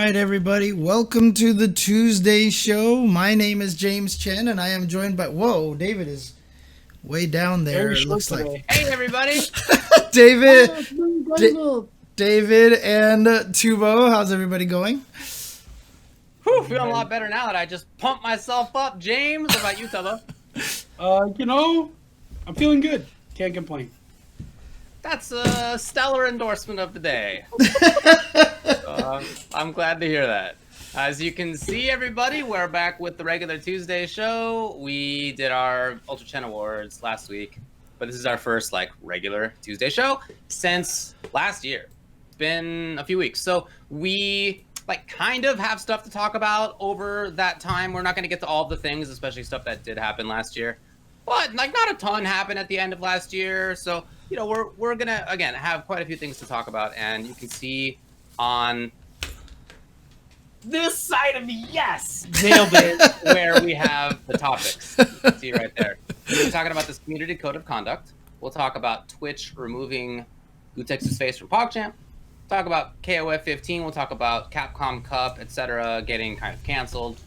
right, everybody. Welcome to the Tuesday show. My name is James Chen, and I am joined by... Whoa, David is way down there, it looks like. Hey, everybody. David and Tubo. How's everybody going? Whew, feeling a lot better now that I just pumped myself up. James, what about you, Tubo? I'm feeling good. Can't complain. That's a stellar endorsement of the day. I'm glad to hear that. As you can see, everybody, we're back with the regular Tuesday show. We did our Ultra Chen Awards last week, but this is our first regular Tuesday show since last year. It's been a few weeks, so we kind of have stuff to talk about over that time. We're not going to get to all the things, especially stuff that did happen last year, but not a ton happened at the end of last year. So we're gonna again have quite a few things to talk about, and you can see on this side of me, yes, nailed it, where we have the topics. See right there. We're talking about this community code of conduct. We'll talk about Twitch removing Gutex's face from PogChamp. Talk about KOF 15. We'll talk about Capcom Cup, etc., getting kind of canceled.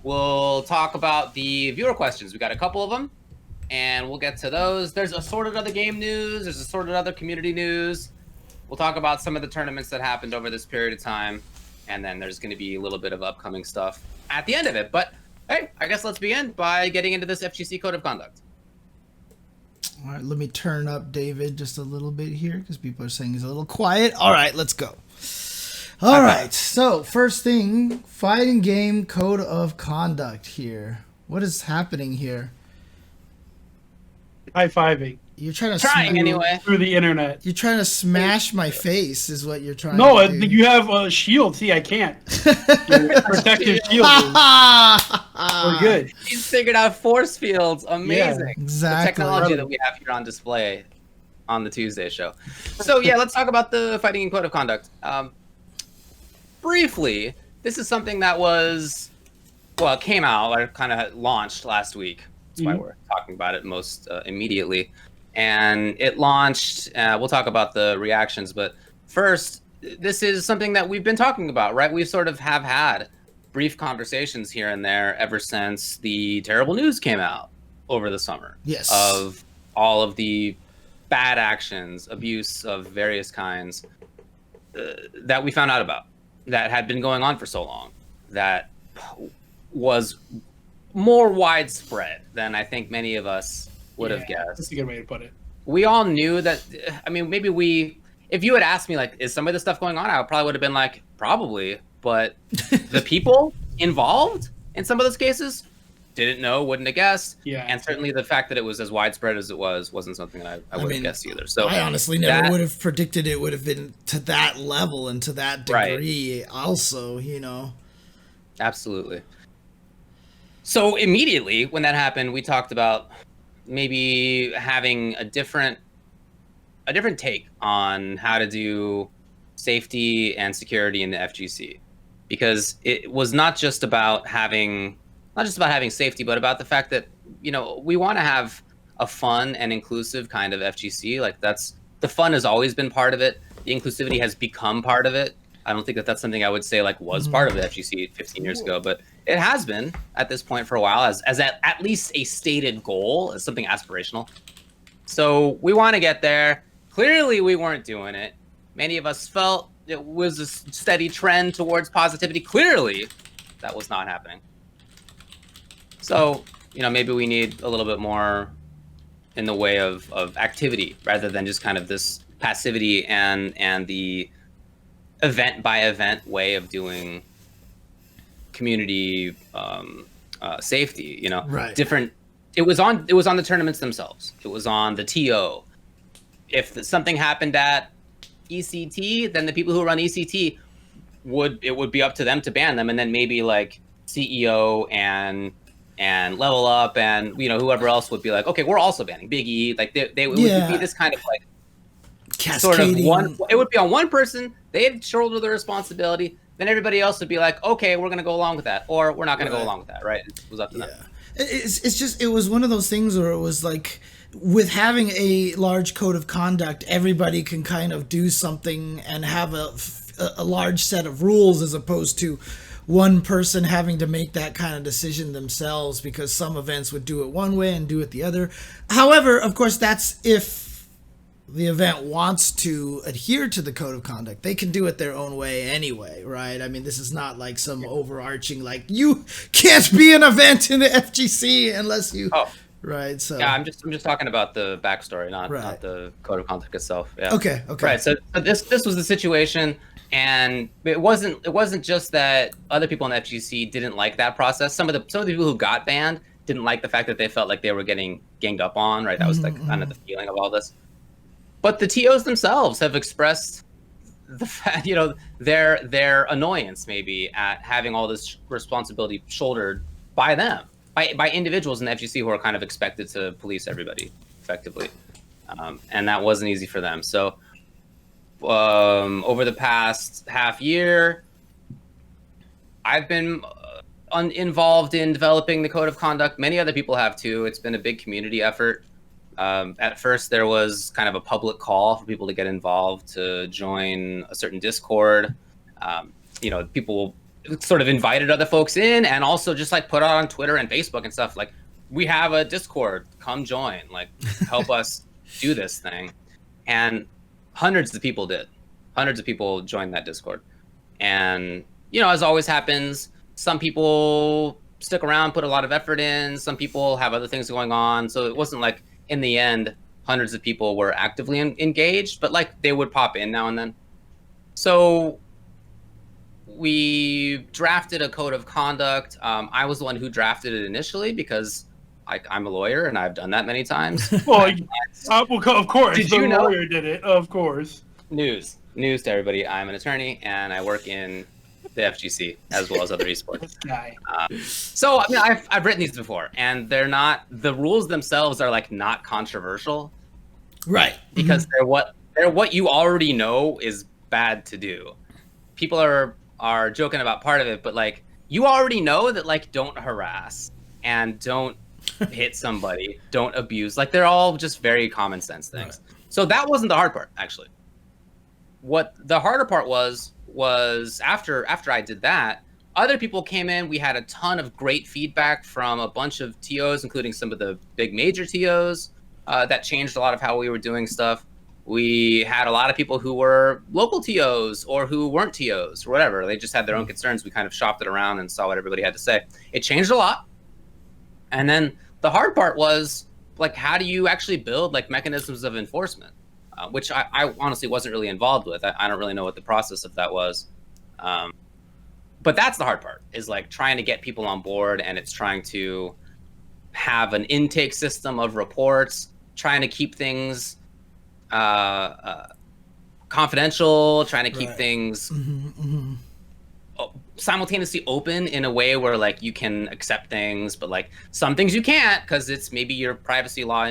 We'll talk about the viewer questions. We got a couple of them, and we'll get to those. There's assorted other game news. There's assorted other community news. We'll talk about some of the tournaments that happened over this period of time, and then there's going to be a little bit of upcoming stuff at the end of it. But hey, I guess let's begin by getting into this FGC code of conduct. All right, let me turn up David just a little bit here because people are saying he's a little quiet. All right, let's go. All right, so first thing, fighting game code of conduct here. What is happening here? High-fiving. You're trying to anyway through the internet. You're trying to smash my face, is what you're trying. No, to do. you have a shield. See, I can't. Your protective shield. We're good. He's figured out force fields. Amazing. Yeah, exactly. The technology that we have here on display on the Tuesday show. So yeah, let's talk about the fighting game code of conduct. Briefly, this is something that came out or kind of launched last week. That's why we're talking about it most immediately. And it launched, we'll talk about the reactions, but first, this is something that we've been talking about, right? We sort of have had brief conversations here and there ever since the terrible news came out over the summer. Yes. Of all of the bad actions, abuse of various kinds that we found out about, that had been going on for so long, that was more widespread than I think many of us would have guessed. That's a good way to put it. We all knew that. I mean, maybe if you had asked me, is some of this stuff going on, I probably would have been like, probably. But the people involved in some of those cases didn't know, wouldn't have guessed. Yeah. And certainly the fact that it was as widespread as it wasn't something that I would have guessed either. So I honestly never would have predicted it would have been to that level and to that degree. Right. Also, Absolutely. So immediately when that happened, we talked about maybe having a different take on how to do safety and security in the FGC, because it was not just about having safety, but about the fact that we want to have a fun and inclusive kind of FGC. The fun has always been part of it. The inclusivity has become part of it. I don't think that that's something I would say was part of the FGC 15 years ago, but it has been at this point for a while as at least a stated goal, as something aspirational. So we want to get there. Clearly, we weren't doing it. Many of us felt it was a steady trend towards positivity. Clearly, that was not happening. So, maybe we need a little bit more in the way of activity rather than just kind of this passivity and the event by event way of doing community safety. Right. Different. It was on the tournaments themselves. It was on the TO. If something happened at ECT, then the people who run ECT would be up to them to ban them, and then maybe CEO and Level Up and whoever else would be like, okay, we're also banning Big E. Would be this kind of cascading. Sort of one. It would be on one person. They'd shoulder the responsibility. Then everybody else would be like, okay, we're going to go along with that, or we're not going to go along with that, right? It was up to them. It's just, it was one of those things where it was with having a large code of conduct, everybody can kind of do something and have a large set of rules as opposed to one person having to make that kind of decision themselves, because some events would do it one way and do it the other. However, of course, that's if the event wants to adhere to the code of conduct. They can do it their own way anyway, right? I mean, this is not like some overarching, like, you can't be an event in the FGC unless you... Oh. Right, so... Yeah, I'm just talking about the backstory, not the code of conduct itself. Yeah. Okay. Right, so this was the situation... And it wasn't just that other people in the FGC didn't like that process. Some of the people who got banned didn't like the fact that they felt like they were getting ganged up on, right? That was like kind of the feeling of all this. But the TOs themselves have expressed the fact, their annoyance maybe at having all this responsibility shouldered by them, by individuals in the FGC who are kind of expected to police everybody effectively, and that wasn't easy for them. So. Over the past half year, I've been involved in developing the code of conduct. Many other people have too. It's been a big community effort. At first, there was kind of a public call for people to get involved, to join a certain Discord. People sort of invited other folks in, and also just like put out on Twitter and Facebook and stuff like, we have a Discord, come join, like help us do this thing. And hundreds of people did. Hundreds of people joined that Discord. And, as always happens, some people stick around, put a lot of effort in. Some people have other things going on. So it wasn't like, in the end, hundreds of people were actively engaged, but like they would pop in now and then. So we drafted a code of conduct. I was the one who drafted it initially because I'm a lawyer and I've done that many times. Well, of course. Did you know? Lawyer did it, of course. News to everybody. I'm an attorney and I work in the FGC as well as other esports. This guy. So I mean, I've written these before, and they're not, the rules themselves are like not controversial, right? Because they're what you already know is bad to do. People are joking about part of it, but like you already know that like don't harass and don't hit somebody, don't abuse. Like they're all just very common sense things. Right. So that wasn't the hard part, actually. What the harder part was after I did that, other people came in. We had a ton of great feedback from a bunch of TOs, including some of the big major TOs that changed a lot of how we were doing stuff. We had a lot of people who were local TOs or who weren't TOs or whatever. They just had their own concerns. We kind of shopped it around and saw what everybody had to say. It changed a lot. And then the hard part was, like, how do you actually build like mechanisms of enforcement, which I honestly wasn't really involved with. I don't really know what the process of that was. But that's the hard part, is like trying to get people on board, and it's trying to have an intake system of reports, trying to keep things confidential, trying to keep things simultaneously open in a way where like you can accept things, but like some things you can't because it's maybe your privacy law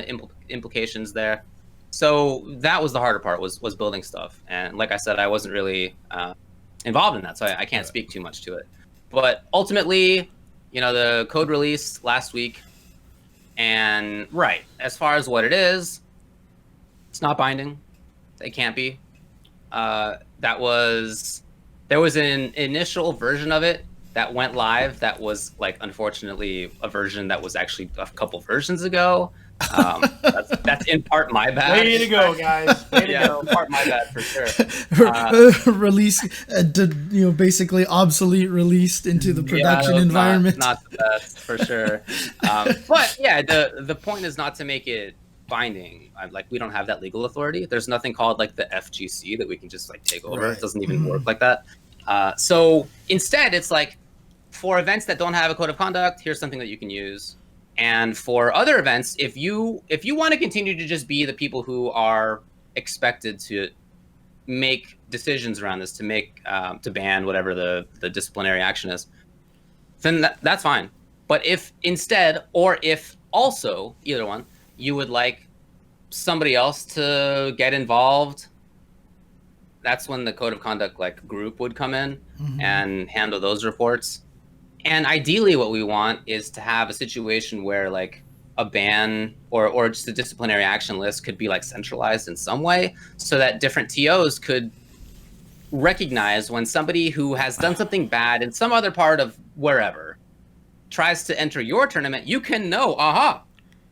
implications there. So that was the harder part, was building stuff. And like I said, I wasn't really involved in that, so I can't speak too much to it. But ultimately, the code released last week, and as far as what it is, it's not binding. It can't be. There was an initial version of it that went live that was like, unfortunately, a version that was actually a couple versions ago. That's in part my bad. Way to go, guys. Way to go. Part my bad for sure. Release, basically obsolete, released into the production environment. Not the best for sure. But yeah, the point is not to make it binding. Like, we don't have that legal authority. There's nothing called like the FGC that we can just like take over. It doesn't even work like that. So instead, it's like, for events that don't have a code of conduct, here's something that you can use. And for other events, if you want to continue to just be the people who are expected to make decisions around this, to ban whatever the disciplinary action is, then that's fine. But if instead, or if also, either one, you would like somebody else to get involved, that's when the code of conduct like group would come in and handle those reports. And ideally what we want is to have a situation where like a ban or just a disciplinary action list could be like centralized in some way, so that different TOs could recognize when somebody who has done something bad in some other part of wherever tries to enter your tournament, you can know, I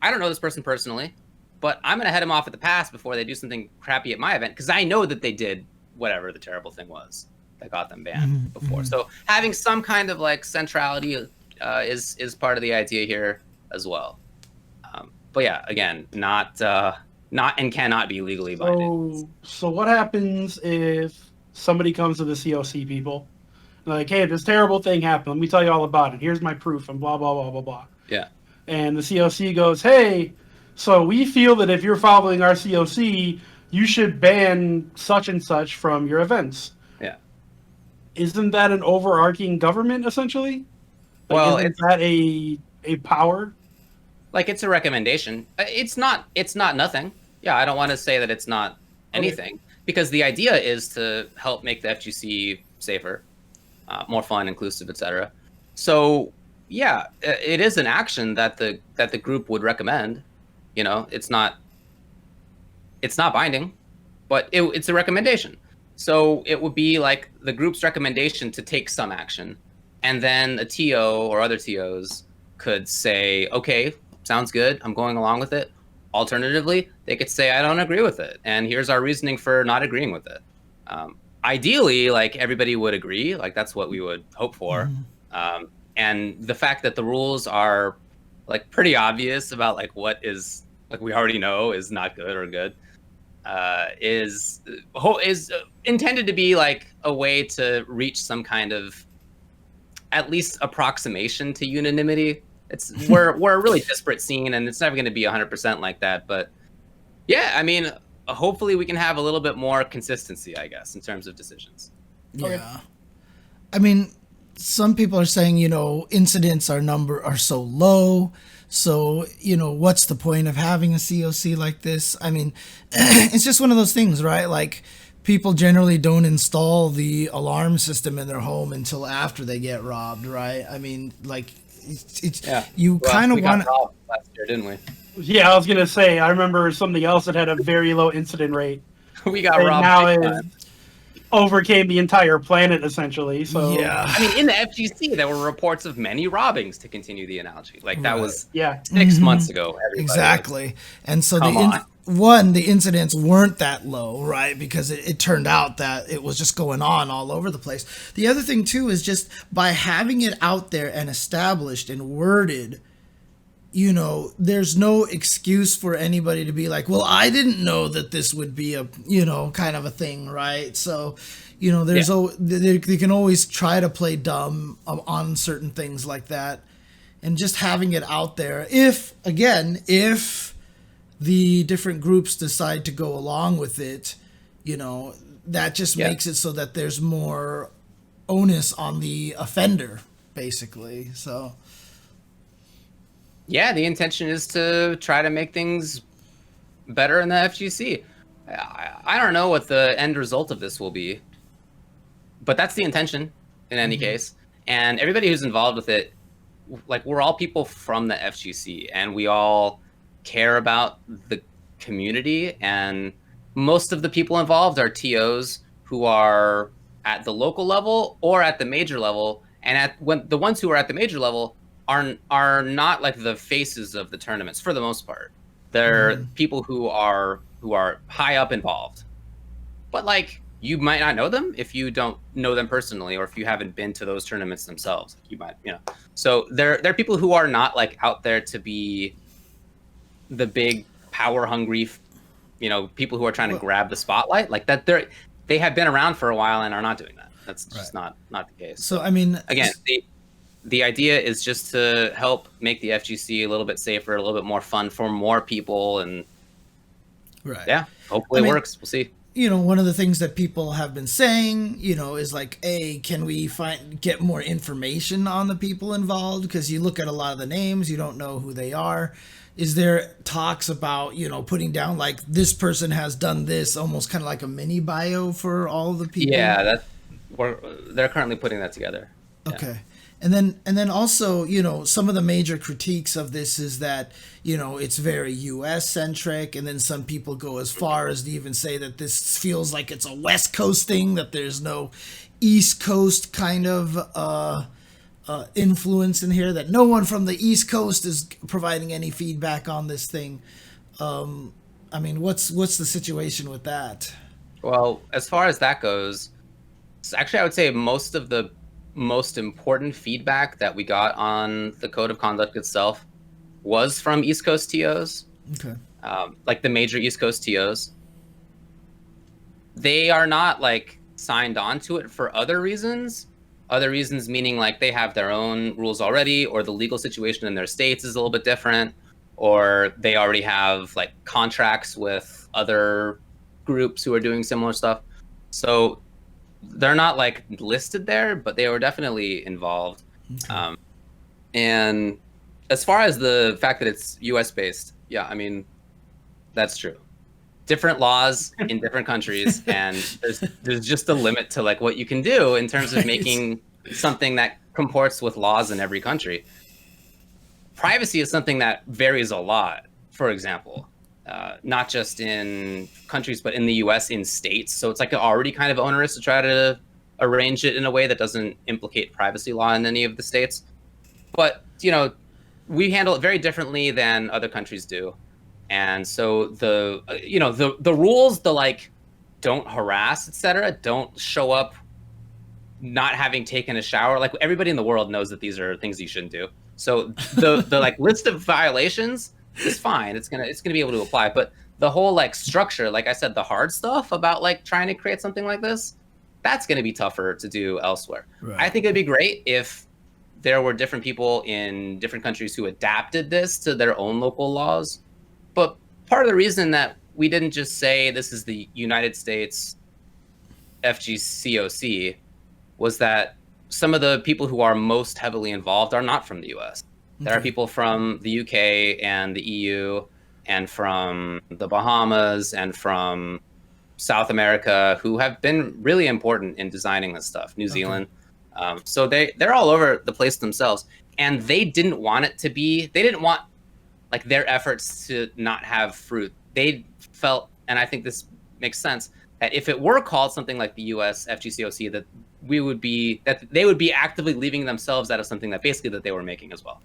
don't know this person personally, but I'm going to head them off at the pass before they do something crappy at my event, because I know that they did whatever the terrible thing was that got them banned before. So having some kind of like centrality is part of the idea here as well. But yeah, again, not and cannot be legally binding. So what happens if somebody comes to the COC people, like, hey, this terrible thing happened. Let me tell you all about it. Here's my proof and blah, blah, blah, blah, blah. Yeah. And the COC goes, hey, so we feel that if you're following our COC, you should ban such and such from your events. Yeah. Isn't that an overarching government, essentially? Like, well, isn't that a power? Like, it's a recommendation. It's not nothing. Yeah, I don't want to say that it's not anything, because the idea is to help make the FGC safer, more fun, inclusive, etc. So yeah, it is an action that the group would recommend. You know, it's not binding, but it's a recommendation. So it would be like the group's recommendation to take some action, and then a TO or other TOs could say, okay, sounds good, I'm going along with it. Alternatively, they could say, I don't agree with it, and here's our reasoning for not agreeing with it. Ideally, like, everybody would agree, like that's what we would hope for. And the fact that the rules are like pretty obvious about like what is, like, we already know is not good or good, is intended to be like a way to reach some kind of at least approximation to unanimity. We're a really disparate scene, and it's never going to be 100% like that. But yeah, I mean, hopefully we can have a little bit more consistency, I guess, in terms of decisions. Yeah. Okay. I mean, some people are saying, you know, incidents are so low. So, you know, what's the point of having a COC like this? I mean, it's just one of those things, right? Like, people generally don't install the alarm system in their home until after they get robbed, right? I mean, like, you kind of want to. Last year, didn't we? Yeah, I was gonna say. I remember something else that had a very low incident rate. We got and robbed. Now it overcame the entire planet essentially. So yeah, I mean, in the FGC, there were reports of many robbings. To continue the analogy, like that was 6 months ago. Exactly, and so the incidents weren't that low, right? Because it turned out that it was just going on all over the place. The other thing too is just by having it out there and established and worded, you know, there's no excuse for anybody to be like, well, I didn't know that this would be a, you know, kind of a thing, right? So, you know, they can always try to play dumb on certain things like that, and just having it out there. If the different groups decide to go along with it, you know, that just makes it so that there's more onus on the offender, basically. So yeah, the intention is to try to make things better in the FGC. I don't know what the end result of this will be, but that's the intention in any case. And everybody who's involved with it, like, we're all people from the FGC, and we all care about the community, and most of the people involved are TOs who are at the local level or at the major level, and when the ones who are at the major level are not like the faces of the tournaments for the most part. They're people who are high up involved, but like, you might not know them if you don't know them personally, or if you haven't been to those tournaments themselves. You might, you know. So they're people who are not like out there to be the big power hungry, you know, people who are trying to grab the spotlight like that. They have been around for a while and are not doing that. That's just not the case. So I mean, again, the idea is just to help make the FGC a little bit safer, a little bit more fun for more people, and yeah, hopefully it works. We'll see. You know, one of the things that people have been saying, you know, is like, can we get more information on the people involved? Because you look at a lot of the names, you don't know who they are. Is there talks about, you know, putting down like, this person has done this, almost kind of like a mini bio for all the people? Yeah, they're currently putting that together. Okay. Yeah. And then also, you know, some of the major critiques of this is that, you know, it's very US centric, and then some people go as far as to even say that this feels like it's a West Coast thing, that there's no East Coast kind of influence in here, that no one from the East Coast is providing any feedback on this thing. I mean, what's the situation with that? Well, as far as that goes, actually, I would say most of the most important feedback that we got on the code of conduct itself was from East Coast TOs. Okay. Like the major East Coast TOs. They are not like signed on to it for other reasons. Other reasons meaning like they have their own rules already, or the legal situation in their states is a little bit different, or they already have like contracts with other groups who are doing similar stuff. So they're not like listed there, but they were definitely involved. Okay. And as far as the fact that it's US based, yeah, I mean, that's true. Different laws in different countries, and there's just a limit to like what you can do in terms of making something that comports with laws in every country. Privacy is something that varies a lot, for example. Not just in countries, but in the US, in states. So it's like already kind of onerous to try to arrange it in a way that doesn't implicate privacy law in any of the states. But, you know, we handle it very differently than other countries do. And so the, you know, the rules, the like, don't harass, etc., don't show up not having taken a shower. Like everybody in the world knows that these are things you shouldn't do. So the like list of violations is fine. It's gonna be able to apply. But the whole like structure, like I said, the hard stuff about like trying to create something like this, that's gonna be tougher to do elsewhere. Right. I think it'd be great if there were different people in different countries who adapted this to their own local laws. But part of the reason that we didn't just say this is the United States FGCOC was that some of the people who are most heavily involved are not from the US. There are people from the UK and the EU and from the Bahamas and from South America who have been really important in designing this stuff. New Zealand. So they're all over the place themselves. And they didn't want it to be, they didn't want like their efforts to not have fruit. They felt, and I think this makes sense, that if it were called something like the US FGCOC, that they would be actively leaving themselves out of something that basically that they were making as well.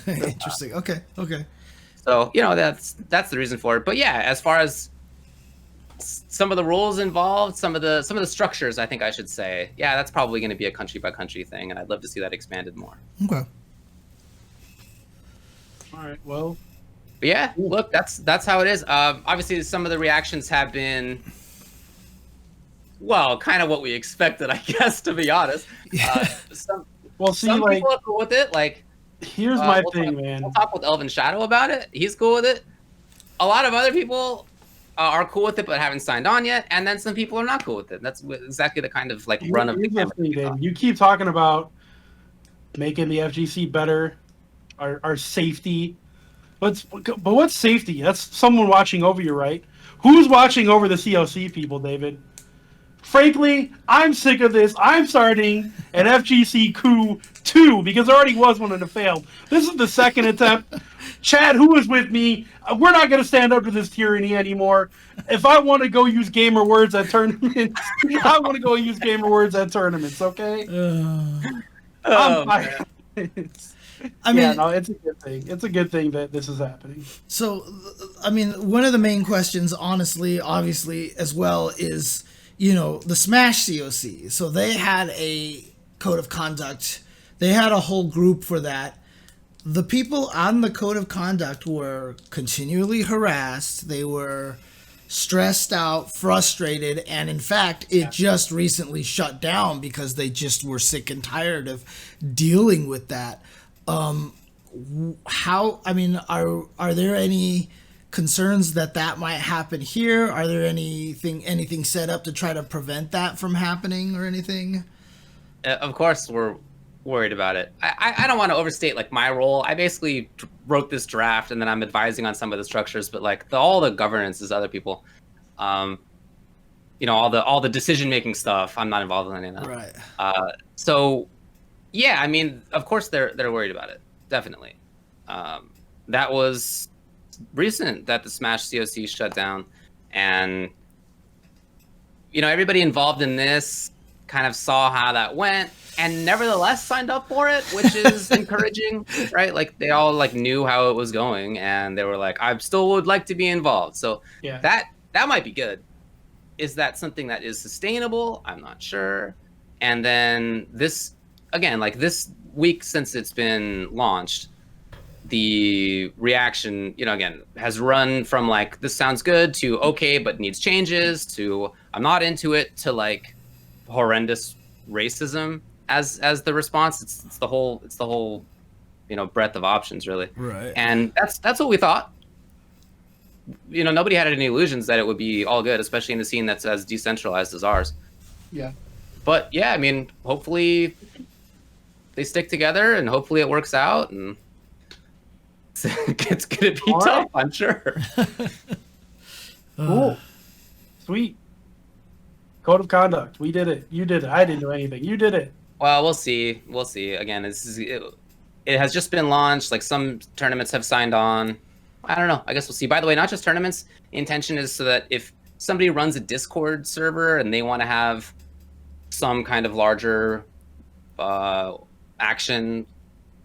Interesting. Okay. So, you know, that's the reason for it. But yeah, as far as some of the rules involved, some of the structures, I think I should say, yeah, that's probably going to be a country by country thing, and I'd love to see that expanded more. Okay. All right. Well. But yeah, look, that's how it is. Obviously, some of the reactions have been, well, kind of what we expected, I guess, to be honest. Some people are cool with it. Like, here's my thing, man. We'll talk with ElvenShadow about it. He's cool with it. A lot of other people are cool with it, but haven't signed on yet. And then some people are not cool with it. That's exactly the kind of like run of the thing. You keep talking about making the FGC better, our safety. But what's safety? That's someone watching over you, right? Who's watching over the COC people, David? Frankly, I'm sick of this. I'm starting an FGC coup 2 because there already was one and it failed. This is the second attempt. Chad, who is with me, we're not going to stand up to this tyranny anymore. If I want to go use gamer words at tournaments, I want to go use gamer words at tournaments, okay? I mean, no, it's a good thing. It's a good thing that this is happening. So, I mean, one of the main questions, obviously, as well, is, you know, the Smash COC. So they had a code of conduct. They had a whole group for that. The people on the code of conduct were continually harassed. They were stressed out, frustrated, and in fact, it just recently shut down because they just were sick and tired of dealing with that. Are there any concerns that might happen here? Are there anything set up to try to prevent that from happening or anything? Of course, we're worried about it. I don't want to overstate like my role. I basically wrote this draft and then I'm advising on some of the structures, but like all the governance is other people. You know, all the decision making stuff. I'm not involved in any of that. Right. So Yeah, I mean, of course they're worried about it. Definitely. That was recent that the Smash COC shut down, and everybody involved in this kind of saw how that went and nevertheless signed up for it, which is encouraging, right? Like they all like knew how it was going and they were like, I still would like to be involved. So Yeah. that might be good. Is that something that is sustainable? I'm not sure. And then this, again, like this week since it's been launched, the reaction, again, has run from like, this sounds good to okay, but needs changes to I'm not into it to like horrendous racism as the response. It's the whole breadth of options really. Right. And that's what we thought. Nobody had any illusions that it would be all good, especially in the scene that's as decentralized as ours. Yeah. But yeah, I mean, hopefully they stick together and hopefully it works out, and it's gonna be tough, I'm sure. Cool. Sweet. Code of conduct. We did it. You did it. I didn't do anything. You did it. Well, we'll see. We'll see. Again, it has just been launched. Like some tournaments have signed on. I don't know. I guess we'll see. By the way, not just tournaments. The intention is so that if somebody runs a Discord server and they want to have some kind of larger action,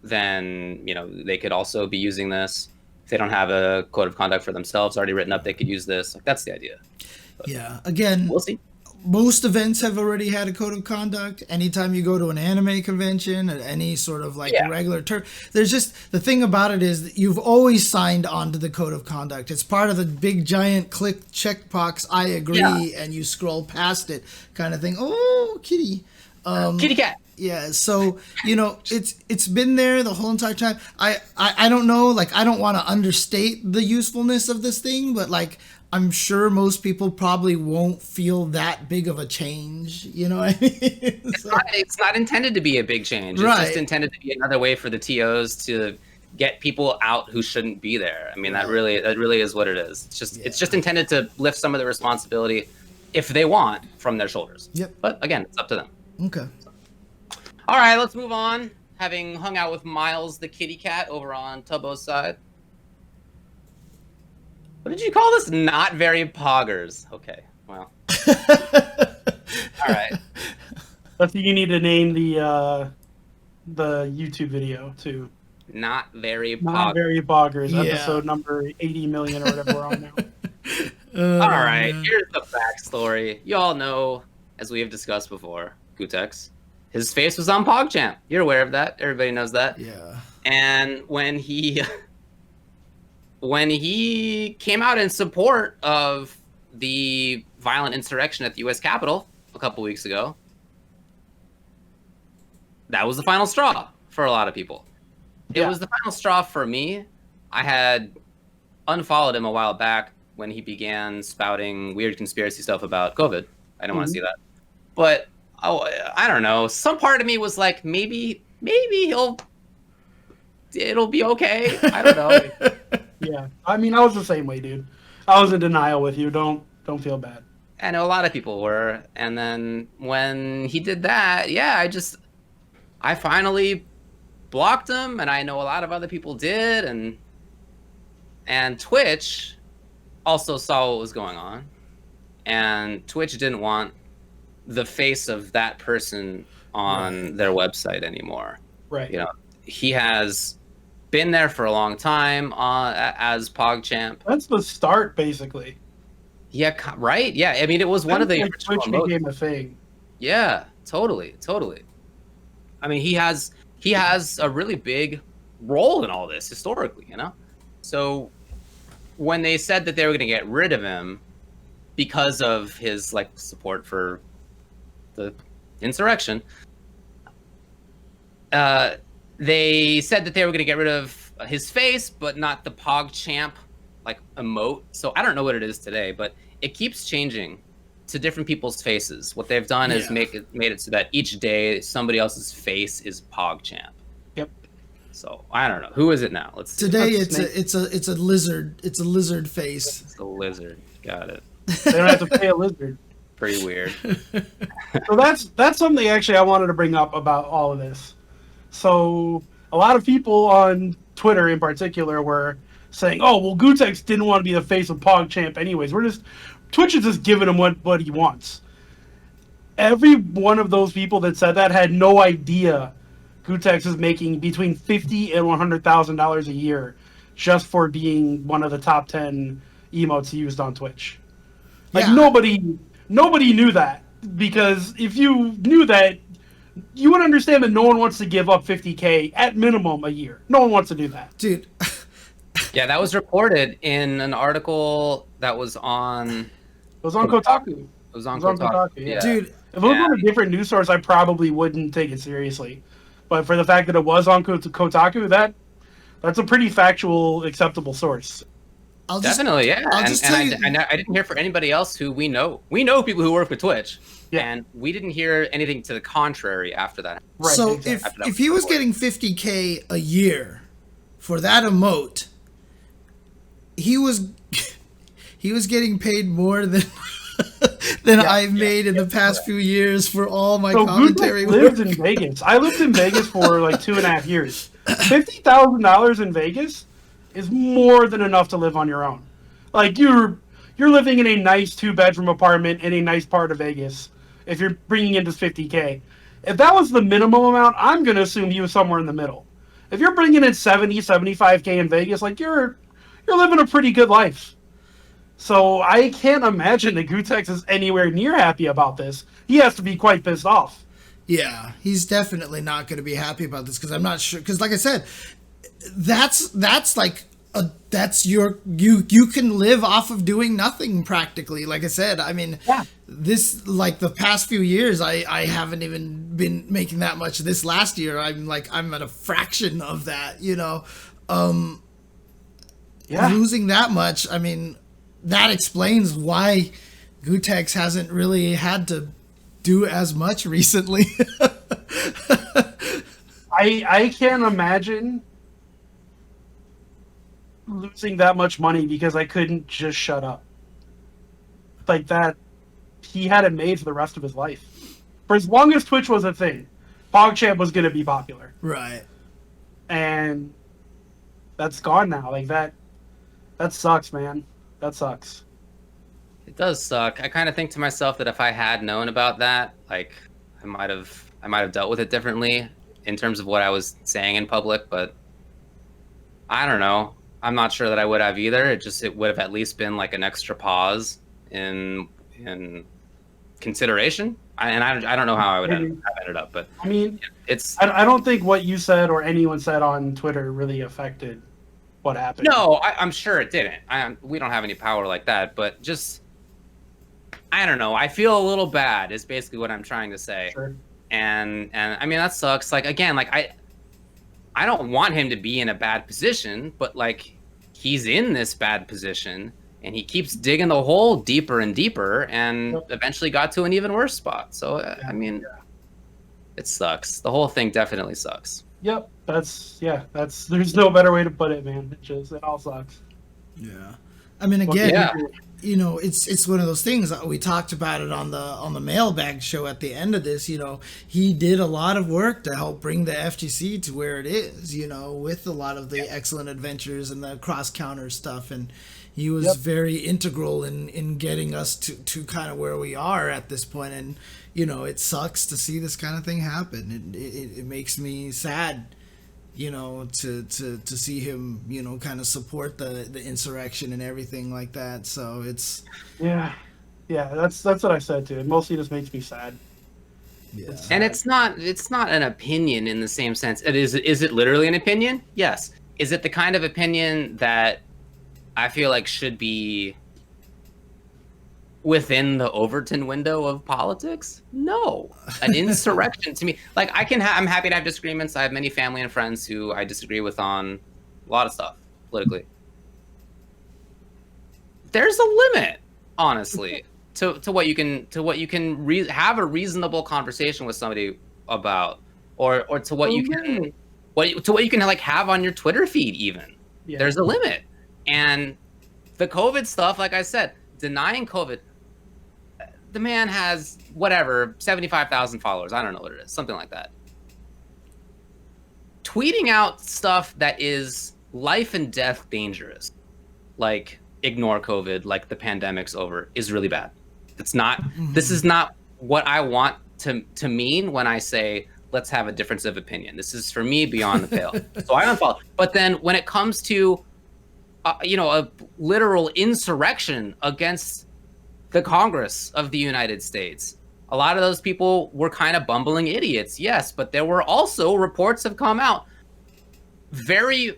then they could also be using this. If they don't have a code of conduct for themselves already written up, they could use this. Like that's the idea. But yeah. Again, we'll see. Most events have already had a code of conduct. Anytime you go to an anime convention at any sort of regular turn, there's just the thing about it is that you've always signed on to the code of conduct. It's part of the big giant click checkbox. I agree, and you scroll past it, kind of thing. Oh, kitty, kitty cat. Yeah, so it's been there the whole entire time. I don't know, like I don't want to understate the usefulness of this thing, but like I'm sure most people probably won't feel that big of a change. You know what I mean? It's not intended to be a big change. Right. It's just intended to be another way for the TOs to get people out who shouldn't be there. I mean, that really is what it is. It's just intended to lift some of the responsibility, if they want, from their shoulders. Yep. But again, it's up to them. Okay. All right, let's move on. Having hung out with Miles the kitty cat over on Tubbo's side. What did you call this? Not very poggers. Okay, well. All right. I think you need to name the YouTube video too. Not very poggers. Not very poggers. Yeah. Episode number 80 million or whatever we're on now. All right, here's the backstory. You all know, as we have discussed before, Gutex, his face was on PogChamp. You're aware of that. Everybody knows that. Yeah. And when he came out in support of the violent insurrection at the U.S. Capitol a couple weeks ago, that was the final straw for a lot of people. It was the final straw for me. I had unfollowed him a while back when he began spouting weird conspiracy stuff about COVID. I didn't want to see that. But I don't know. Some part of me was like, maybe it'll be okay. I don't know. Yeah, I mean, I was the same way, dude. I was in denial with you. Don't feel bad. I know a lot of people were. And then when he did that, yeah, I finally blocked him, and I know a lot of other people did, and Twitch also saw what was going on, and Twitch didn't want the face of that person on their website anymore. Right. He has been there for a long time as PogChamp. That's the start, basically. Yeah, right? Yeah, I mean, it was one of the original Twitch became a thing. Yeah, totally. I mean, he has a really big role in all this historically, So when they said that they were going to get rid of him because of his support for the insurrection, they said that they were going to get rid of his face, but not the PogChamp emote. So I don't know what it is today, but it keeps changing to different people's faces. What they've done is made it so that each day somebody else's face is PogChamp. Yep. So I don't know. Who is it now? Let's see. Today it's a lizard. It's a lizard face. It's a lizard. Got it. They don't have to pay a lizard. Pretty weird. So that's something actually I wanted to bring up about all of this. So a lot of people on Twitter in particular were saying, "Oh, well, Gutex didn't want to be the face of PogChamp anyways. Twitch is just giving him what he wants." Every one of those people that said that had no idea Gutex is making between $50,000 and $100,000 a year just for being one of the top 10 emotes used on Twitch. Like Yeah. nobody knew that, because if you knew that, you would understand that no one wants to give up 50K at minimum a year. No one wants to do that. Dude. Yeah, that was reported in an article that was on. It was on Kotaku. It was on Kotaku. Yeah. Dude. If it was on a different news source, I probably wouldn't take it seriously. But for the fact that it was on Kotaku, that's a pretty factual, acceptable source. Definitely, yeah. I'll just tell you. I didn't hear for anybody else who we know. We know people who work with Twitch, Yeah. and we didn't hear anything to the contrary after that. Right, So exactly. if he was getting 50K a year for that emote, he was getting paid more than I've made in the past few years for all my commentary Gutex lives in Vegas. I lived in Vegas for like 2.5 years. $50,000 in Vegas is more than enough to live on your own. Like you're living in a nice 2-bedroom apartment in a nice part of Vegas. If you're bringing in this 50K, if that was the minimum amount, I'm gonna assume he was somewhere in the middle. If you're bringing in 75K in Vegas, like you're living a pretty good life. So I can't imagine that Gutex is anywhere near happy about this. He has to be quite pissed off. Yeah, he's definitely not going to be happy about this, because I'm not sure. Because like I said, that's like you can live off of doing nothing practically. Like I said, I mean, this, like the past few years, I haven't even been making that much. This last year, I'm at a fraction of that. Losing that much, I mean, that explains why Gutex hasn't really had to do as much recently. I can't imagine losing that much money because I couldn't just shut up. Like that, he had it made for the rest of his life. For as long as Twitch was a thing, PogChamp was going to be popular. Right. And that's gone now. Like that sucks, man. That sucks. It does suck. I kind of think to myself that if I had known about that, like I might have dealt with it differently in terms of what I was saying in public, but I don't know. I'm not sure that I would have either. It would have at least been like an extra pause in consideration. I don't know how I would have ended up, but I mean, it's. I don't think what you said or anyone said on Twitter really affected what happened. No, I'm sure it didn't. We don't have any power like that, but just, I don't know. I feel a little bad is basically what I'm trying to say. Sure. And I mean, that sucks. Like, again, like I don't want him to be in a bad position, but like he's in this bad position and he keeps digging the hole deeper and deeper and eventually got to an even worse spot. So, I mean, it sucks. The whole thing definitely sucks. Yep, there's no better way to put it, man. It all sucks. Yeah, I mean, again, it's one of those things. We talked about it on the mailbag show at the end of this. He did a lot of work to help bring the FGC to where it is. With a lot of the excellent adventures and the cross counter stuff, and he was very integral in getting us to kind of where we are at this point. And it sucks to see this kind of thing happen. It makes me sad, to see him, kind of support the insurrection and everything like that. So it's that's what I said too. It mostly just makes me sad. Yeah. And it's not an opinion in the same sense. Is it literally an opinion? Yes. Is it the kind of opinion that I feel like should be within the Overton window of politics? No. An insurrection to me, like I'm happy to have disagreements. I have many family and friends who I disagree with on a lot of stuff politically. There's a limit, honestly, to what you can have a reasonable conversation with somebody about, or to what you can like have on your Twitter feed even. Yeah. There's a limit. And the COVID stuff, like I said, denying COVID, the man has 75,000 followers. I don't know what it is, something like that. tweeting out stuff that is life and death dangerous, like ignore COVID, like the pandemic's over, is really bad. It's not. This is not what I want to mean when I say let's have a difference of opinion. This is for me beyond the pale. So I unfollow. But then when it comes to a literal insurrection against the Congress of the United States, a lot of those people were kind of bumbling idiots, yes, but there were also reports have come out, very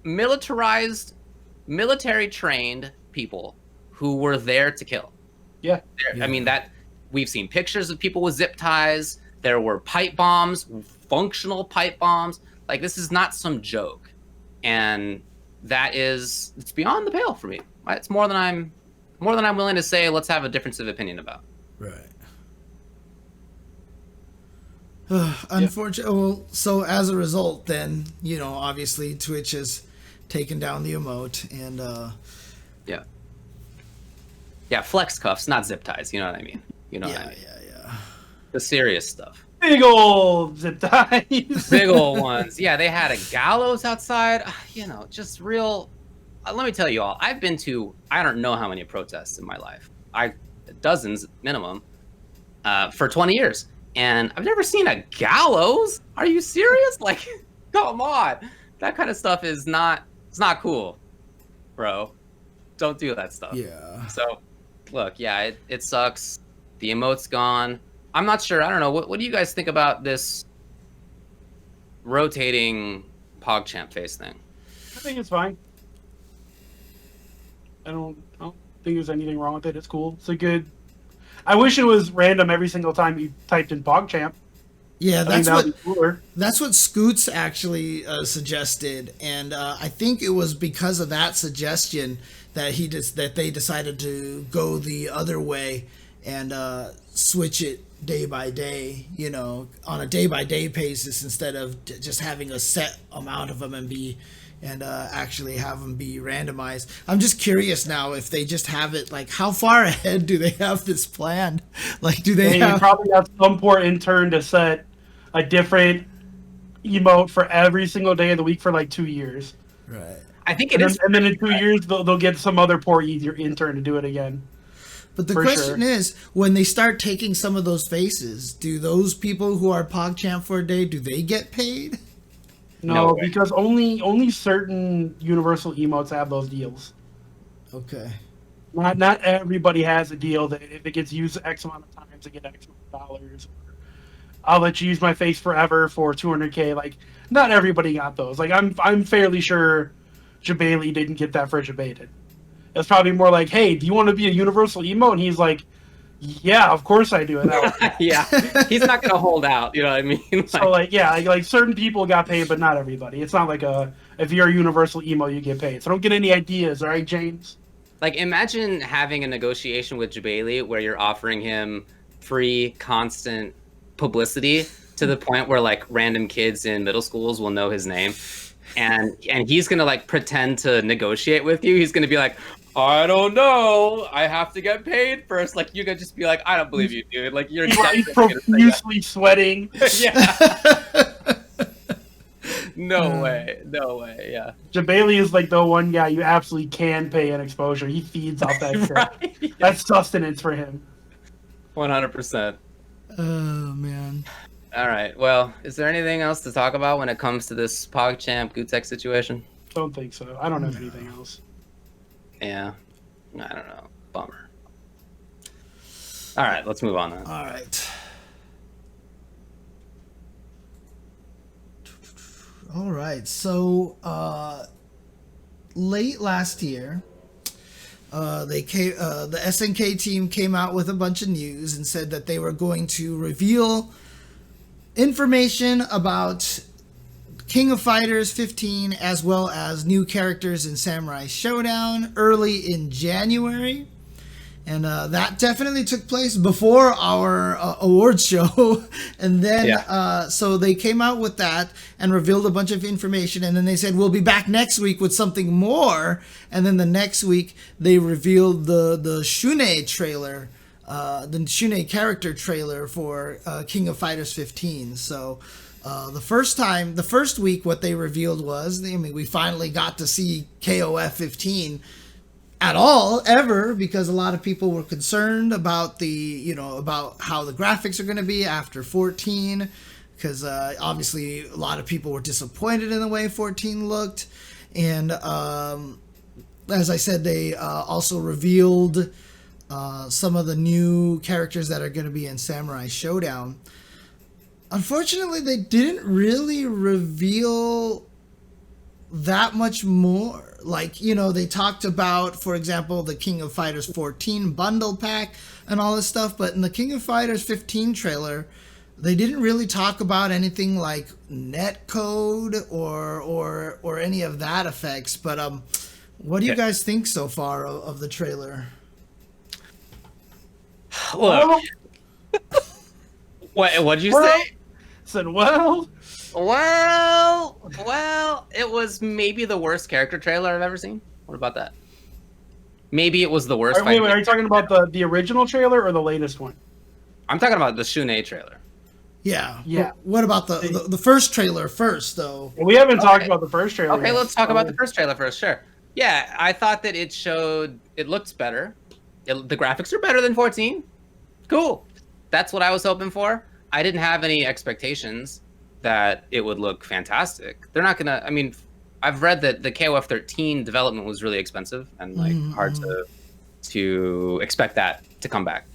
militarized, military-trained people who were there to kill. Yeah. I mean, that we've seen pictures of people with zip ties. There were pipe bombs, functional pipe bombs. Like, this is not some joke. And it's beyond the pale for me. It's more than I'm willing to say let's have a difference of opinion about. Right. Unfortunately, well, so as a result, then, obviously Twitch has taken down the emote and yeah, flex cuffs, not zip ties. You know what I mean? What I mean? Yeah. The serious stuff. Big old zip ties. Big old ones. Yeah, they had a gallows outside. Just real. Let me tell you all, I've been to I don't know how many protests in my life. Dozens minimum, for 20 years. And I've never seen a gallows. Are you serious? Like, come on. That kind of stuff it's not cool, bro. Don't do that stuff. Yeah. So, look, yeah, it sucks. The emote's gone. I'm not sure. I don't know. What do you guys think about this rotating PogChamp face thing? I think it's fine. I don't think there's anything wrong with it. It's cool. It's a good... I wish it was random every single time you typed in PogChamp. Yeah, that's what Scoots actually suggested, and I think it was because of that suggestion that they decided to go the other way and switch it day by day, on a day by day basis instead of just having a set amount of them and actually have them be randomized. I'm just curious now if they just have it, like, how far ahead do they have this planned? Like, do they probably have some poor intern to set a different emote for every single day of the week for like 2 years. Right. I think it is. And then in 2 years, they'll get some other poor intern to do it again. But the question is, when they start taking some of those faces, do those people who are PogChamp for a day, do they get paid? No, because only certain universal emotes have those deals. Okay. Not everybody has a deal that if it gets used X amount of times, they get X amount of dollars. I'll let you use my face forever for 200K. Like, not everybody got those. Like, I'm fairly sure Jabali didn't get that for Jabated. It's probably more like, hey, do you want to be a universal emote? And he's like, yeah, of course I do. And yeah, he's not going to hold out. You know what I mean? So, like certain people got paid, but not everybody. It's not like if you're a universal emo, you get paid. So don't get any ideas, all right, James? Like, imagine having a negotiation with Jabali where you're offering him free, constant publicity to the point where, like, random kids in middle schools will know his name. And he's going to, like, pretend to negotiate with you. He's going to be like, I don't know. I have to get paid first. Like, you're going to just be like, I don't believe you, dude. Like, you're he's profusely sweating. Yeah. No way. Yeah. Jabali is like the one guy you absolutely can pay an exposure. He feeds off that shit. Right? Yeah. That's sustenance for him. 100%. Oh, man. All right. Well, is there anything else to talk about when it comes to this PogChamp Gutek situation? Don't think so. I don't have anything else. Yeah. I don't know. Bummer. All right. Let's move on then. All right. All right. So, late last year, the SNK team came out with a bunch of news and said that they were going to reveal information about King of Fighters 15 as well as new characters in Samurai Showdown early in January. And that definitely took place before our awards show. And then, so they came out with that and revealed a bunch of information. And then they said, we'll be back next week with something more. And then the next week, they revealed the Shune trailer, the Shune character trailer for King of Fighters 15. So The first week, what they revealed was, I mean, we finally got to see KOF 15 at all, ever, because a lot of people were concerned about about how the graphics are going to be after 14, because obviously a lot of people were disappointed in the way 14 looked. And as I said, they also revealed some of the new characters that are going to be in Samurai Showdown. Unfortunately, they didn't really reveal that much more. Like, they talked about, for example, the King of Fighters 14 bundle pack and all this stuff, but in the King of Fighters 15 trailer, they didn't really talk about anything like netcode or any of that effects. But what do you guys think so far of the trailer? Look, what did you say? Said Well, it was maybe the worst character trailer I've ever seen. What about that? Maybe it was the worst. Wait, are you talking about the original trailer or the latest one? I'm talking about the Shunei trailer. Yeah. What about the first trailer first, though? We haven't talked about the first trailer. Okay, let's talk about the first trailer first. Sure. Yeah, I thought that it looked better. The graphics are better than 14. Cool. That's what I was hoping for. I didn't have any expectations that it would look fantastic. They're not gonna. I mean, I've read that the KOF 13 development was really expensive and hard to expect that to come back.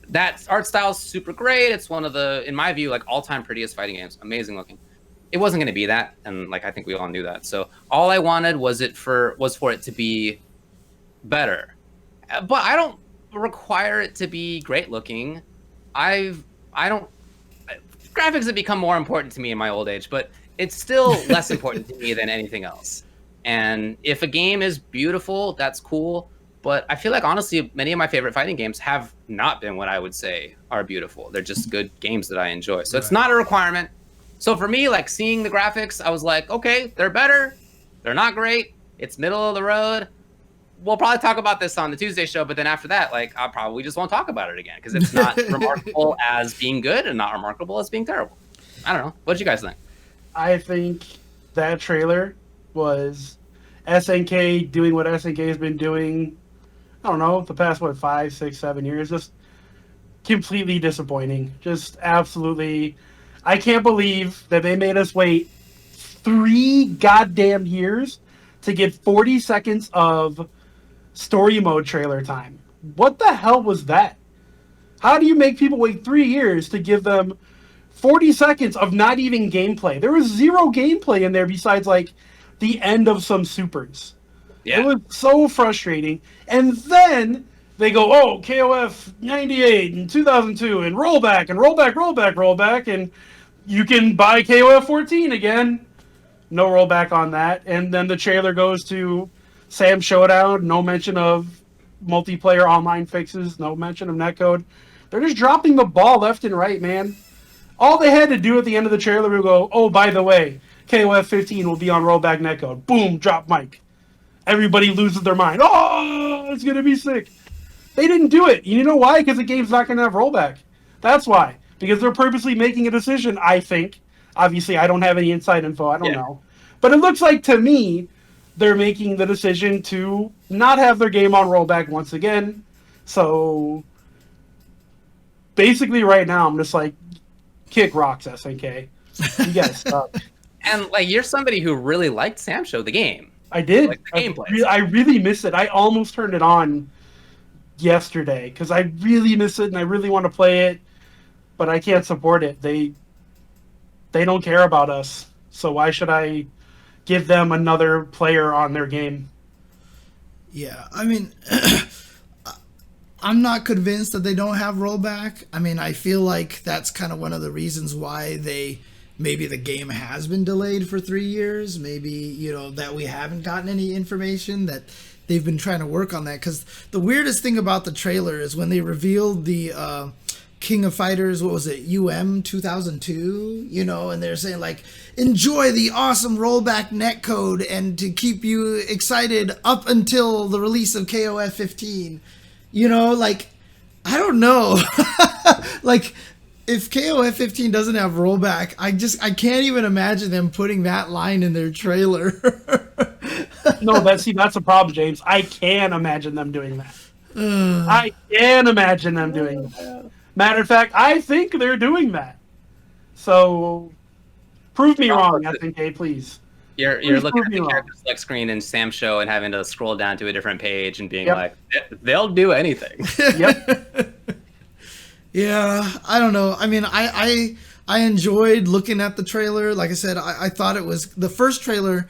That art style is super great. It's one of the, in my view, all-time prettiest fighting games. Amazing looking. It wasn't going to be that, and I think we all knew that. So all I wanted was for it to be better. But I don't require it to be great looking. Graphics have become more important to me in my old age, but it's still less important to me than anything else. And if a game is beautiful, that's cool. But I feel like, honestly, many of my favorite fighting games have not been what I would say are beautiful. They're just good games that I enjoy. So It's not a requirement. So for me, seeing the graphics, I was like, okay, they're better. They're not great. It's middle of the road. We'll probably talk about this on the Tuesday show, but then after that, I probably just won't talk about it again because it's not remarkable as being good and not remarkable as being terrible. I don't know. What did you guys think? I think that trailer was SNK doing what SNK has been doing, I don't know, the past, 5, 6, 7 years. Just completely disappointing. Just absolutely. I can't believe that they made us wait 3 goddamn years to get 40 seconds of story mode trailer time. What the hell was that? How do you make people wait 3 years to give them 40 seconds of not even gameplay? There was 0 gameplay in there besides the end of some supers. Yeah. It was so frustrating. And then they go, oh, KOF 98 and 2002 and rollback and rollback, and you can buy KOF 14 again. No rollback on that. And then the trailer goes to Sam Showdown. No mention of multiplayer online fixes. No mention of netcode. They're just dropping the ball left and right, man. All they had to do at the end of the trailer was go, oh, by the way, KOF 15 will be on rollback netcode. Boom, drop mic. Everybody loses their mind. Oh, it's going to be sick. They didn't do it. You know why? Because the game's not going to have rollback. That's why. Because they're purposely making a decision, I think. Obviously, I don't have any inside info. I don't know. But it looks like, to me, they're making the decision to not have their game on rollback once again. So, basically, right now, I'm just kick rocks, SNK. You guys suck. And, you're somebody who really liked Sam Show, the game. I did. The gameplay. I really miss it. I almost turned it on yesterday because I really miss it and I really want to play it, but I can't support it. They don't care about us, so why should I give them another player on their game? Yeah, I mean, I'm not convinced that they don't have rollback. I mean, I feel like that's kind of one of the reasons why maybe the game has been delayed for 3 years. Maybe, that we haven't gotten any information, that they've been trying to work on that. Because the weirdest thing about the trailer is when they revealed the King of Fighters, what was it, UM 2002, and they're saying enjoy the awesome rollback netcode and to keep you excited up until the release of KOF 15. I don't know. if KOF 15 doesn't have rollback, I can't even imagine them putting that line in their trailer. No, that's a problem, James. I can imagine them doing that. I can imagine them doing that. Matter of fact, I think they're doing that. So, prove me wrong, SNK, please. You're looking at the character select screen in Sam's show and having to scroll down to a different page and being like, they'll do anything. Yep. Yeah, I don't know. I mean, I enjoyed looking at the trailer. Like I said, I thought it was the first trailer.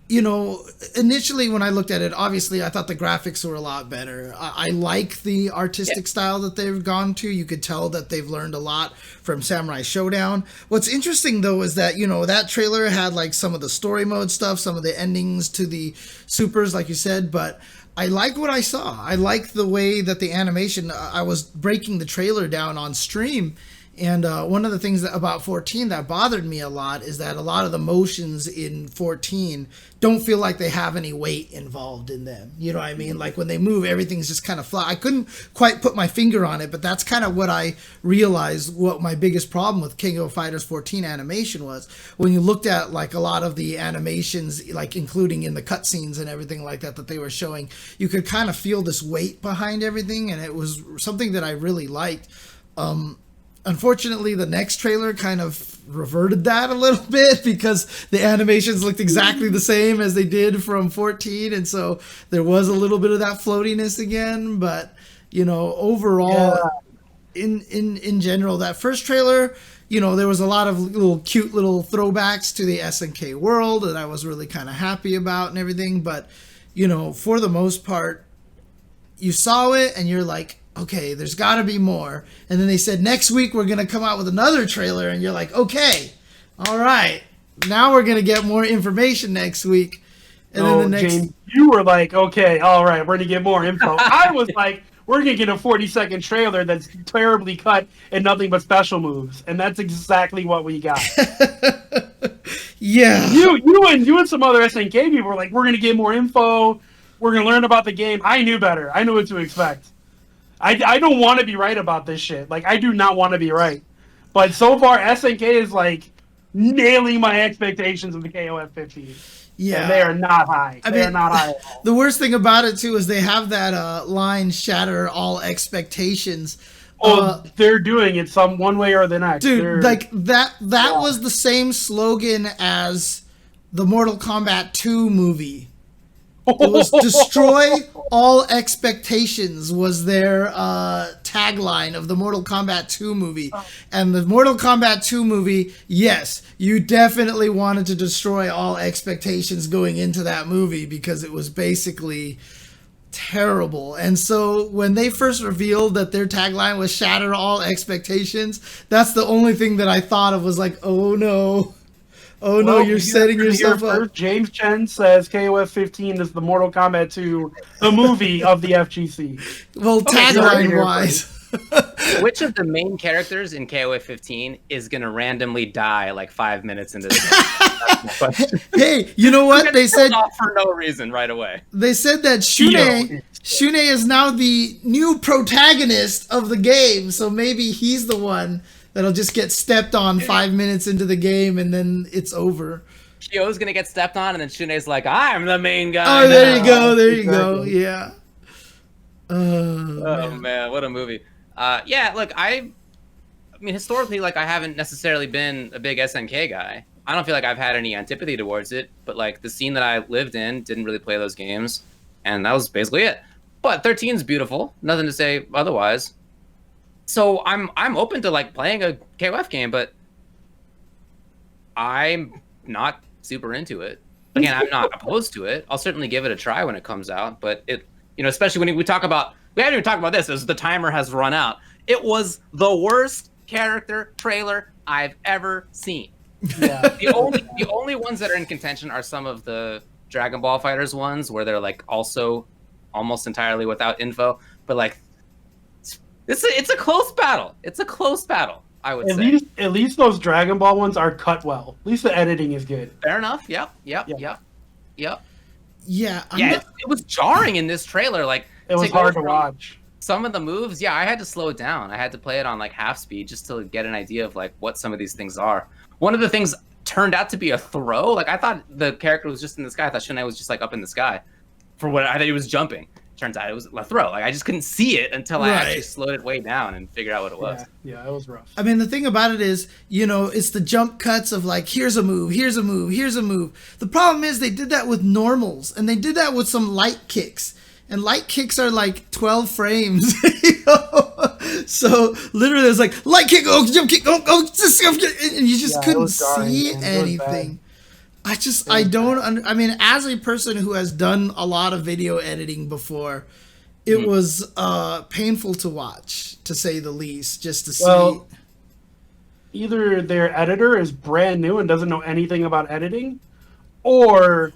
You know, initially when I looked at it, obviously I thought the graphics were a lot better. I like the artistic style that they've gone to. You could tell that they've learned a lot from Samurai Showdown. What's interesting though is that, you know, that trailer had like some of the story mode stuff, some of the endings to the supers, like you said, but I like what I saw. I like the way that the animation, I was breaking the trailer down on stream. And one of the things about 14 that bothered me a lot is that a lot of the motions in 14 don't feel like they have any weight involved in them. You know what I mean? Like when they move, everything's just kind of flat. I couldn't quite put my finger on it, but that's kind of what I realized what my biggest problem with King of Fighters 14 animation was. When you looked at like a lot of the animations, like including in the cutscenes and everything like that they were showing, you could kind of feel this weight behind everything, and it was something that I really liked. Unfortunately, the next trailer kind of reverted that a little bit because the animations looked exactly the same as they did from 14, and so there was a little bit of that floatiness again. But you know, overall, in general, that first trailer, you know, there was a lot of little cute little throwbacks to the SNK world that I was really kind of happy about and everything. But you know, for the most part, you saw it and you're like, okay, there's got to be more. And then they said, next week we're going to come out with another trailer. And you're like, okay, all right. Now we're going to get more information next week. And then the next... James, you were like, okay, all right, we're going to get more info. I was like, we're going to get a 40-second trailer that's terribly cut and nothing but special moves. And that's exactly what we got. Yeah. You and some other SNK people were like, we're going to get more info. We're going to learn about the game. I knew better. I knew what to expect. I don't want to be right about this shit. Like, I do not want to be right. But so far, SNK is, like, nailing my expectations of the KOF 15. Yeah. And they are not high. They are not high at all. The worst thing about it, too, is they have that line, shatter all expectations. They're doing it one way or the next. Dude, like, that was the same slogan as the Mortal Kombat 2 movie. It was destroy all expectations was their tagline of the Mortal Kombat 2 movie. And the Mortal Kombat 2 movie, yes, you definitely wanted to destroy all expectations going into that movie because it was basically terrible. And so when they first revealed that their tagline was shatter all expectations, that's the only thing that I thought of was like, oh no. Oh no, you're setting yourself up. James Chen says KOF 15 is the Mortal Kombat 2, the movie of the FGC. Well, tagline-wise. Which of the main characters in KOF 15 is going to randomly die like 5 minutes into the game? Hey, you know what? They said off for no reason right away. They said that Shune is now the new protagonist of the game, so maybe he's the one that'll just get stepped on 5 minutes into the game, and then it's over. Kyo's gonna get stepped on, and then Shune's like, "I'm the main guy." Oh, there you go, there you go. Yeah. Oh man, what a movie. Yeah, look, I mean, historically, like, I haven't necessarily been a big SNK guy. I don't feel like I've had any antipathy towards it, but like the scene that I lived in didn't really play those games, and that was basically it. But 13's beautiful, nothing to say otherwise. So I'm open to like playing a KOF game, but I'm not super into it. Again, I'm not opposed to it. I'll certainly give it a try when it comes out. But it, you know, especially when we talk about, we haven't even talked about this as the timer has run out. It was the worst character trailer I've ever seen. Yeah. The only ones that are in contention are some of the Dragon Ball Fighters ones where they're like also almost entirely without info, but like. It's a close battle. It's a close battle, I would say. At least those Dragon Ball ones are cut well. At least the editing is good. Fair enough. Yep. Yeah. It was jarring in this trailer. Like, it was hard to watch. some of the moves, yeah, I had to slow it down. I had to play it on like half speed just to get an idea of like what some of these things are. One of the things turned out to be a throw. Like I thought the character was just in the sky. I thought Shunai was just like up in the sky. For what I thought he was jumping. Turns out it was a throw. Like I just couldn't see it until I actually slowed it way down and figured out what it was. Yeah, it was rough. I mean, the thing about it is, you know, it's the jump cuts of like, here's a move, here's a move, here's a move. The problem is they did that with normals, and they did that with some light kicks. And light kicks are like 12 frames. You know? So literally it's like, light kick, oh, jump kick, oh, and you just couldn't see anything. I don't, I mean, as a person who has done a lot of video editing before, it was painful to watch, to say the least, just to see. Either their editor is brand new and doesn't know anything about editing, or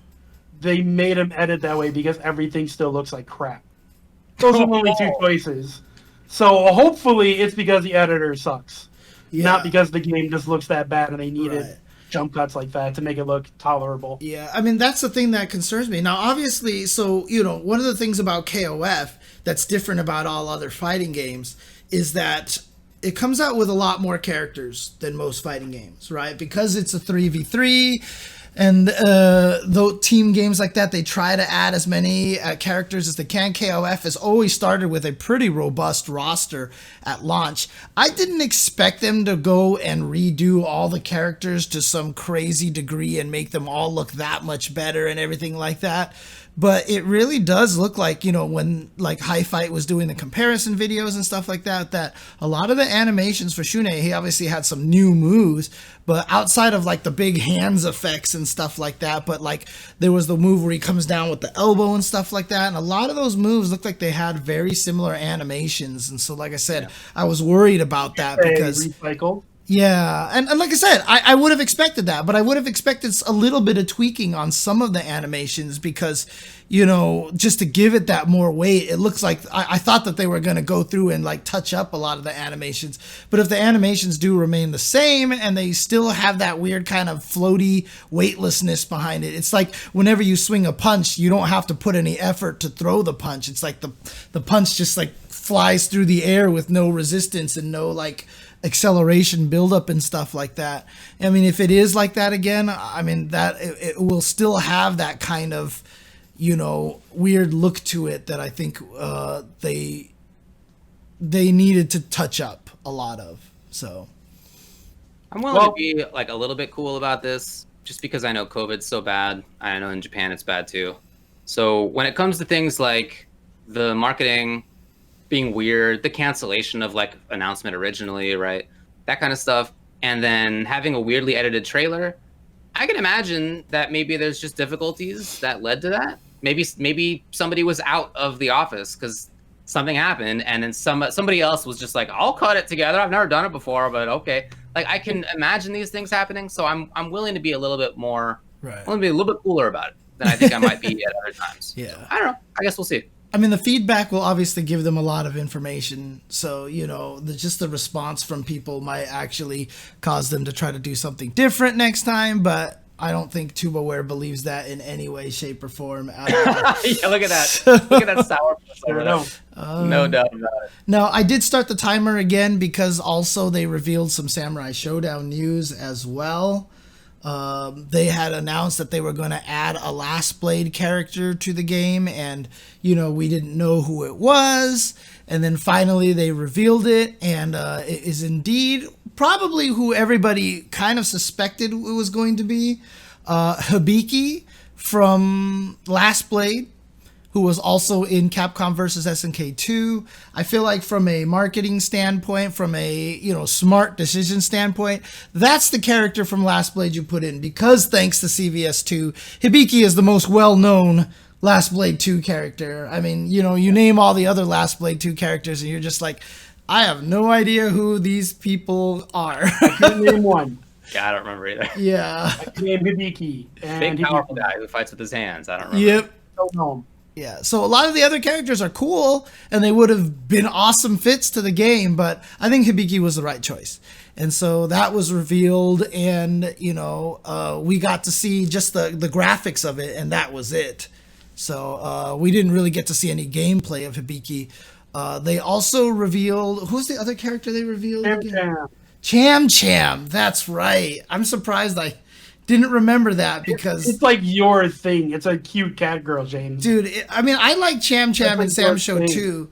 they made him edit that way because everything still looks like crap. Those are only two choices. So hopefully it's because the editor sucks, not because the game just looks that bad and they needed jump cuts like that to make it look tolerable. Yeah, I mean, that's the thing that concerns me. Now, obviously, so, you know, one of the things about KOF that's different about all other fighting games is that it comes out with a lot more characters than most fighting games, right? Because it's a 3v3, and though team games like that, they try to add as many characters as they can. KOF has always started with a pretty robust roster at launch. I didn't expect them to go and redo all the characters to some crazy degree and make them all look that much better and everything like that. But it really does look like, you know, when like High Fight was doing the comparison videos and stuff like that, that a lot of the animations for Shunai, he obviously had some new moves, but outside of like the big hands effects and stuff like that, but like there was the move where he comes down with the elbow and stuff like that. And a lot of those moves looked like they had very similar animations. And so, like I said, I was worried about that because... Recycled. Yeah, and like I said, I would have expected that, but I would have expected a little bit of tweaking on some of the animations because, you know, just to give it that more weight, it looks like I thought that they were going to go through and like touch up a lot of the animations. But if the animations do remain the same and they still have that weird kind of floaty weightlessness behind it, it's like whenever you swing a punch, you don't have to put any effort to throw the punch. It's like the punch just like flies through the air with no resistance and no like acceleration buildup and stuff like that. I mean, if it is like that again, I mean, that it will still have that kind of, you know, weird look to it that I think they needed to touch up a lot of. So I'm willing to be like a little bit cool about this just because I know COVID's so bad. I know in Japan it's bad too. So when it comes to things like the marketing being weird, the cancellation of like announcement originally, right? That kind of stuff. And then having a weirdly edited trailer. I can imagine that maybe there's just difficulties that led to that. Maybe somebody was out of the office because something happened and then somebody else was just like, I'll cut it together. I've never done it before, but okay. Like I can imagine these things happening. So I'm willing to be a little bit more, I'm willing to be a little bit cooler about it than I think I might be at other times. Yeah. So, I don't know. I guess we'll see. I mean, the feedback will obviously give them a lot of information. So, you know, just the response from people might actually cause them to try to do something different next time. But I don't think TubeAware believes that in any way, shape, or form. At all. Yeah, look at that. Look at that sour. No doubt about it. Now, I did start the timer again because also they revealed some Samurai Showdown news as well. They had announced that they were going to add a Last Blade character to the game, and you know, we didn't know who it was, and then finally they revealed it, and it is indeed probably who everybody kind of suspected it was going to be, Hibiki from Last Blade, who was also in Capcom versus SNK 2. I feel like from a marketing standpoint, from a, you know, smart decision standpoint, that's the character from Last Blade you put in, because thanks to CVS 2, Hibiki is the most well-known Last Blade 2 character. I mean, you know, you name all the other Last Blade 2 characters and you're just like, I have no idea who these people are. I couldn't name one. Yeah, I don't remember either. Yeah. I can name Hibiki. Big powerful guy who fights with his hands. I don't remember. Yep. Don't know him. Yeah, so a lot of the other characters are cool, and they would have been awesome fits to the game, but I think Hibiki was the right choice. And so that was revealed, and, you know, we got to see just the graphics of it, and that was it. So we didn't really get to see any gameplay of Hibiki. They also revealed, who's the other character they revealed? Capcom. Cham. That's right. I'm surprised I didn't remember that because It's like your thing. It's a cute cat girl, James. dude, I mean, I like Cham and like Sam your Show thing. too.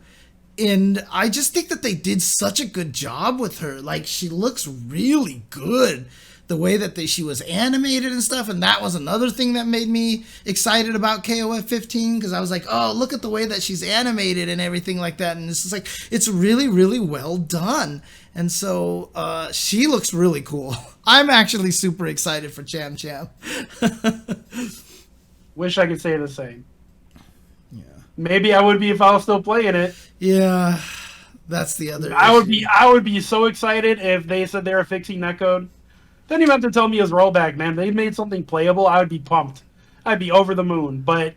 And I just think that they did such a good job with her. Like, she looks really good. The way that she was animated and stuff. And that was another thing that made me excited about KOF 15. Because I was like, oh, look at the way that she's animated and everything like that. And it's just like, it's really, really well done. And so she looks really cool. I'm actually super excited for Cham. Wish I could say the same. Yeah. Maybe I would be if I was still playing it. Yeah. That's the other I issue. would be so excited if they said they were fixing netcode. Then you have to tell me it's rollback, man. They made something playable. I would be pumped. I'd be over the moon. But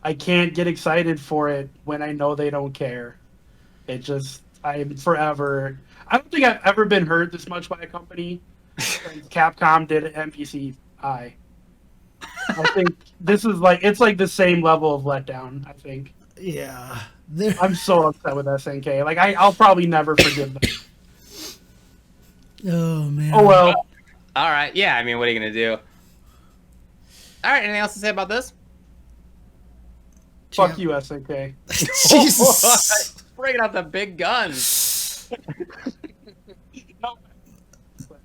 I can't get excited for it when I know they don't care. It just, I'm forever. I don't think I've ever been hurt this much by a company since Capcom did MPCI. I think this is like, it's like the same level of letdown, I think. Yeah. I'm so upset with SNK. Like, I'll probably never forgive them. Oh, man. Oh, well. All right. Yeah. I mean, what are you gonna do? All right. Anything else to say about this? Fuck you, SNK. Jesus. Bringing out the big guns.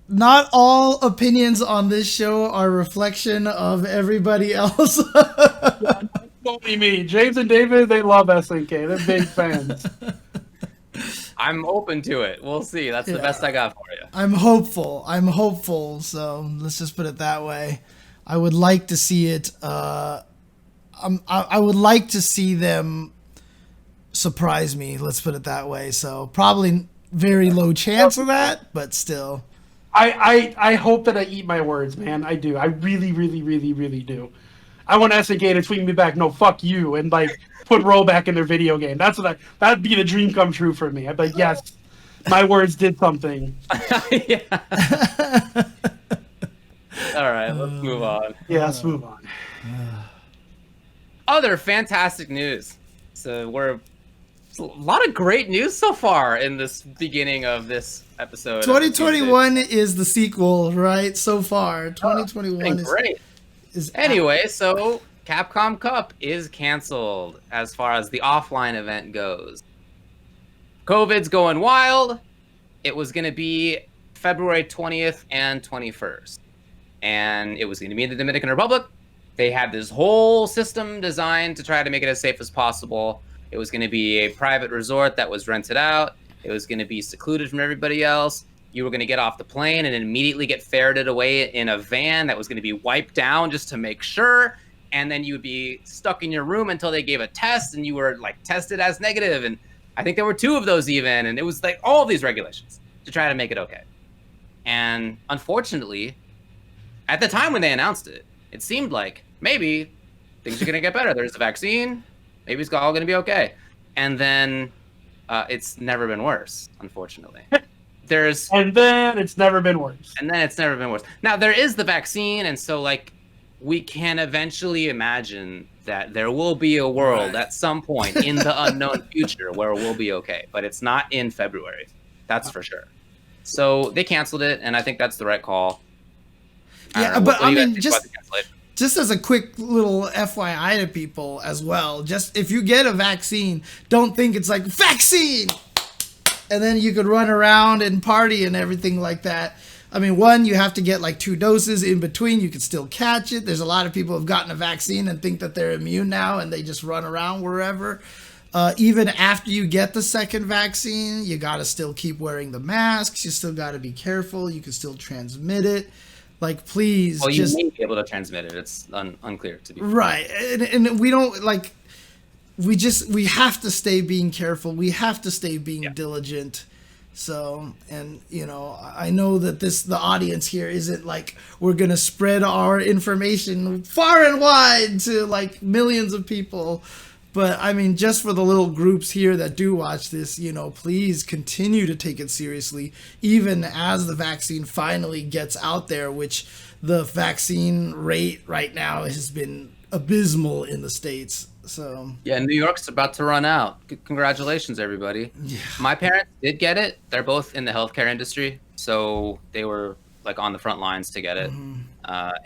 Not all opinions on this show are a reflection of everybody else. Only me. James and David, they love SNK. They're big fans. I'm open to it. We'll see. That's the best I got for you. I'm hopeful. So let's just put it that way. I would like to see it. I would like to see them surprise me. Let's put it that way. So probably very low chance of that, but still. I hope that I eat my words, man. I do. I really, really, really, really do. I want SNK to tweet me back, no, fuck you, and like put rollback in their video game. That's what that'd be the dream come true for me. I'd be like, yes, my words did something. Yeah. All right, let's move on. Yeah, let's move on. Other fantastic news. So a lot of great news so far in this beginning of this episode. 2021 is the sequel, right? So far, 2021 is great. Anyway, so Capcom Cup is canceled as far as the offline event goes. COVID's going wild. It was going to be February 20th and 21st. And it was going to be in the Dominican Republic. They had this whole system designed to try to make it as safe as possible. It was going to be a private resort that was rented out. It was going to be secluded from everybody else. You were going to get off the plane and immediately get ferreted away in a van that was going to be wiped down just to make sure. And then you would be stuck in your room until they gave a test and you were like tested as negative. And I think there were 2 of those even. And it was like all these regulations to try to make it okay. And unfortunately, at the time when they announced it, it seemed like maybe things are going to get better. There's a vaccine. Maybe it's all going to be okay. And then it's never been worse, unfortunately. And then it's never been worse. Now, there is the vaccine, and so, like, we can eventually imagine that there will be a world at some point in the unknown future where we'll be okay. But it's not in February. That's for sure. So they canceled it, and I think that's the right call. Yeah, but I mean, just as a quick little FYI to people as well, just if you get a vaccine, don't think it's like, vaccine! And then you could run around and party and everything like that. I mean, one, you have to get like 2 doses in between. You could still catch it. There's a lot of people who have gotten a vaccine and think that they're immune now and they just run around wherever. Even after you get the second vaccine, you got to still keep wearing the masks. You still got to be careful. You can still transmit it. Like, please. Well, you may be able to transmit it. It's unclear to be right. And we don't like. We have to stay being careful. We have to stay being diligent. So, and you know, I know that the audience here isn't like we're going to spread our information far and wide to like millions of people. But I mean, just for the little groups here that do watch this, you know, please continue to take it seriously, even as the vaccine finally gets out there, which the vaccine rate right now has been abysmal in the States. So Yeah, New York's about to run out. Congratulations, everybody. yeah. My parents did get it. They're both in the healthcare industry, so they were like on the front lines to get it.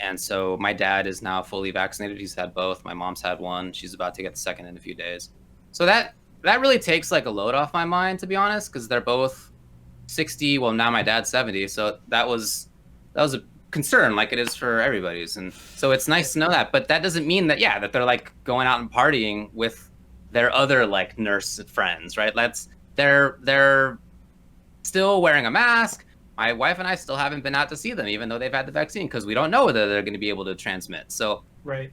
And so my dad is now fully vaccinated. He's had both. My mom's had one. She's about to get the second in a few days. So that really takes like a load off my mind, to be honest, because they're both 60. Well, now my dad's 70. So that was a concern, like it is for everybody's. And so it's nice to know that. But that doesn't mean that that they're like going out and partying with their other like nurse friends, right? They're still wearing a mask. My wife and I still haven't been out to see them, even though they've had the vaccine, because we don't know whether they're going to be able to transmit. So anyway,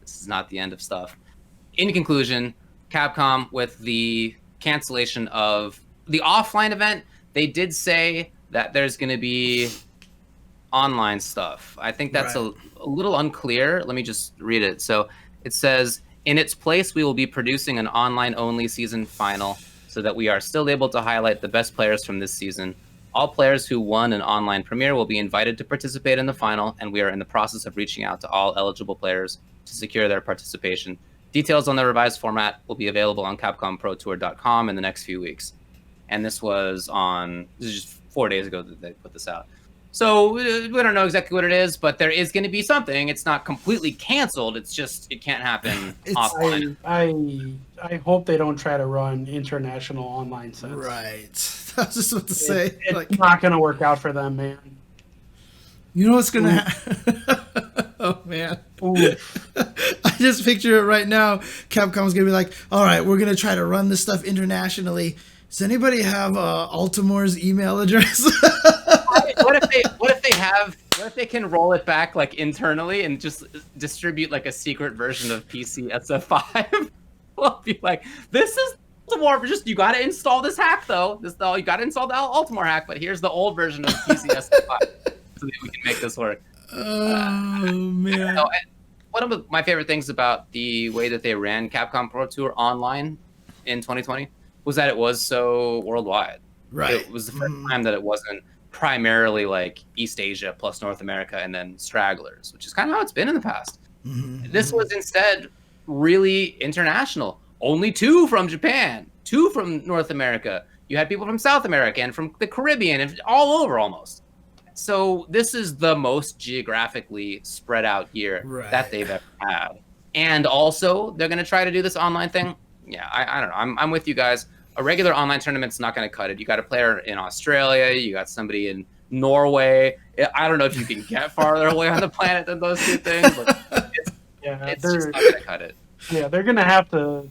this is not the end of stuff. In conclusion, Capcom, with the cancellation of the offline event, they did say that there's going to be online stuff. I think that's a little unclear. Let me just read it. So it says, in its place, we will be producing an online-only season final so that we are still able to highlight the best players from this season. All players who won an online premiere will be invited to participate in the final, and we are in the process of reaching out to all eligible players to secure their participation. Details on the revised format will be available on CapcomProTour.com in the next few weeks. And this is just 4 days ago that they put this out. So we don't know exactly what it is, but there is going to be something. It's not completely canceled. It's just it can't happen offline. I hope they don't try to run international online sets. Right. I was just about to say. It's not going to work out for them, man. You know what's going to happen? Oh, man. I just picture it right now. Capcom's going to be like, all right, we're going to try to run this stuff internationally. Does anybody have Altamore's email address? What if they can roll it back like internally and just distribute like a secret version of PCSF5? We'll be like, this is Altamore, just you got to install this hack though. You got to install the Altamore hack, but here's the old version of PCSF5 so that we can make this work. Oh man! One of my favorite things about the way that they ran Capcom Pro Tour online in 2020 was that it was so worldwide. Right. It was the first time that it wasn't primarily like East Asia plus North America and then stragglers, which is kind of how it's been in the past. This was instead really international. Only 2 from Japan, 2 from North America. You had people from South America and from the Caribbean and all over almost. So this is the most geographically spread out year that they've ever had. And also they're going to try to do this online thing. Yeah, I don't know. I'm with you guys. A regular online tournament's not going to cut it. You got a player in Australia. You got somebody in Norway. I don't know if you can get farther away on the planet than those two things. But it's just not going to cut it. Yeah, they're going to have to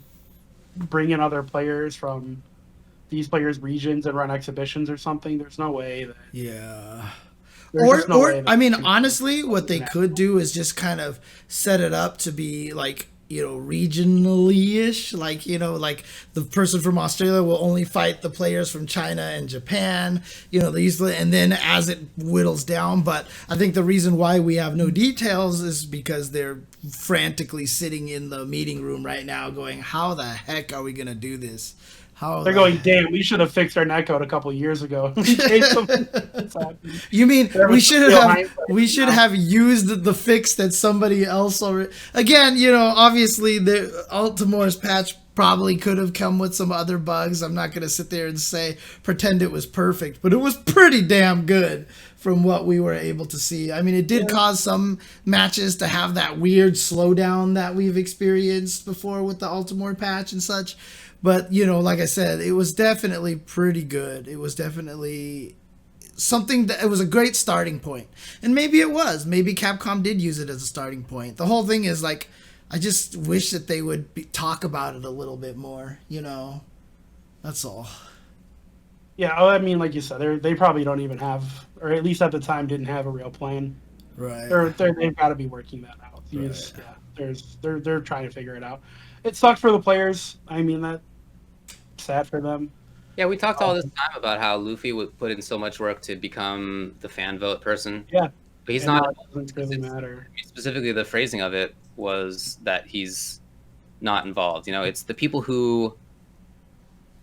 bring in other players from these players' regions and run exhibitions or something. There's no way that... Yeah. I mean, honestly, what they could do is just kind of set it up to be like, regionally-ish, like the person from Australia will only fight the players from China and Japan, and then as it whittles down. But I think the reason why we have no details is because they're frantically sitting in the meeting room right now going, how the heck are we going to do this? They're going, damn, we should have fixed our netcode a couple years ago. You mean we should have used the fix that somebody else already... Again, obviously the Altamore's patch probably could have come with some other bugs. I'm not going to sit there and pretend it was perfect, but it was pretty damn good from what we were able to see. I mean, it did cause some matches to have that weird slowdown that we've experienced before with the Altamore patch and such. But, like I said, it was definitely pretty good. It was definitely something it was a great starting point. And maybe it was. Maybe Capcom did use it as a starting point. The whole thing is like, I just wish that they would talk about it a little bit more, That's all. Yeah, I mean, like you said, they probably don't even have, or at least at the time, didn't have a real plan. Right. They've got to be working that out. They're trying to figure it out. It sucked for the players. I mean, that's sad for them. Yeah, we talked all this time about how Luffy would put in so much work to become the fan vote person. Yeah. But he's not. It doesn't really matter. Specifically, the phrasing of it was that he's not involved. It's the people who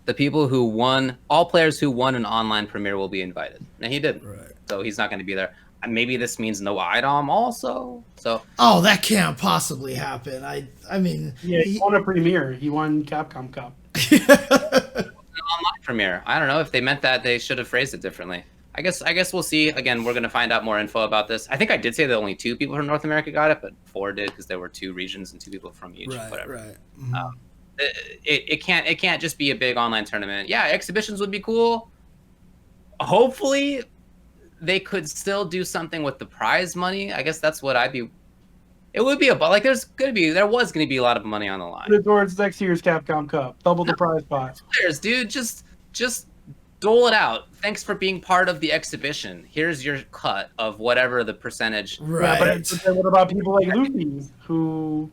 won. All players who won an online premiere will be invited. And he didn't. Right. So he's not going to be there. maybe this means no IDOM also. So Oh, that can't possibly happen. I mean, Yeah, he won a premiere. He won Capcom Cup. online premiere. I don't know if they meant that. They should have phrased it differently. I guess we'll see. Again, we're gonna find out more info about this. I think I did say that only 2 people from North America got it, but 4 did because there were 2 regions and 2 people from each. right, Whatever. right. Mhm. It can't just be a big online tournament. Yeah, exhibitions would be cool. Hopefully, they could still do something with the prize money. I guess that's what I'd be. It would be like there was gonna be a lot of money on the line. Put it towards next year's Capcom Cup. Double the prize pot. Players, dude, just dole it out. Thanks for being part of the exhibition. Here's your cut of whatever the percentage. Right. But then what about people like Luffy who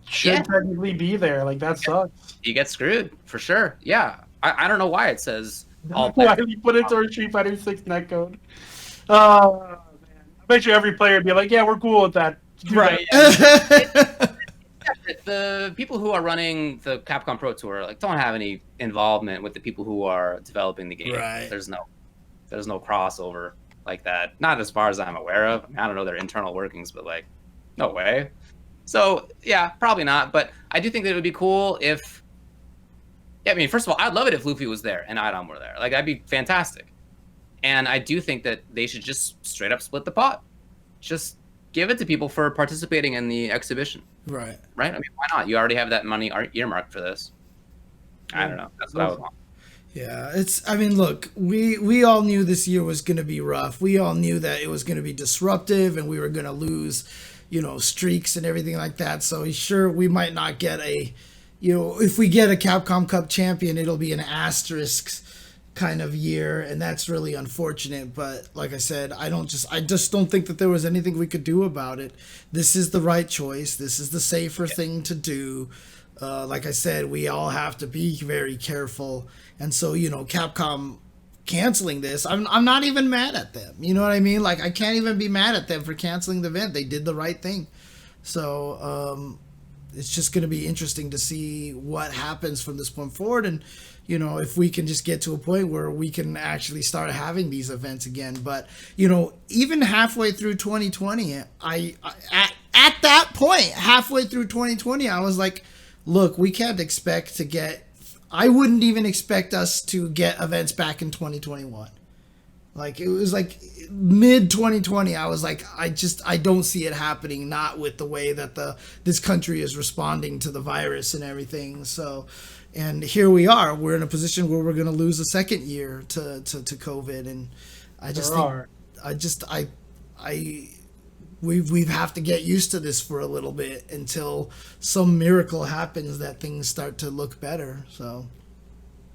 should technically be there? Like that sucks. You get screwed for sure. Yeah, I don't know why it says all. Why did you put it towards Street Fighter 6 netcode? Oh man, I bet you every player would be like, "Yeah, we're cool with that." Right. The people who are running the Capcom Pro Tour like don't have any involvement with the people who are developing the game. Right. There's no crossover like that. Not as far as I'm aware of. I mean, I don't know their internal workings, but like, no way. So yeah, probably not. But I do think that it would be cool if. Yeah, I mean, first of all, I'd love it if Luffy was there and IDOM were there. Like that'd be fantastic. And I do think that they should just straight up split the pot. Just give it to people for participating in the exhibition. Right. Right? I mean, why not? You already have that money earmarked for this. I don't know. That's what I would want. Yeah, I mean, look, we all knew this year was going to be rough. We all knew that it was going to be disruptive and we were going to lose, streaks and everything like that. So sure, we might not get if we get a Capcom Cup champion, it'll be an asterisk kind of year, and that's really unfortunate. But like I said, I just don't think that there was anything we could do about it. This is the right choice. This is the safer thing to do. Like I said, we all have to be very careful. And so, Capcom canceling this, I'm not even mad at them. You know what I mean? Like, I can't even be mad at them for canceling the event. They did the right thing. So, it's just going to be interesting to see what happens from this point forward. And, if we can just get to a point where we can actually start having these events again. But, even halfway through 2020, at that point, halfway through 2020, I was like, look, we can't expect to get, I wouldn't even expect us to get events back in 2021. Like, it was like mid 2020, I was like, I don't see it happening, not with the way that this country is responding to the virus and everything. So, and here we are, we're in a position where we're going to lose a second year to COVID. And I just we have to get used to this for a little bit until some miracle happens that things start to look better. So,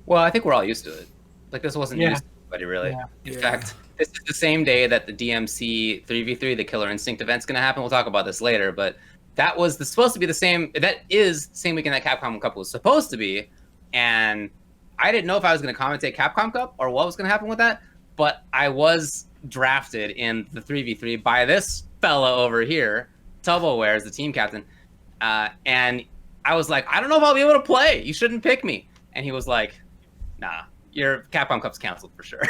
well, I think we're all used to it. Like this wasn't used to anybody really. Yeah. In fact, this is the same day that the DMC 3v3, the Killer Instinct event's going to happen. We'll talk about this later, but that was supposed to be the same. That is the same weekend that Capcom Cup was supposed to be, and I didn't know if I was going to commentate Capcom Cup or what was going to happen with that. But I was drafted in the 3v3 by this fella over here, Tubbleware, is the team captain, and I was like, I don't know if I'll be able to play. You shouldn't pick me. And he was like, nah, your Capcom Cup's canceled for sure.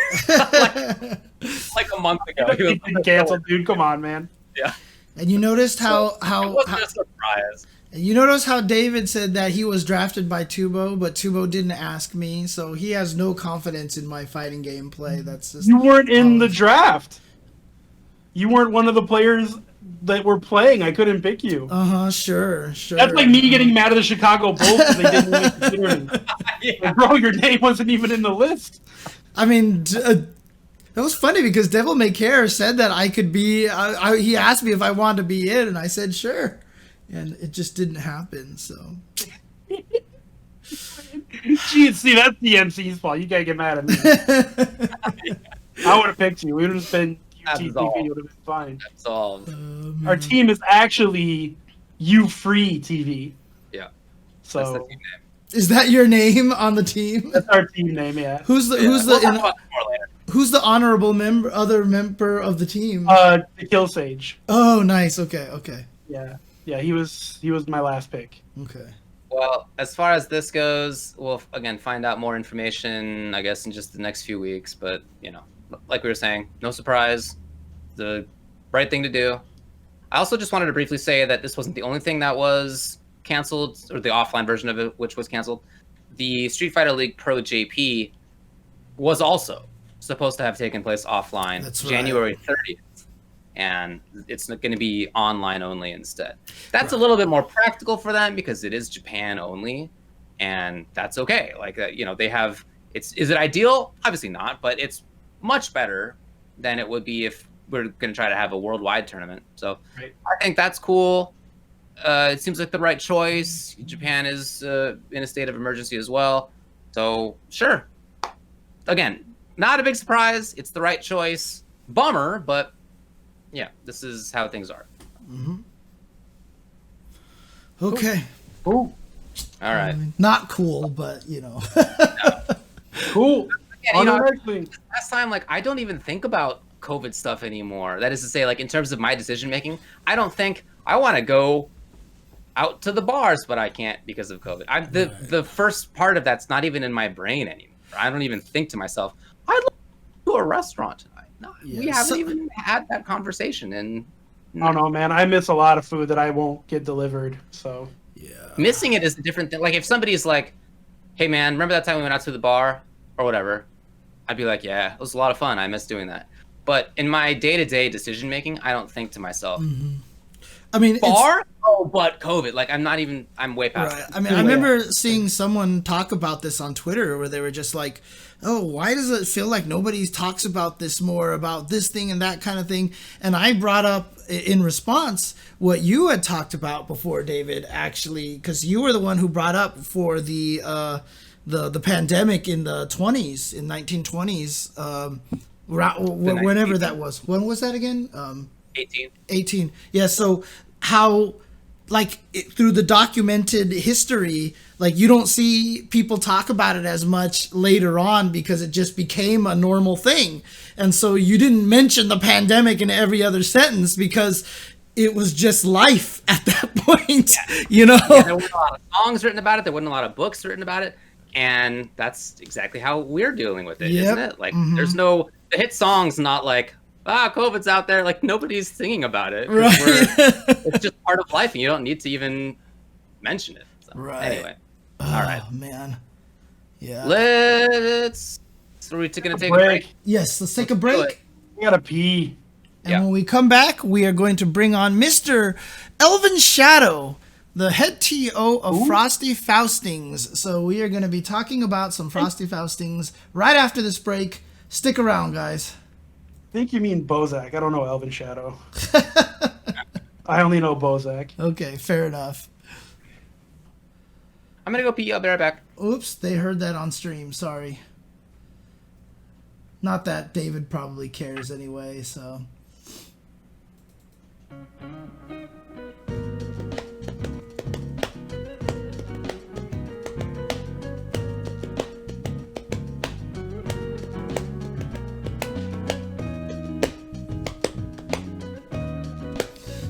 like a month ago. He was canceled, dude. Come on, man. Yeah. And you noticed how it wasn't a surprise. And you notice how David said that he was drafted by Tubo, but Tubo didn't ask me, so he has no confidence in my fighting game play. That's just you weren't in the draft. You weren't one of the players that were playing. I couldn't pick you. Sure. That's like me getting mad at the Chicago Bulls because they didn't even consider me. Like, bro, your name wasn't even in the list. I mean, that was funny because Devil May Care said that I could be. He asked me if I wanted to be in, and I said sure, and it just didn't happen. So. Gee, see, that's the MC's fault. You gotta get mad at me. I would have picked you. We would have just been UTTV. Would have been fine. Absolved. Our team is actually U-Free TV. Yeah. So. That's the team name. Is that your name on the team? That's our team name, yeah. Who's the honorable other member of the team? The Kill Sage. Oh, nice. Okay. Yeah, he was my last pick. Okay. Well, as far as this goes, we'll again find out more information, I guess, in just the next few weeks. But like we were saying, no surprise. the right thing to do. I also just wanted to briefly say that this wasn't the only thing that was canceled, or the offline version of it, which was canceled. The Street Fighter League Pro JP was also supposed to have taken place offline. That's January 30th. And it's going to be online only instead. That's a little bit more practical for them because it is Japan only, and that's okay. Like, they have, is it ideal? Obviously not, but it's much better than it would be if we're going to try to have a worldwide tournament. So I think that's cool. It seems like the right choice. Japan is in a state of emergency as well. So sure. Again, not a big surprise. It's the right choice. Bummer, but yeah, this is how things are. Mm-hmm. Okay. Cool. All right. Not cool, but Cool. Again, last time, like, I don't even think about COVID stuff anymore. That is to say, like, in terms of my decision making, I don't think I want to go out to the bars, but I can't because of COVID. The first part of that's not even in my brain anymore. I don't even think to myself, I'd like to go to a restaurant tonight. No, we haven't even had that conversation. And I don't know, man. I miss a lot of food that I won't get delivered. So missing it is a different thing. Like, if somebody's like, hey man, remember that time we went out to the bar or whatever, I'd be like, yeah, it was a lot of fun. I miss doing that. But in my day-to-day decision making, I don't think to myself, I mean, bar? Oh, but COVID. Like, I'm way past it. I mean, I remember seeing someone talk about this on Twitter where they were just like, oh, why does it feel like nobody talks about this more, about this thing and that kind of thing? And I brought up in response what you had talked about before, David, actually, because you were the one who brought up for the pandemic in the 20s, in 1920s, whenever that was. When was that again? 18. Yeah, so how, like, through the documented history, like, you don't see people talk about it as much later on because it just became a normal thing. And so you didn't mention the pandemic in every other sentence because it was just life at that point, Yeah, there weren't a lot of songs written about it. There wasn't a lot of books written about it. And that's exactly how we're dealing with it, isn't it? Like, there's the hit song's not like, COVID's out there. Like, nobody's singing about it. Right. It's just part of life, and you don't need to even mention it. So, anyway. All right. Man. Yeah. Are we going to take a break? Yes, let's take a break. I gotta pee. And when we come back, we are going to bring on Mr. ElvenShadow, the head TO of Frosty Faustings. So we are going to be talking about some Frosty Faustings right after this break. Stick around, guys. I think you mean Bozak. I don't know ElvenShadow. I only know Bozak. Okay, fair enough. I'm going to go pee. I'll be right back. Oops, they heard that on stream. Sorry. Not that David probably cares anyway, so...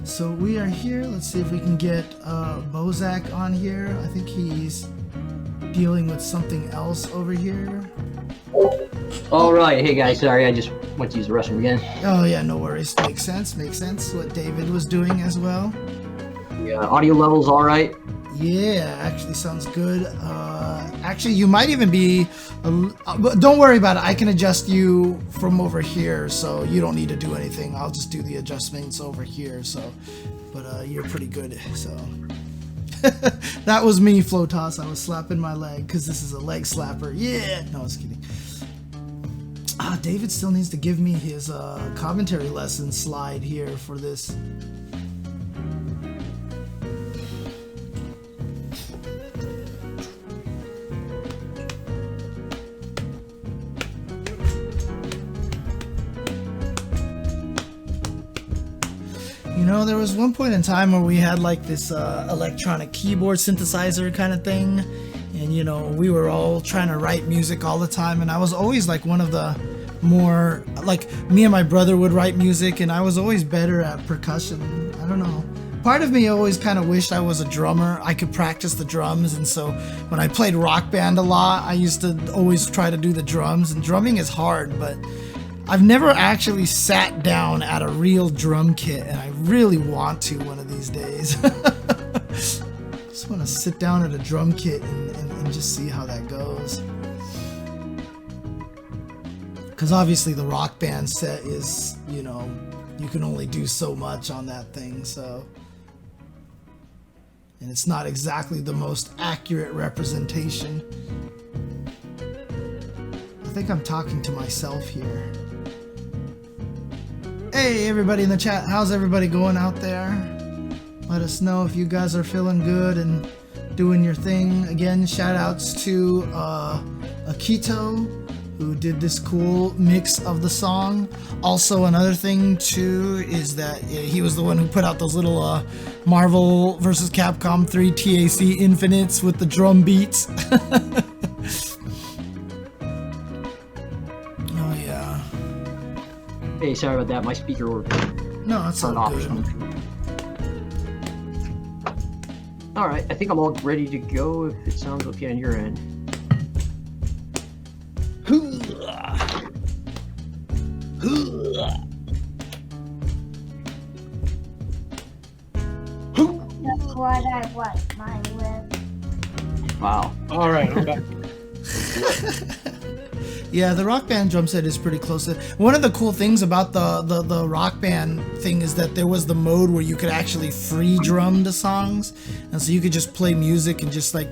So we are here. Let's see if we can get Bozak on here. I think he's dealing with something else over here. All right. Hey, guys. Sorry, I just went to use the restroom again. Oh, yeah, no worries. Makes sense. Makes sense. What David was doing as well. The audio level's all right. Yeah, actually sounds good. Actually, you might even be... but don't worry about it. I can adjust you from over here, so you don't need to do anything. I'll just do the adjustments over here, so... But you're pretty good, so... That was me, Flotas. I was slapping my leg, because this is a leg slapper. Yeah! No, I was kidding. David still needs to give me his commentary lesson slide here for this. You know, there was one point in time where we had like this electronic keyboard synthesizer kind of thing, and you know, we were all trying to write music all the time, and I was always like one of the more, like, me and my brother would write music, and I was always better at percussion. I don't know. Part of me always kind of wished I was a drummer. I could practice the drums, and so when I played Rock Band a lot, I used to always try to do the drums, and drumming is hard, but I've never actually sat down at a real drum kit, and I really want to one of these days. Just want to sit down at a drum kit and just see how that goes. Because obviously the Rock Band set is, you know, you can only do so much on that thing, so. And it's not exactly the most accurate representation. I think I'm talking to myself here. Hey everybody in the chat, how's everybody going out there? Let us know if you guys are feeling good and doing your thing. Again, shout outs to Akito, who did this cool mix of the song. Also, another thing too is that he was the one who put out those little Marvel vs. Capcom 3 TAC Infinites with the drum beats. Oh yeah. Hey, sorry about that. My speaker worked. No, that's Turned all off or good. something. All right, I think I'm all ready to go. If it sounds okay on your end. That's what I want, my lip. Wow. All right, I'm back. Yeah, the Rock Band drum set is pretty close. One of the cool things about the Rock Band thing is that there was the mode where you could actually free drum the songs, and so you could just play music and just like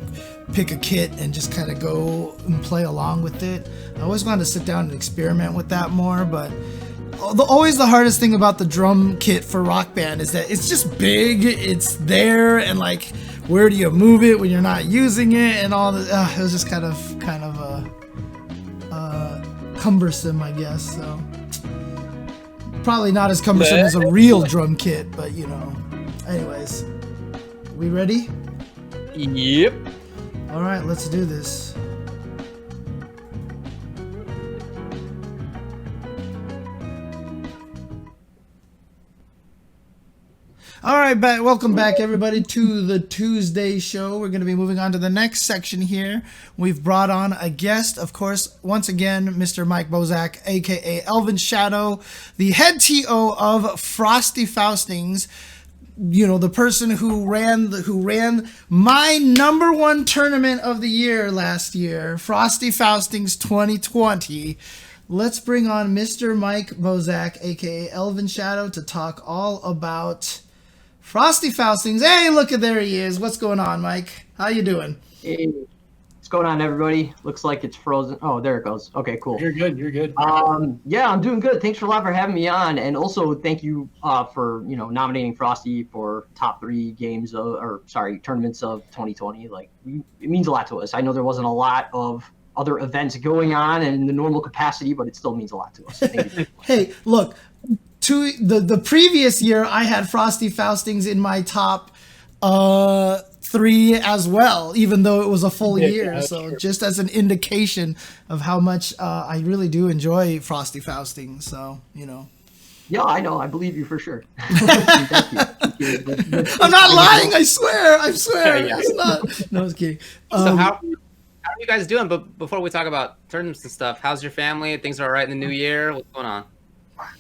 pick a kit and just kind of go and play along with it. I always wanted to sit down and experiment with that more, but always the hardest thing about the drum kit for Rock Band is that it's just big, it's there, and like where do you move it when you're not using it and all that. It was just kind of cumbersome, I guess. So probably not as cumbersome as a real drum kit, but you know. Anyways, we ready? Yep. All right, let's do this. All right, welcome back, everybody, to the Tuesday show. We're going to be moving on to the next section here. We've brought on a guest, of course, once again, Mr. Mike Bozak, a.k.a. ElvenShadow, the head TO of Frosty Faustings. You know, the person who ran my #1 tournament of the year last year, Frosty Faustings 2020. Let's bring on Mr. Mike Bozak, aka ElvenShadow, to talk all about Frosty Faustings. Hey, look at there he is. What's going on, Mike? How you doing? Hey, what's going on, everybody? Looks like it's frozen. Oh, there it goes. Okay, cool. You're good. You're good. Yeah, I'm doing good. Thanks a lot for having me on, and also thank you for nominating Frosty for top 3 games tournaments of 2020. Like, it means a lot to us. I know there wasn't a lot of other events going on in the normal capacity, but it still means a lot to us. So thank you. Hey, look. To the previous year, I had Frosty Faustings in my top 3 as well, even though it was a full year. So true. Just as an indication of how much I really do enjoy Frosty Faustings. So, you know. Yeah, I know. I believe you for sure. Thank you. I'm not lying. I swear. Yeah. It's not. No, I was kidding. So how are you guys doing? But before we talk about tournaments and stuff, how's your family? Things are all right in the new year? What's going on?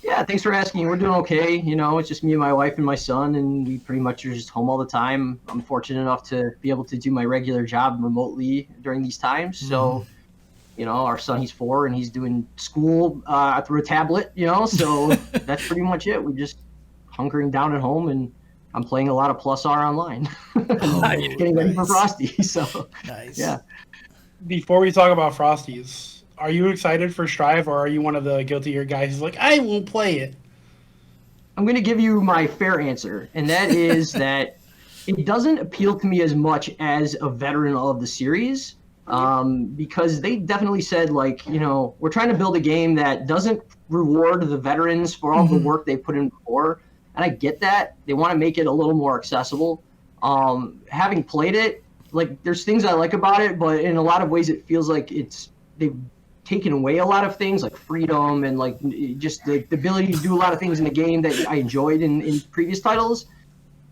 Yeah, thanks for asking. We're doing okay. You know, it's just me and my wife and my son, and we pretty much are just home all the time. I'm fortunate enough to be able to do my regular job remotely during these times. So, you know, our son, he's 4, and he's doing school through a tablet, you know, so that's pretty much it. We're just hunkering down at home, and I'm playing a lot of Plus R online. Getting ready for Frosty. So, nice. Yeah. Before we talk about Frosties, are you excited for Strive, or are you one of the guilty guys who's like, I won't play it? I'm going to give you my fair answer, and that is that it doesn't appeal to me as much as a veteran of the series, because they definitely said, like, you know, we're trying to build a game that doesn't reward the veterans for all the work they put in before, and I get that. They want to make it a little more accessible. Having played it, like, there's things I like about it, but in a lot of ways it feels like they've taken away a lot of things, like freedom and like just the ability to do a lot of things in the game that I enjoyed in previous titles.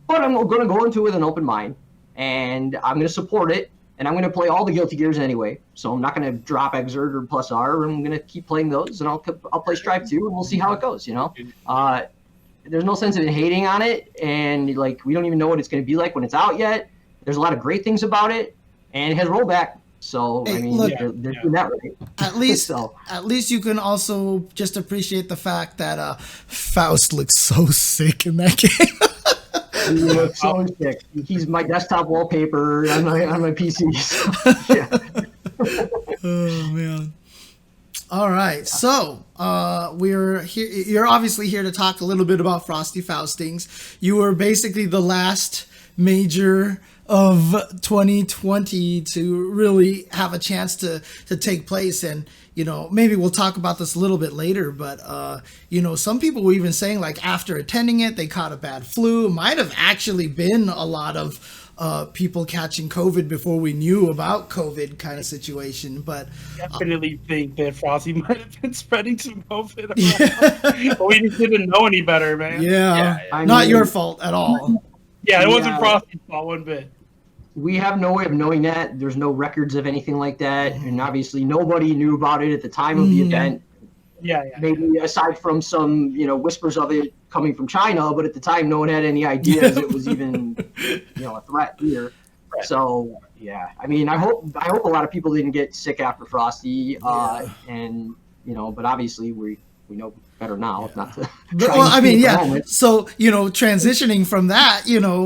But I'm going to go into it with an open mind, and I'm going to support it. and I'm going to play all the Guilty Gears anyway. So I'm not going to drop Exert or Plus R. I'm going to keep playing those, and I'll play Strive 2, and we'll see how it goes. There's no sense in hating on it, and like we don't even know what it's going to be like when it's out yet. There's a lot of great things about it, and it has rollback. So Hey, I mean, look, they're doing that right. At least, So- at least you can also just appreciate the fact that Faust looks so sick in that game. He looks so sick. He's my desktop wallpaper on my PC. So, yeah. Oh man. All right, so we're here. You're obviously here to talk a little bit about Frosty Faustings. You were basically the last major of 2020 to really have a chance to take place, and maybe we'll talk about this a little bit later, but some people were even saying like after attending it they caught a bad flu. Might have actually been a lot of people catching COVID before we knew about COVID kind of situation, but Definitely think that Frosty might have been spreading some COVID around. But we just didn't know any better, man. yeah, I not mean- your fault at all. Yeah, it wasn't Yeah. Frosty's fault one bit. We have no way of knowing that. There's no records of anything like that, and obviously nobody knew about it at the time of the event. Yeah. Maybe aside from some, whispers of it coming from China, but at the time no one had any ideas it was even, a threat here. Right. So yeah, I mean, I hope a lot of people didn't get sick after Frosty, and but obviously we know better now, not to. But, try well, and I mean, speak for a yeah. moment. So, transitioning from that,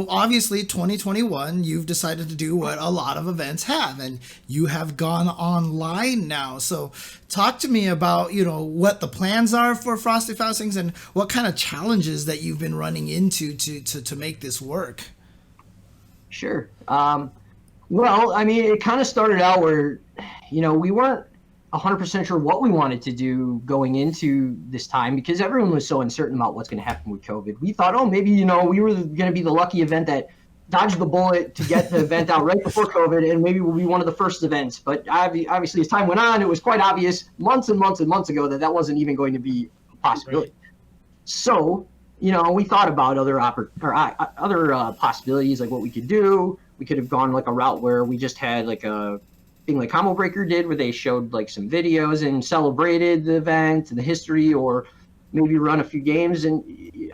obviously 2021, you've decided to do what a lot of events have, and you have gone online now. So talk to me about, what the plans are for Frosty Faustings and what kind of challenges that you've been running into to make this work. Sure. Well, I mean, it kind of started out where, we weren't 100% sure what we wanted to do going into this time because everyone was so uncertain about what's going to happen with COVID. We thought, maybe, we were going to be the lucky event that dodged the bullet to get the event out right before COVID, and maybe we'll be one of the first events. But obviously, as time went on, it was quite obvious months and months and months ago that wasn't even going to be a possibility. Right. So, we thought about other possibilities, like what we could do. We could have gone like a route where we just had like a thing like Combo Breaker did, where they showed like some videos and celebrated the event and the history, or maybe run a few games. And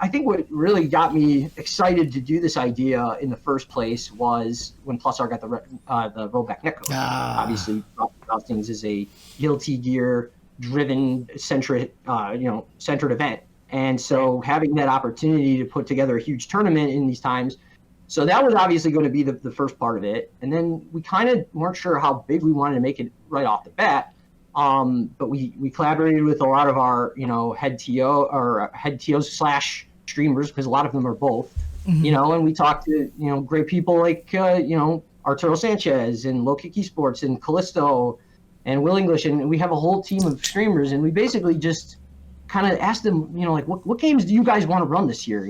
I think what really got me excited to do this idea in the first place was when Plus R got the rollback netcode. Obviously, Faustings is a Guilty Gear driven centered event, and so having that opportunity to put together a huge tournament in these times. So that was obviously going to be the first part of it. And then we kind of weren't sure how big we wanted to make it right off the bat. But we collaborated with a lot of our, head TOs / streamers, because a lot of them are both, and we talked to, great people like, Arturo Sanchez and Low Kick Esports and Callisto and Will English. And we have a whole team of streamers, and we basically just kind of asked them, like, what games do you guys want to run this year?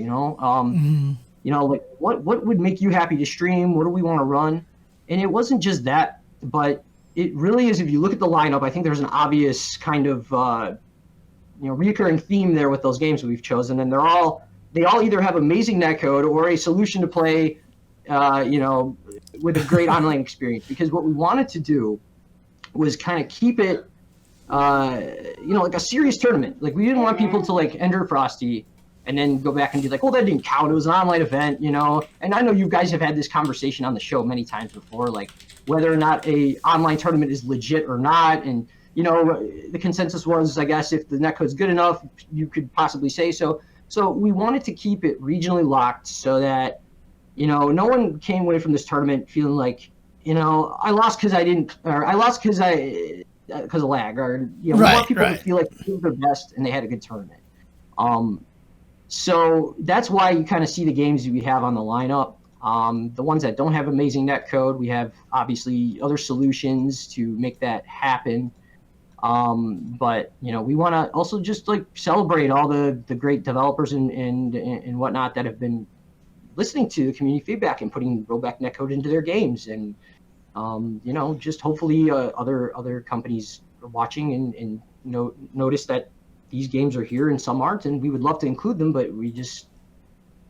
Like what would make you happy to stream? What do we want to run? And it wasn't just that, but it really is. If you look at the lineup, I think there's an obvious kind of, reoccurring theme there with those games that we've chosen. And they all either have amazing netcode or a solution to play, with a great online experience. Because what we wanted to do was kind of keep it, like a serious tournament. Like we didn't want people to like enter Frosty and then go back and be like, well, that didn't count. It was an online event, And I know you guys have had this conversation on the show many times before, like whether or not a online tournament is legit or not. And, the consensus was, I guess, if the netcode's good enough, you could possibly say so. So we wanted to keep it regionally locked so that, no one came away from this tournament feeling like, I lost because I didn't, or I lost because of lag, or, we want people to feel like they did their best and they had a good tournament. So that's why you kind of see the games we have on the lineup. The ones that don't have amazing netcode, we have obviously other solutions to make that happen. But we want to also just like celebrate all the great developers and whatnot that have been listening to the community feedback and putting rollback netcode into their games. And just hopefully other companies are watching and notice that these games are here and some aren't, and we would love to include them, but we just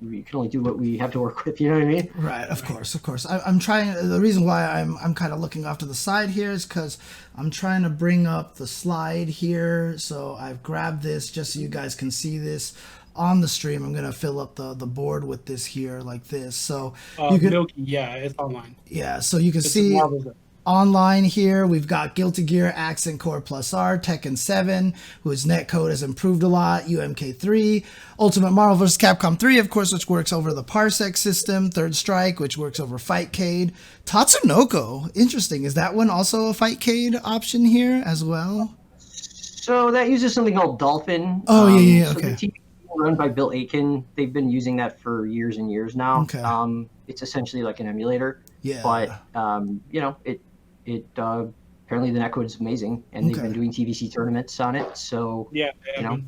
we can only do what we have to work with. You know what I mean? Right, of course. I'm trying. The reason why I'm kind of looking off to the side here is because I'm trying to bring up the slide here. So I've grabbed this just so you guys can see this on the stream. I'm gonna fill up the board with this here like this. So you can, Milky, yeah, it's online. yeah. So you can It's see. Marvel's. Online here, we've got Guilty Gear, Accent Core Plus R, Tekken 7, whose netcode has improved a lot, UMK3, Ultimate Marvel vs. Capcom 3, of course, which works over the Parsec system, Third Strike, which works over Fightcade, Tatsunoko, interesting, is that one also a Fightcade option here as well? So that uses something called Dolphin. Oh, yeah, so okay. the team run by Bill Aiken. They've been using that for years and years now. Okay. It's essentially like an emulator. Yeah. But it apparently the netcode is amazing, and they've been doing TVC tournaments on it. So Yeah,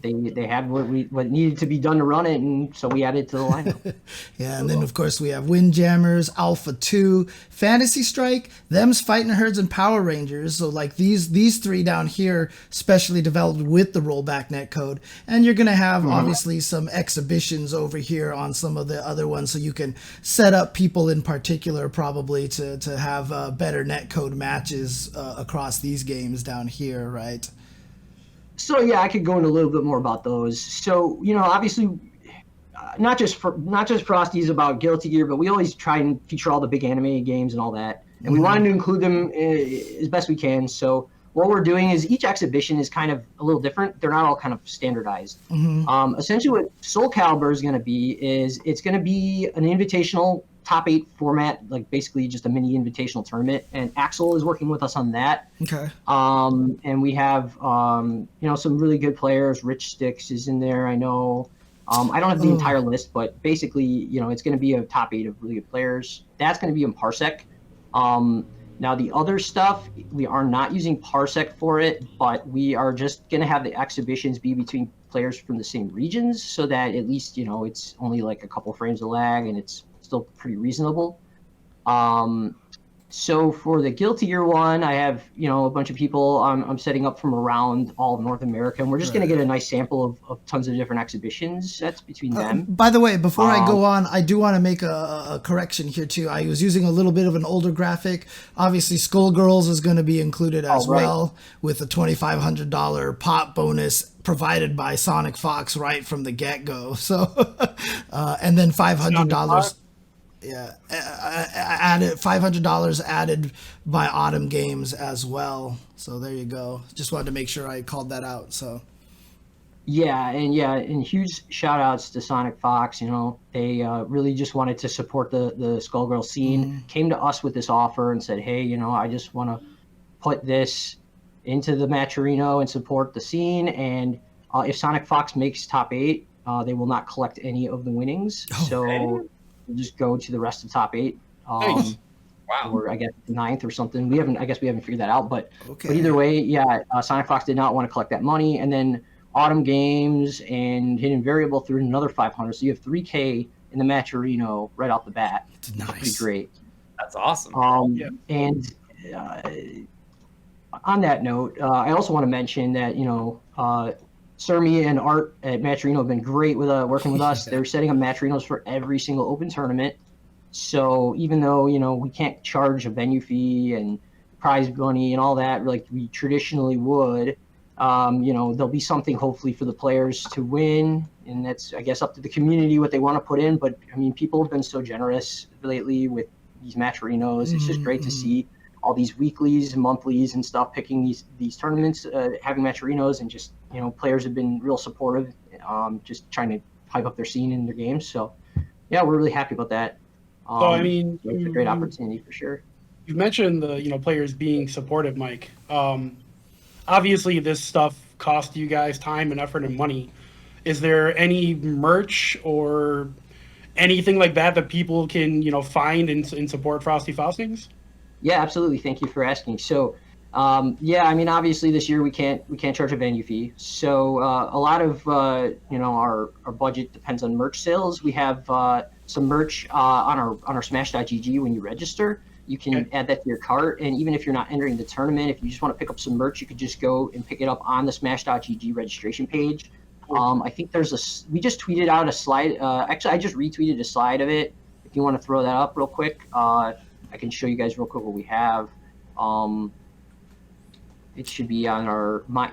they had what needed to be done to run it, and so we added to the lineup. Yeah, and then of course we have Windjammers, Alpha 2, Fantasy Strike, Them's Fighting Herds, and Power Rangers. So like these three down here, specially developed with the rollback netcode. And you're gonna have obviously some exhibitions over here on some of the other ones, so you can set up people in particular probably to have better netcode matches across these games down here, right? So yeah, I could go into a little bit more about those. So obviously, not just Frosty is about Guilty Gear, but we always try and feature all the big anime games and all that, and we wanted to include them as best we can. So what we're doing is each exhibition is kind of a little different. They're not all kind of standardized. Essentially, what Soul Calibur is going to be is it's going to be an invitational top 8 format, like basically just a mini invitational tournament, and Axel is working with us on that. Okay. And we have some really good players. Rich Sticks is in there, I know. I don't have the entire list, but basically, it's going to be a top 8 of really good players. That's going to be in Parsec. Now the other stuff, we are not using Parsec for it, but we are just going to have the exhibitions be between players from the same regions, so that at least it's only like a couple frames of lag, and it's still pretty reasonable. So for the Guilty Gear one, I have a bunch of people I'm setting up from around all of North America, and we're just going to get a nice sample of tons of different exhibitions. That's between them. By the way, before I go on, I do want to make a correction here too. I was using a little bit of an older graphic. Obviously, Skullgirls is going to be included as well, with a $2,500 pop bonus provided by Sonic Fox right from the get-go. So, and then $500. Yeah, added $500 added by Autumn Games as well. So there you go. Just wanted to make sure I called that out. So and huge shout outs to Sonic Fox. They really just wanted to support the Skullgirl scene. Came to us with this offer and said, hey, I just want to put this into the Matcherino and support the scene. And if Sonic Fox makes top 8, they will not collect any of the winnings. So we'll just go to the rest of the top 8. Nice. Wow. Or I guess 9th or something. We haven't figured that out, but either way, Sonic Fox did not want to collect that money. And then Autumn Games and Hidden Variable threw in another 500. So you have 3K in the Matcherino right off the bat. That's nice. Pretty great. That's awesome. And on that note, I also want to mention that Surmi and Art at Matcherino have been great with working with us. They're setting up Matcherinos for every single open tournament. So even though we can't charge a venue fee and prize money and all that like we traditionally would, there'll be something hopefully for the players to win, and that's I guess up to the community what they want to put in. But I mean, people have been so generous lately with these Matcherinos. It's just great to see all these weeklies and monthlies and stuff picking these tournaments, having Matcherinos, and just players have been real supportive, just trying to hype up their scene in their games. So yeah, we're really happy about that. So I mean, it's a great opportunity for sure. You've mentioned the players being supportive, Mike. Obviously, this stuff costs you guys time and effort and money. Is there any merch or anything like that people can find and support Frosty Faustings? Yeah, absolutely. Thank you for asking. So, I mean, obviously this year we can't charge a venue fee. So a lot of our budget depends on merch sales. We have some merch on our Smash.gg when you register. You can add that to your cart, and even if you're not entering the tournament, if you just want to pick up some merch, you could just go and pick it up on the Smash.gg registration page. I think we just tweeted out a slide. Actually, I just retweeted a slide of it. If you want to throw that up real quick, I can show you guys real quick what we have. It should be on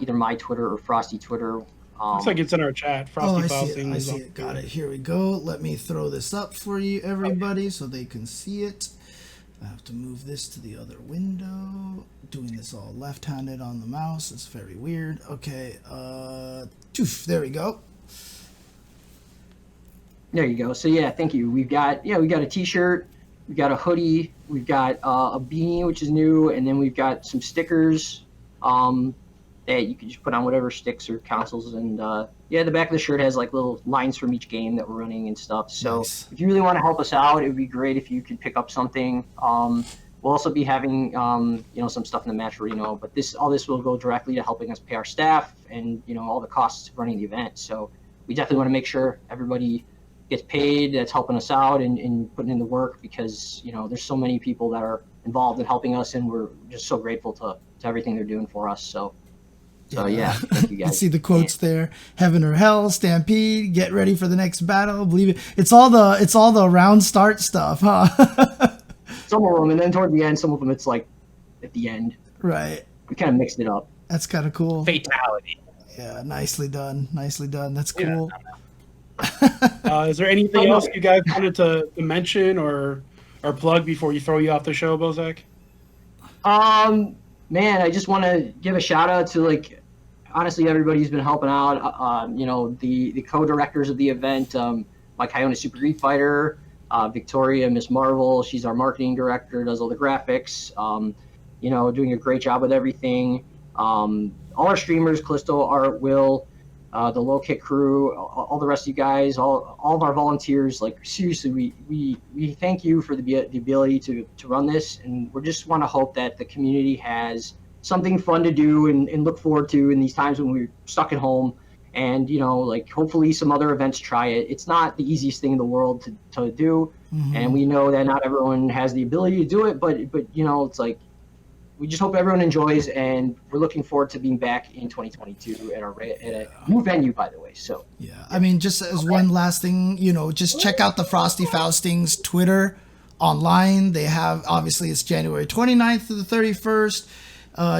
either my Twitter or Frosty Twitter. Looks like it's in our chat. Frosty I Faustings. see it. Got it. Here we go. Let me throw this up for you, everybody, so they can see it. I have to move this to the other window. Doing this all left-handed on the mouse is very weird. Okay, there we go. There you go. So yeah, thank you. We got a T-shirt, we got a hoodie, we've got a beanie, which is new, and then we've got some stickers that you can just put on whatever sticks or consoles. And the back of the shirt has like little lines from each game that we're running and stuff. So nice. If you really want to help us out, it would be great if you could pick up something. We'll also be having some stuff in the match arena, but all this will go directly to helping us pay our staff and all the costs of running the event. So we definitely want to make sure everybody gets paid that's helping us out and putting in the work, because there's so many people that are involved in helping us, and we're just so grateful to everything they're doing for us. So yeah, thank you guys. You see the quotes there: "Heaven or hell, stampede, get ready for the next battle." Believe it. It's all the round start stuff, huh? Some of them, and then toward the end, some of them it's like at the end. Right. We kind of mixed it up. That's kind of cool. Fatality. Yeah, nicely done. Nicely done. That's cool. Is there anything else you guys wanted to mention or plug before you throw you off the show, Bozak? Man, I just want to give a shout out to honestly everybody who's been helping out. The co-directors of the event, Mike Iona, Super Greek Fighter, Victoria, Miss Marvel. She's our marketing director, does all the graphics. Doing a great job with everything. All our streamers, Callisto, Art, Will, the Low Kick crew, all the rest of you guys, all of our volunteers. Seriously, we thank you for the ability to run this, and we just want to hope that the community has something fun to do and look forward to in these times when we're stuck at home. And hopefully some other events try it. It's not the easiest thing in the world to do, and we know that not everyone has the ability to do it. But it's we just hope everyone enjoys, and we're looking forward to being back in 2022 at a new venue, by the way. So yeah, I mean, just as one last thing, just check out the Frosty Faustings Twitter online. They have, obviously, it's January 29th to the 31st.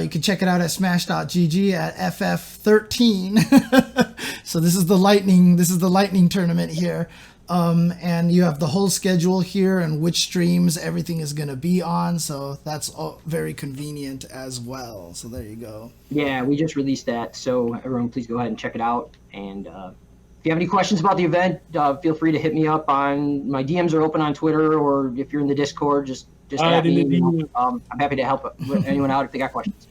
You can check it out at smash.gg at FF13. So this is the lightning tournament here. And you have the whole schedule here and which streams everything is going to be on. So that's all very convenient as well. So there you go. Yeah, we just released that. So everyone, please go ahead and check it out. And if you have any questions about the event, feel free to hit me up on my DMs are open on Twitter, or if you're in the Discord, just add me. I'm happy to help anyone out if they got questions.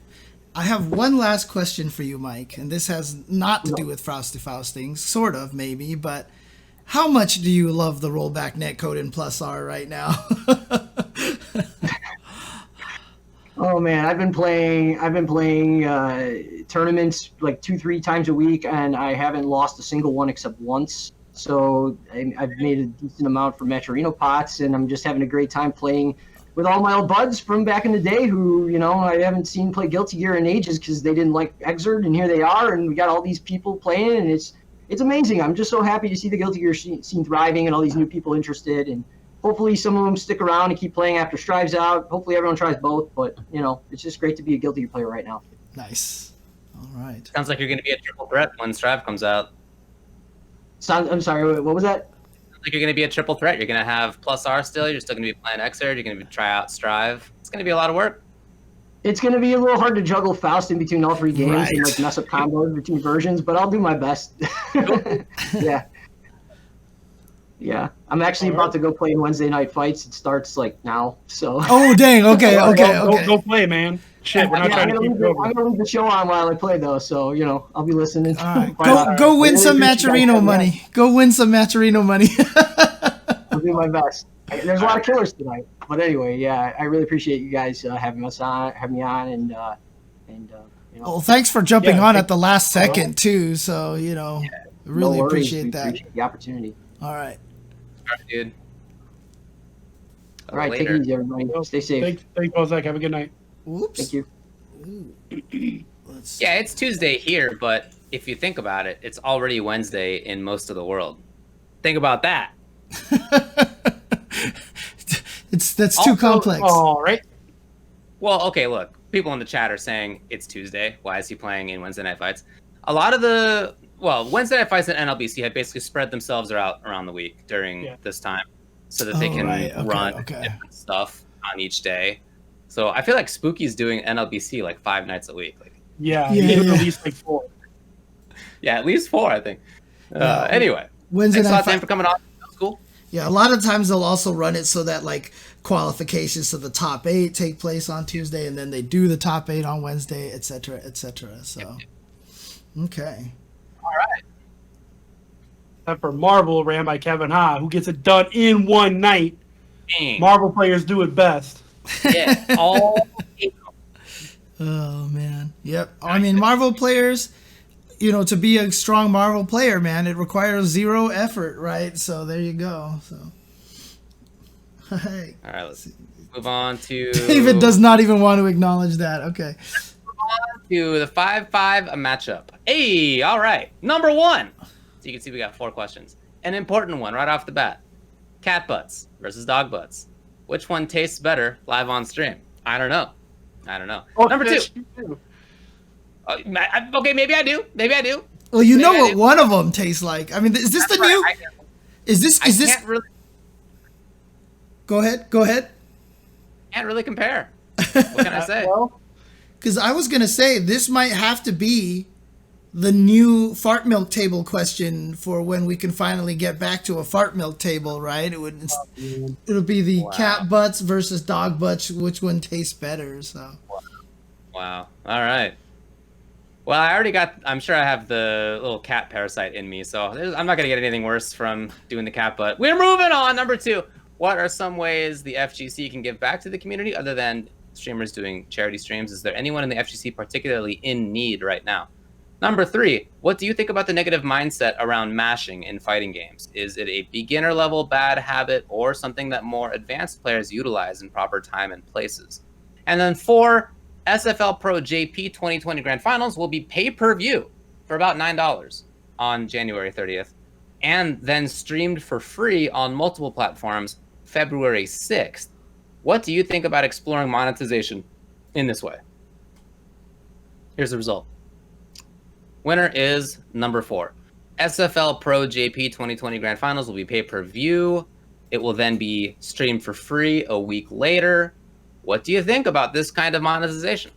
I have one last question for you, Mike, and this has not to do with Frosty Faustings, sort of maybe, but how much do you love the rollback netcode in Plus R right now? Oh man, I've been playing tournaments 2-3 times a week, and I haven't lost a single one except once. So I've made a decent amount for Matcherino pots, and I'm just having a great time playing with all my old buds from back in the day who, I haven't seen play Guilty Gear in ages because they didn't like Exerd, and here they are, and we got all these people playing, and it's amazing. I'm just so happy to see the Guilty Gear scene thriving and all these new people interested, and hopefully some of them stick around and keep playing after Strive's out. Hopefully everyone tries both, but, it's just great to be a Guilty Gear player right now. Nice. All right. Sounds like you're going to be a triple threat when Strive comes out. I'm sorry, what was that? Sounds like you're going to be a triple threat. You're going to have Plus R still. You're still going to be playing Exerd. You're going to try out Strive. It's going to be a lot of work. It's going to be a little hard to juggle Faust in between all three games and mess up combos between versions, but I'll do my best. Yeah. Yeah. I'm actually about to go play in Wednesday Night Fights. It starts now, so. Oh, dang. Okay. Go play, man. Shit, we're not trying to keep it over. I'm going to leave the show on while I play, though, so, I'll be listening. All right. Go win some Matcherino money. Go win some Matcherino money. I'll do my best. There's a lot of killers tonight. But anyway, yeah, I really appreciate you guys having me on, and Well, thanks for jumping on at the last second too. So really appreciate that. Appreciate the opportunity. All right. All right, dude. All right, take it easy, everybody. Stay safe. Thanks, Bozak. Have a good night. Whoops. Thank you. Ooh. Yeah, it's Tuesday here, but if you think about it, it's already Wednesday in most of the world. Think about that. That's too complex. All right. Well, okay, look. People in the chat are saying it's Tuesday. Why is he playing in Wednesday Night Fights? A lot of Wednesday Night Fights and NLBC have basically spread themselves out around the week during this time so that they can run different stuff on each day. So I feel like Spooky's doing NLBC like 5 nights a week. Like, yeah. At least like 4. Yeah, at least 4, I think. Anyway, Wednesday thanks a Night lot, Dan, for coming on. That was cool. Yeah, a lot of times they'll also run it so that like qualifications to the top 8 take place on Tuesday, and then they do the top 8 on Wednesday, etc., etc. So, okay. All right. Except for Marvel, ran by Kevin Ha, who gets it done in one night. Dang. Marvel players do it best. Yeah, all 8. Oh man, yep. I mean, Marvel players, to be a strong Marvel player, man, it requires 0 effort, right? So there you go. So, hey. All right, let's move on to... David does not even want to acknowledge that. Okay. Move on to the 5-5 matchup. Hey, all right. Number 1. So you can see we got 4 questions. An important one right off the bat. Cat butts versus dog butts. Which one tastes better live on stream? I don't know. Oh, Number 2. Okay, maybe I do. Well, you know what one of them tastes like. I mean, is this the new? Is this? Can't really, Go ahead. Can't really compare. What can I say? Because I was gonna say this might have to be the new fart milk table question for when we can finally get back to a fart milk table, right? It'll be the cat butts versus dog butts. Which one tastes better? So. Wow. All right. Well, I'm sure I have the little cat parasite in me, so I'm not going to get anything worse from doing the cat butt. We're moving on. Number 2. What are some ways the FGC can give back to the community other than streamers doing charity streams? Is there anyone in the FGC particularly in need right now? Number 3, what do you think about the negative mindset around mashing in fighting games? Is it a beginner level bad habit or something that more advanced players utilize in proper time and places? And then 4, SFL Pro JP 2020 Grand Finals will be pay-per-view for about $9 on January 30th, and then streamed for free on multiple platforms February 6th. What do you think about exploring monetization in this way? Here's the result. Winner is number 4. SFL Pro JP 2020 Grand Finals will be pay-per-view. It will then be streamed for free a week later. What do you think about this kind of monetization?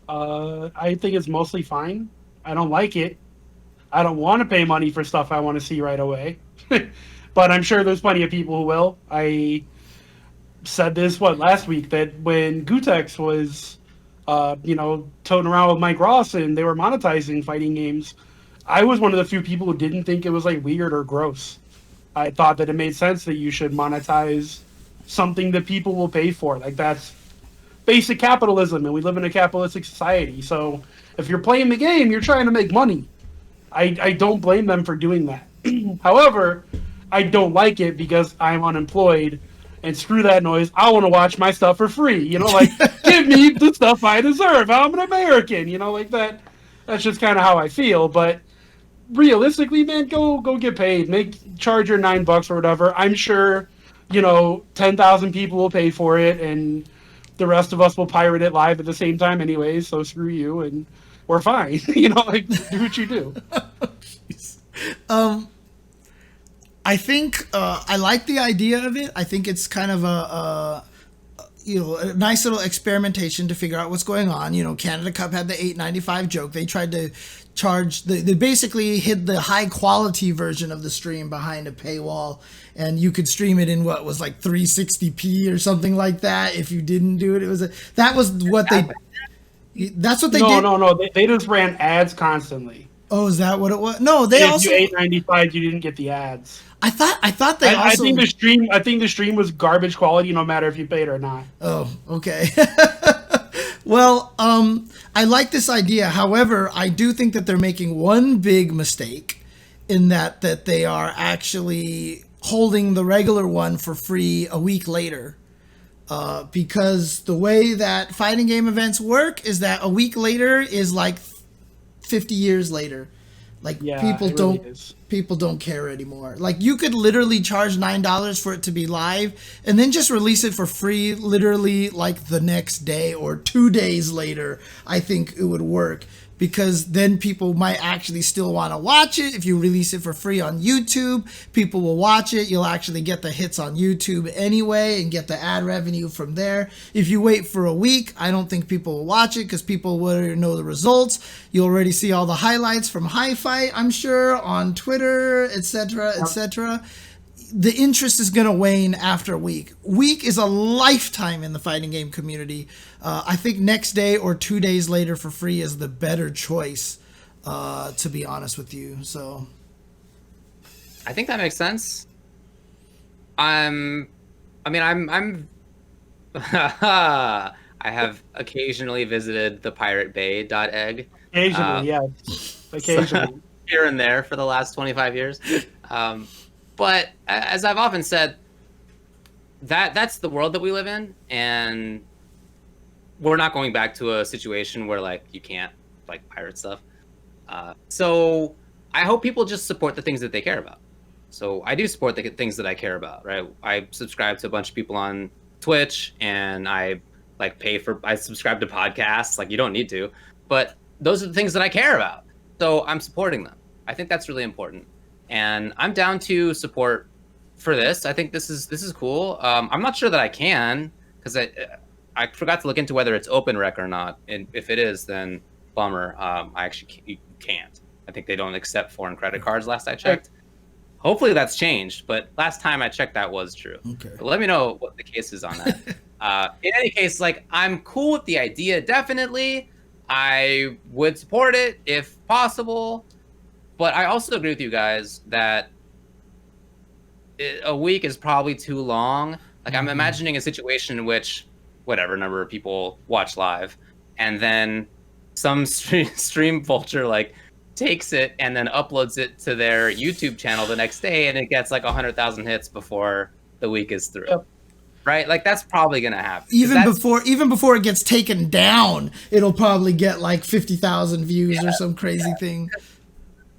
I think it's mostly fine. I don't like it. I don't want to pay money for stuff I want to see right away. But I'm sure there's plenty of people who will. I said this, last week, that when Gutex was, toting around with Mike Ross and they were monetizing fighting games, I was one of the few people who didn't think it was, weird or gross. I thought that it made sense that you should monetize something that people will pay for. That's basic capitalism, and we live in a capitalistic society. So if you're playing the game, you're trying to make money. I don't blame them for doing that. However, I don't like it because I'm unemployed, and screw that noise. I want to watch my stuff for free. Give me the stuff I deserve. I'm an American. That. That's just kind of how I feel. But realistically, man, go get paid. Charge your $9 or whatever. I'm sure 10,000 people will pay for it, and the rest of us will pirate it live at the same time anyway, so screw you, and we're fine. Do what you do. I think I like the idea of it. I think it's kind of a nice little experimentation to figure out what's going on. Canada Cup had the $8.95 joke. They tried to charge, they basically hid the high quality version of the stream behind a paywall, and you could stream it in what was 360p or something like that. If you didn't do it, that's what they did. No. They just ran ads constantly. Oh, is that what it was? No, they also $8.95. You didn't get the ads. I thought they also. I think the stream was garbage quality, no matter if you paid or not. Oh, okay. Well, I like this idea. However, I do think that they're making one big mistake in that they are actually holding the regular one for free a week later. Because the way that fighting game events work is that a week later is 50 years later. Like Yeah, people it really don't is. people don't care anymore. Like you could literally charge $9 for it to be live and then just release it for free literally like the next day or 2 days later. I think it would work because then people might actually still want to watch it. If you release it for free on YouTube, people will watch it. You'll actually get the hits on YouTube anyway and get the ad revenue from there. If you wait for a week, I don't think people will watch it because people will already know the results. You'll already see all the highlights from High Fight, I'm sure, on Twitter, etc., etc. The interest is going to wane after a week. Week is a lifetime in the fighting game community. I think next day or 2 days later for free is the better choice, to be honest with you. So, I think that makes sense. I have occasionally visited the piratebay.egg. Occasionally, yeah. Occasionally. Here and there for the last 25 years. But as I've often said, that's the world that we live in, and we're not going back to a situation where like you can't like pirate stuff. So I hope people just support the things that they care about. So I do support the things that I care about, right? I subscribe to a bunch of people on Twitch, and I subscribe to podcasts. Like you don't need to, but those are the things that I care about. So I'm supporting them. I think that's really important. And I'm down to support for this. I think this is cool. I'm not sure that I can because I forgot to look into whether it's open rec or not. And if it is, then bummer. You can't. I think they don't accept foreign credit cards. Last I checked. Hopefully that's changed. But last time I checked, that was true. okay. But let me know what the case is on that. In any case, like I'm cool with the idea. Definitely, I would support it if possible. But I also agree with you guys that a week is probably too long. Like I'm imagining a situation in which whatever number of people watch live, and then some stream vulture like takes it and then uploads it to their YouTube channel the next day, and it gets like 100,000 hits before the week is through. Yep. Right? Like that's probably gonna happen. Even before it gets taken down, it'll probably get like 50,000 views or some crazy thing.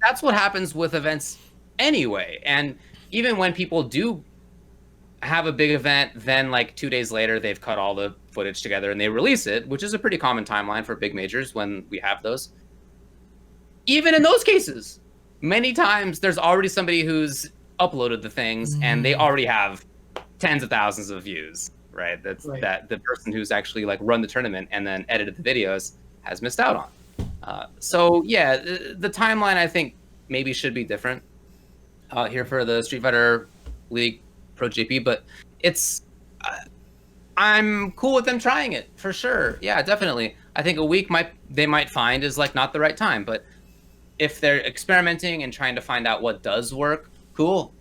That's what happens with events anyway. And even when people do have a big event, then like 2 days later, they've cut all the footage together and they release it, which is a pretty common timeline for big majors when we have those. Even in those cases, many times there's already somebody who's uploaded the things and they already have tens of thousands of views, right? That the person who's actually like run the tournament and then edited the videos has missed out on. So yeah, the timeline I think maybe should be different here for the Street Fighter League Pro GP, but it's I'm cool with them trying it for sure. Yeah, definitely. I think a week they might find is like not the right time, but if they're experimenting and trying to find out what does work, cool.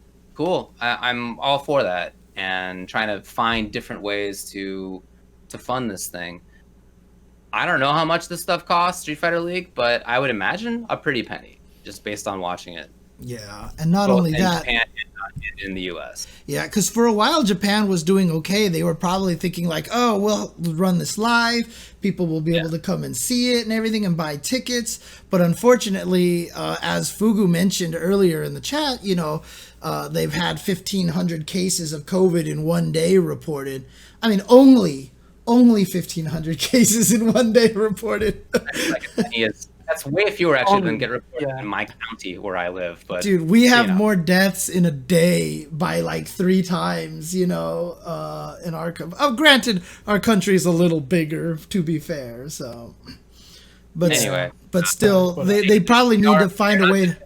I'm all for that and trying to find different ways to fund this thing. I don't know how much this stuff costs, Street Fighter League, but I would imagine a pretty penny, just based on watching it. Yeah, and not only that, Japan and in the U.S. Yeah, because for a while Japan was doing okay. They were probably thinking like, oh, we'll run this live. People will be able to come and see it and everything and buy tickets. But unfortunately, as Fugu mentioned earlier in the chat, they've had 1,500 cases of COVID in one day reported. I mean, only 1,500 cases in one day reported. That's way fewer actually than get reported in my county where I live. But dude, we have more deaths in a day by like 3 times, in our country. Oh, granted, our country is a little bigger, to be fair. So, but anyway, but still, they probably need to find a way.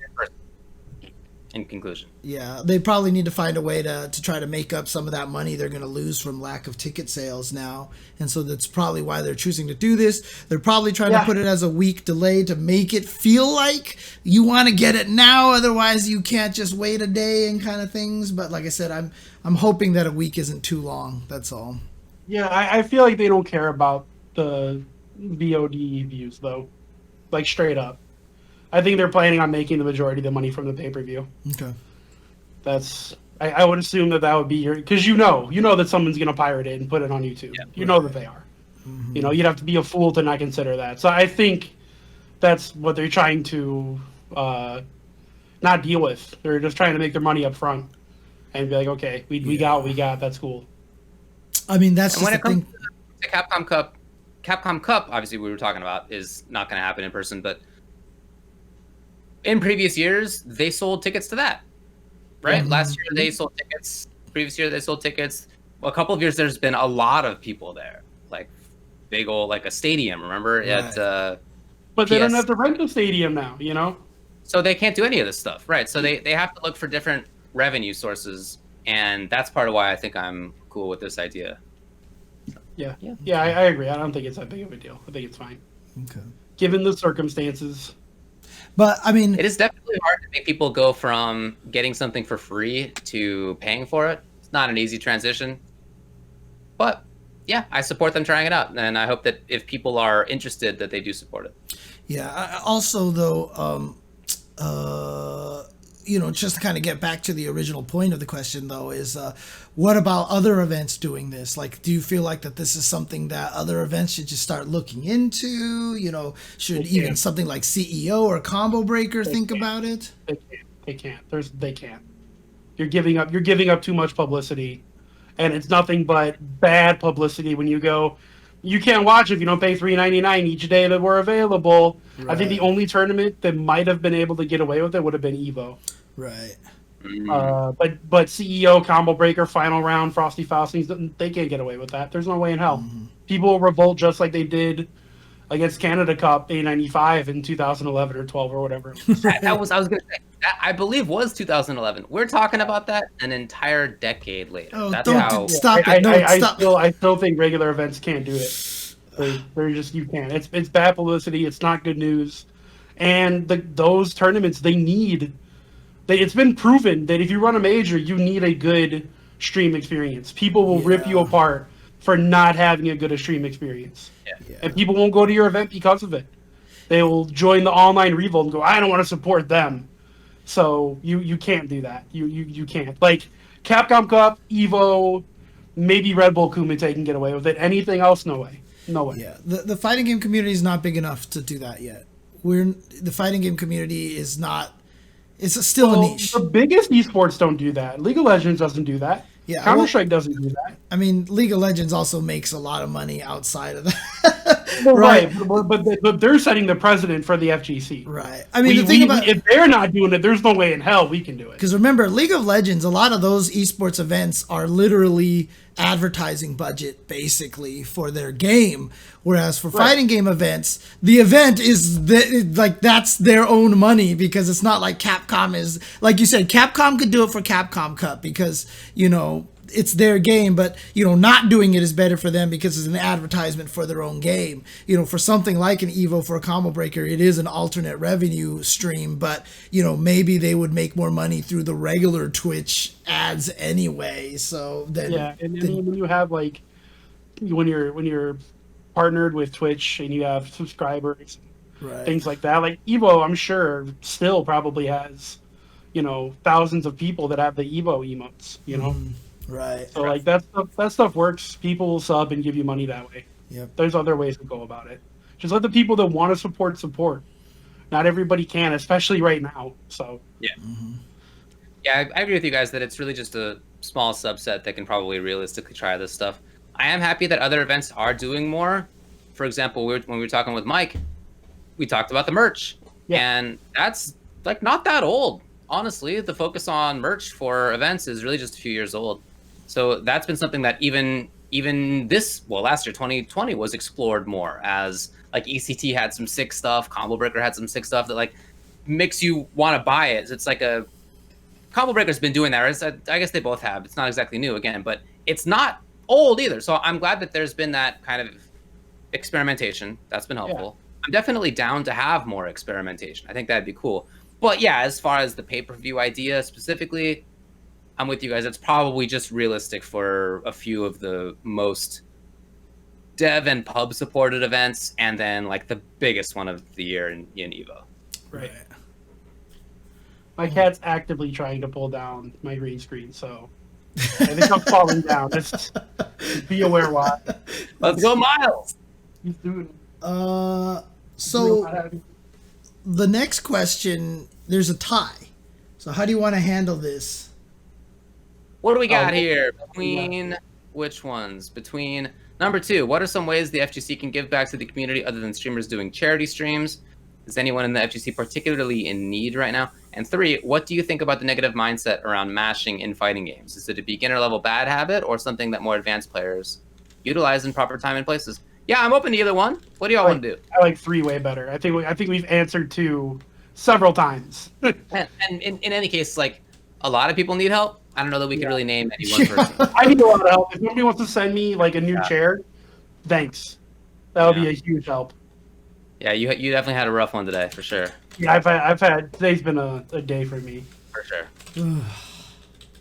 In conclusion, yeah, they probably need to find a way to try to make up some of that money they're going to lose from lack of ticket sales now, and so that's probably why they're choosing to do this. They're probably trying to put it as a week delay to make it feel like you want to get it now, otherwise you can't just wait a day and kind of things. But like I said, I'm hoping that a week isn't too long. That's all. Yeah, I feel like they don't care about the VOD views though, like straight up. I think they're planning on making the majority of the money from the pay-per-view. Okay. I would assume that would be because you know that someone's going to pirate it and put it on YouTube. Yeah, you know that they are. Mm-hmm. You'd have to be a fool to not consider that. So I think that's what they're trying to not deal with. They're just trying to make their money up front and be like, okay, we got what we got. That's cool. I mean, that's And when just it the comes thing. to Capcom Cup, obviously we were talking about, is not going to happen in person, but in previous years, they sold tickets to that, right? Mhm. Last year they sold tickets. Previous year they sold tickets. Well, a couple of years there's been a lot of people there, like big old, like a stadium. Remember at But they don't PS. have to rent the stadium now, you know? So they can't do any of this stuff, right? So they have to look for different revenue sources, and that's part of why I think I'm cool with this idea. Yeah. Yeah. Yeah, I agree. I don't think it's that big of a deal. I think it's fine. Okay. Given the circumstances. But I mean, It is definitely hard to make people go from getting something for free to paying for it. It's not an easy transition. But yeah, I support them trying it out, and I hope that if people are interested, that they do support it. yeah. Also, though, you know, just to kind of get back to the original point of the question, though, is what about other events doing this? Like, do you feel like that this is something that other events should just start looking into? You know, should even something like CEO or Combo Breaker think about it? They can't. They can't. You're giving up too much publicity, and it's nothing but bad publicity when you go. You can't watch if you don't pay $3.99 each day that we're available. I think the only tournament that might have been able to get away with it would have been Evo. Right. But CEO, Combo Breaker, Final Round, Frosty, Faustings, they can't get away with that. There's no way in hell. People will revolt just like they did against Canada Cup A95 in 2011 or 12 or whatever. I was going to say, that, I believe was 2011. We're talking about that an entire decade later. Oh, That's don't how. stop it! No, stop. I still think regular events can't do it. They're just, you can't. It's bad publicity. It's not good news. And those tournaments, it's been proven that if you run a major, you need a good stream experience. People will rip you apart for not having a good stream experience. Yeah. And people won't go to your event because of it. They will join the online revolt and go, I don't want to support them. So you can't do that. You can't. Like Capcom Cup, Evo, maybe Red Bull Kumite can get away with it. Anything else, no way. No way. Yeah, the fighting game community is not big enough to do that yet. The fighting game community is not. It's still a niche. The biggest esports don't do that. League of Legends doesn't do that. Yeah, Counter-Strike doesn't do that. I mean, League of Legends also makes a lot of money outside of that. Right, but they're setting the precedent for the FGC. Right. I mean, the thing about if they're not doing it, there's no way in hell we can do it. Because remember, League of Legends, a lot of those esports events are literally advertising budget, basically, for their game. Whereas for fighting game events, the event is that's their own money, because it's not like Capcom is, like you said, Capcom could do it for Capcom Cup because, you know, it's their game, but, you know, not doing it is better for them because it's an advertisement for their own game. You know, for something like an Evo, for a Combo Breaker, it is an alternate revenue stream, but, you know, maybe they would make more money through the regular Twitch ads anyway. So then, and when you have like, when you're partnered with Twitch and you have subscribers, things like that, like Evo, I'm sure still probably has, you know, thousands of people that have the Evo emotes, you know. Right. So like that stuff works. People will sub and give you money that way. Yep. There's other ways to go about it. Just let the people that want to support. Not everybody can, especially right now. So Yeah. Yeah, I agree with you guys that it's really just a small subset that can probably realistically try this stuff. I am happy that other events are doing more. For example, when we were talking with Mike, we talked about the merch. Yeah. And that's like not that old. Honestly, the focus on merch for events is really just a few years old. So that's been something that even last year, 2020, was explored more, as like ECT had some sick stuff, Combo Breaker had some sick stuff that like makes you want to buy it. It's like a Combo Breaker's been doing that. I guess they both have. It's not exactly new again, but it's not old either. So I'm glad that there's been that kind of experimentation. That's been helpful. Yeah. I'm definitely down to have more experimentation. I think that'd be cool. But yeah, as far as the pay-per-view idea specifically, I'm with you guys. It's probably just realistic for a few of the most dev and pub supported events, and then like the biggest one of the year in Evo. Right. My cat's actively trying to pull down my green screen, so I think I'm falling down. Just be aware why. Let's go, Miles. He's doing. So the next question, there's a tie. So how do you want to handle this? What do we got here? Between which ones? Between number 2, what are some ways the FGC can give back to the community other than streamers doing charity streams? Is anyone in the FGC particularly in need right now? And 3, what do you think about the negative mindset around mashing in fighting games? Is it a beginner level bad habit or something that more advanced players utilize in proper time and places? Yeah, I'm open to either one. What do y'all want to do? I like 3 way better. I think we've answered 2 several times. and in any case, like, a lot of people need help. I don't know that we could really name any one person. I need a lot of help. If somebody wants to send me like a new chair, thanks. That would be a huge help. Yeah, you definitely had a rough one today, for sure. Yeah, I've had today's been a day for me. For sure.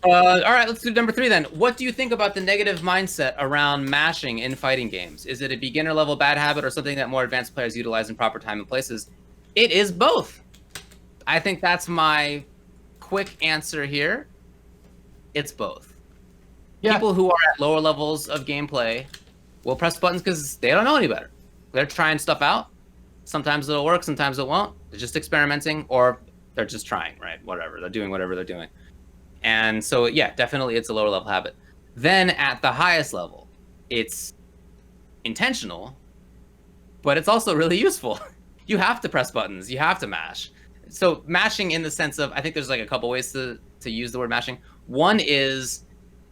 All right, let's do number 3 then. What do you think about the negative mindset around mashing in fighting games? Is it a beginner level bad habit or something that more advanced players utilize in proper time and places? It is both. I think that's my quick answer here. It's both. Yeah. People who are at lower levels of gameplay will press buttons because they don't know any better. They're trying stuff out. Sometimes it'll work, sometimes it won't. They're just experimenting, or they're just trying, right? Whatever. They're doing whatever they're doing. And so, yeah, definitely it's a lower level habit. Then at the highest level, it's intentional, but it's also really useful. You have to press buttons. You have to mash. So mashing in the sense of, I think there's like a couple ways to use the word mashing. One is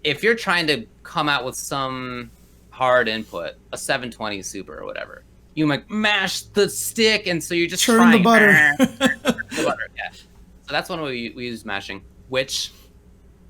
if you're trying to come out with some hard input, a 720 super or whatever, you might mash the stick, and so you're just Churn trying the butter. the butter. Yeah. So that's one way we use mashing, which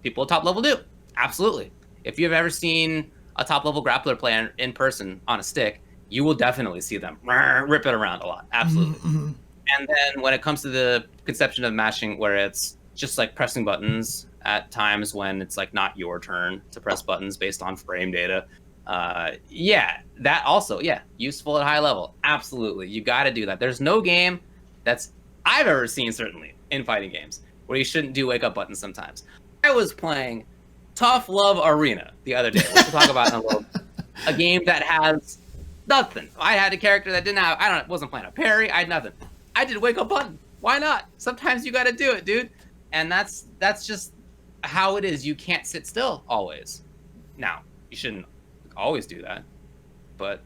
people at top level do. Absolutely. If you've ever seen a top level grappler play in person on a stick, you will definitely see them rip it around a lot. Absolutely. Mm-hmm. And then when it comes to the conception of mashing, where it's just like pressing buttons at times when it's like not your turn to press buttons based on frame data. Yeah, that also, useful at high level. Absolutely. You got to do that. There's no game that's I've ever seen, certainly in fighting games, where you shouldn't do wake up buttons sometimes. I was playing Tough Love Arena the other day, which we'll talk about in a little. A game that has nothing. I had a character that didn't have, wasn't playing a parry. I had nothing. I did wake up button. Why not? Sometimes you got to do it, dude. And that's just how it is. You can't sit still always. Now, you shouldn't always do that, but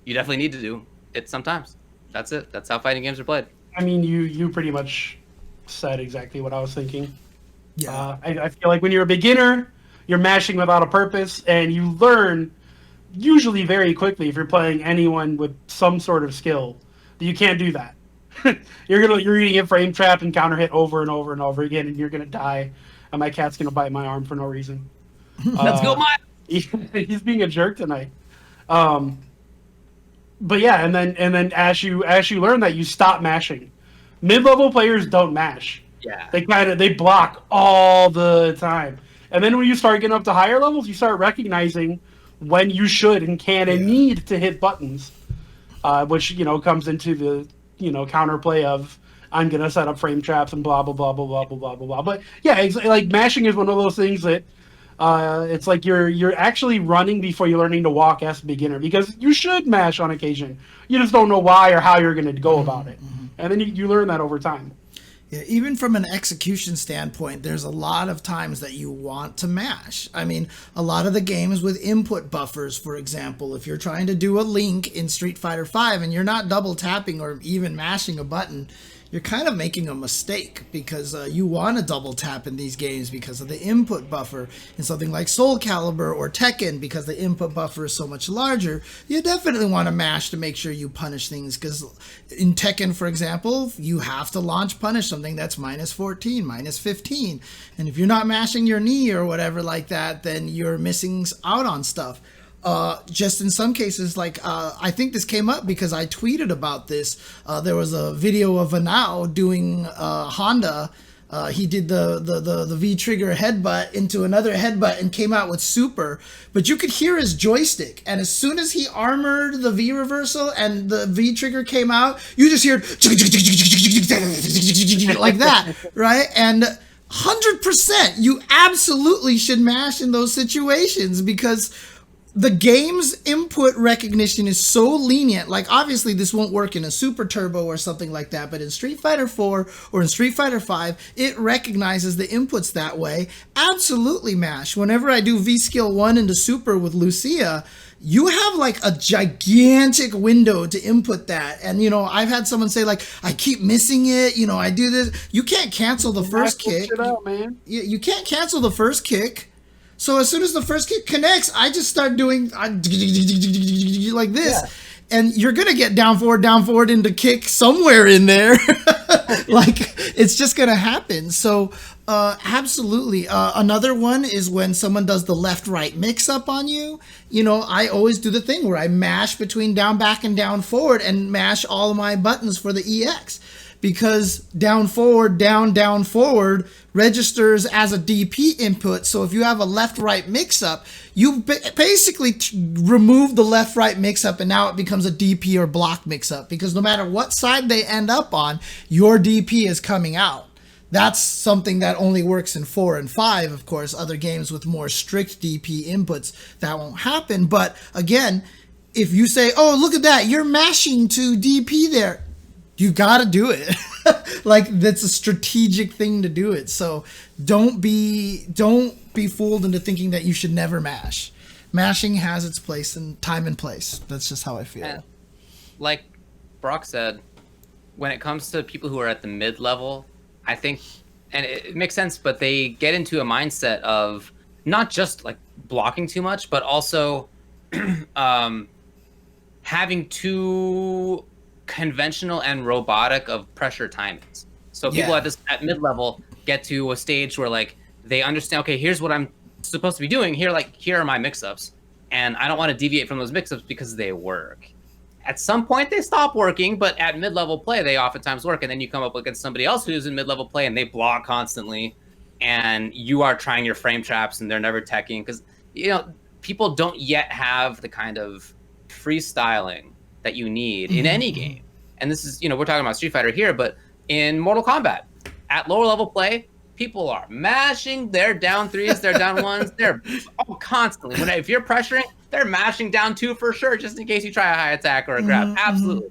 you definitely need to do it sometimes. That's it. That's how fighting games are played. I mean, you pretty much said exactly what I was thinking. Yeah. I feel like when you're a beginner, you're mashing without a purpose, and you learn usually very quickly if you're playing anyone with some sort of skill that you can't do that. You're gonna get frame trapped and counter hit over and over and over again, and you're gonna die. And my cat's gonna bite my arm for no reason. Let's go, Mike. He's being a jerk tonight. But yeah, and then as you learn that, you stop mashing. Mid-level players don't mash. Yeah. They block all the time. And then when you start getting up to higher levels, you start recognizing when you should and can and need to hit buttons, which comes into the counterplay of I'm gonna set up frame traps and blah blah blah blah blah blah blah blah. But yeah, like mashing is one of those things that it's like you're actually running before you're learning to walk as a beginner, because you should mash on occasion. You just don't know why or how you're gonna go about it, and then you learn that over time. Yeah, even from an execution standpoint, there's a lot of times that you want to mash. I mean, a lot of the games with input buffers, for example, if you're trying to do a link in Street Fighter V and you're not double tapping or even mashing a button, you're kind of making a mistake, because you want to double tap in these games because of the input buffer. In something like Soul Calibur or Tekken, because the input buffer is so much larger, you definitely want to mash to make sure you punish things, because in Tekken, for example, you have to launch punish something that's -14, -15. And if you're not mashing your knee or whatever like that, then you're missing out on stuff. Just in some cases, like I think this came up because I tweeted about this. There was a video of Anao doing Honda. He did the V trigger headbutt into another headbutt and came out with super, but you could hear his joystick, and as soon as he armored the V reversal and the V trigger came out, you just hear like that, right? And 100%, you absolutely should mash in those situations, because the game's input recognition is so lenient. Like, obviously, this won't work in a Super Turbo or something like that, but in Street Fighter 4 or in Street Fighter 5, it recognizes the inputs that way. Absolutely mash. Whenever I do V-Skill 1 into Super with Lucia, you have like a gigantic window to input that. And, you know, I've had someone say, like, I keep missing it. You know, I do this. You can't cancel the first kick. You can't cancel the first kick. So as soon as the first kick connects, I just start doing like this. Yeah. And you're going to get down forward into kick somewhere in there. Like, it's just going to happen. So absolutely. Another one is when someone does the left-right mix-up on you. You know, I always do the thing where I mash between down, back, and down, forward and mash all of my buttons for the EX. Because down, forward registers as a DP input. So if you have a left-right mix-up, you basically remove the left-right mix-up, and now it becomes a DP or block mix-up. Because no matter what side they end up on, your DP is coming out. That's something that only works in 4 and 5. Of course, other games with more strict DP inputs, that won't happen. But again, if you say, oh, look at that, you're mashing to DP there, you gotta do it. Like, that's a strategic thing to do it. So don't be fooled into thinking that you should never mash. Mashing has its place and time and place. That's just how I feel. And like Brock said, when it comes to people who are at the mid-level, I think, and it makes sense, but they get into a mindset of not just like blocking too much, but also having too conventional and robotic of pressure timings. So people at mid-level get to a stage where like they understand, okay, here's what I'm supposed to be doing. Here are my mix-ups, and I don't want to deviate from those mix-ups because they work. At some point they stop working, but at mid-level play they oftentimes work, and then you come up against somebody else who's in mid-level play and they block constantly, and you are trying your frame traps and they're never teching because, you know, people don't yet have the kind of freestyling that you need in any game. And this is, you know, we're talking about Street Fighter here, but in Mortal Kombat, at lower level play, people are mashing their down threes, their down ones, they're constantly. If you're pressuring, they're mashing down 2 for sure, just in case you try a high attack or a grab. Absolutely.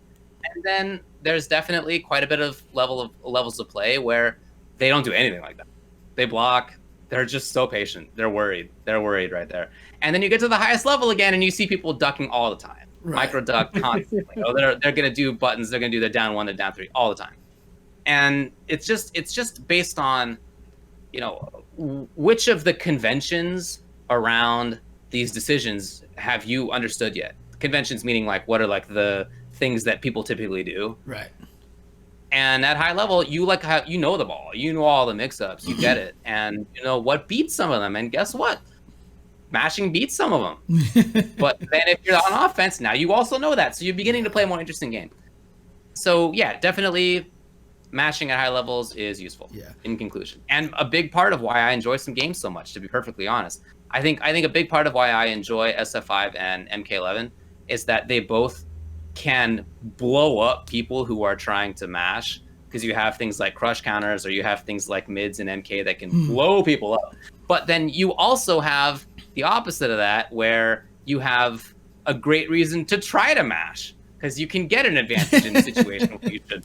And then there's definitely quite a bit of levels of play where they don't do anything like that. They block. They're just so patient. They're worried. They're worried right there. And then you get to the highest level again, and you see people ducking all the time. Right. Micro duck constantly. They're going to do buttons. They're going to do the down 1, the down 3 all the time. And it's just based on, you know, which of the conventions around these decisions have you understood yet? Conventions meaning like what are like the things that people typically do. Right. And at high level, you like how you know the ball, you know all the mix-ups, you get it, and you know what beats some of them. And guess what? Mashing beats some of them. But then if you're on offense, now you also know that, so you're beginning to play a more interesting game. So yeah, definitely mashing at high levels is useful. Yeah. In conclusion, and a big part of why I enjoy some games so much, to be perfectly honest, I think a big part of why I enjoy SF5 and MK11 is that they both can blow up people who are trying to mash, because you have things like crush counters, or you have things like mids and MK that can blow people up. But then you also have the opposite of that, where you have a great reason to try to mash, because you can get an advantage in a situation where you should.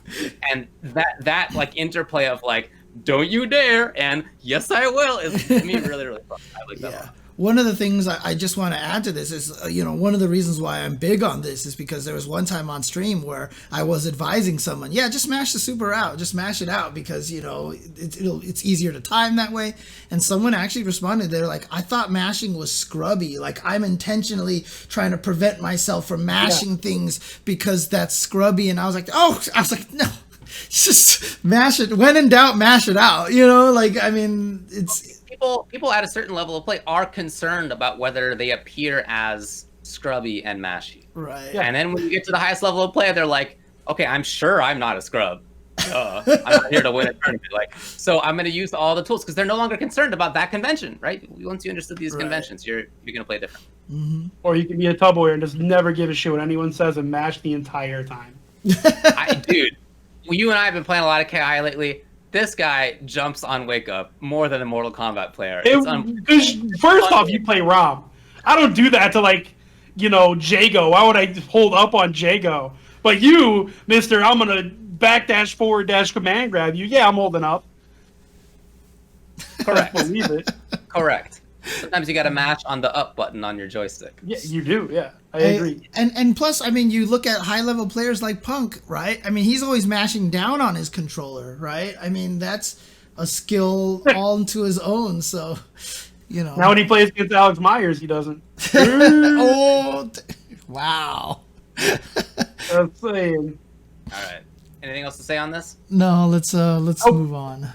And that like interplay of like, don't you dare, and yes I will, is to me really, really fun. I like that one. One of the things I just want to add to this is, you know, one of the reasons why I'm big on this is because there was one time on stream where I was advising someone, just mash the super out, just mash it out, because, you know, it's easier to time that way. And someone actually responded, they're like, I thought mashing was scrubby, like I'm intentionally trying to prevent myself from mashing things because that's scrubby. And I was like, no, just mash it. When in doubt, mash it out. You know, like, I mean, it's people at a certain level of play are concerned about whether they appear as scrubby and mashy. Right. And then when you get to the highest level of play, they're like, okay, I'm sure I'm not a scrub. I'm not here to win a tournament. Like, so I'm going to use all the tools, because they're no longer concerned about that convention, right? Once you understood these conventions, you're going to play different. Or you can be a tub warrior and just never give a shit what anyone says and mash the entire time. Dude, you and I have been playing a lot of KI lately. This guy jumps on Wake Up more than a Mortal Kombat player. First off, you play ROM. I don't do that to like, Jago. Why would I hold up on Jago? But you, Mister, I'm gonna backdash forward dash command grab you. Yeah, I'm holding up. Correct. Believe it. Correct. Sometimes you got to match on the up button on your joystick. Yeah, you do. Yeah, I agree. And plus, I mean, you look at high level players like Punk, right? I mean, he's always mashing down on his controller, right? I mean, that's a skill all into his own. So, Now when he plays against Alex Myers, he doesn't. Oh, wow. I'm saying. All right. Anything else to say on this? No, let's move on.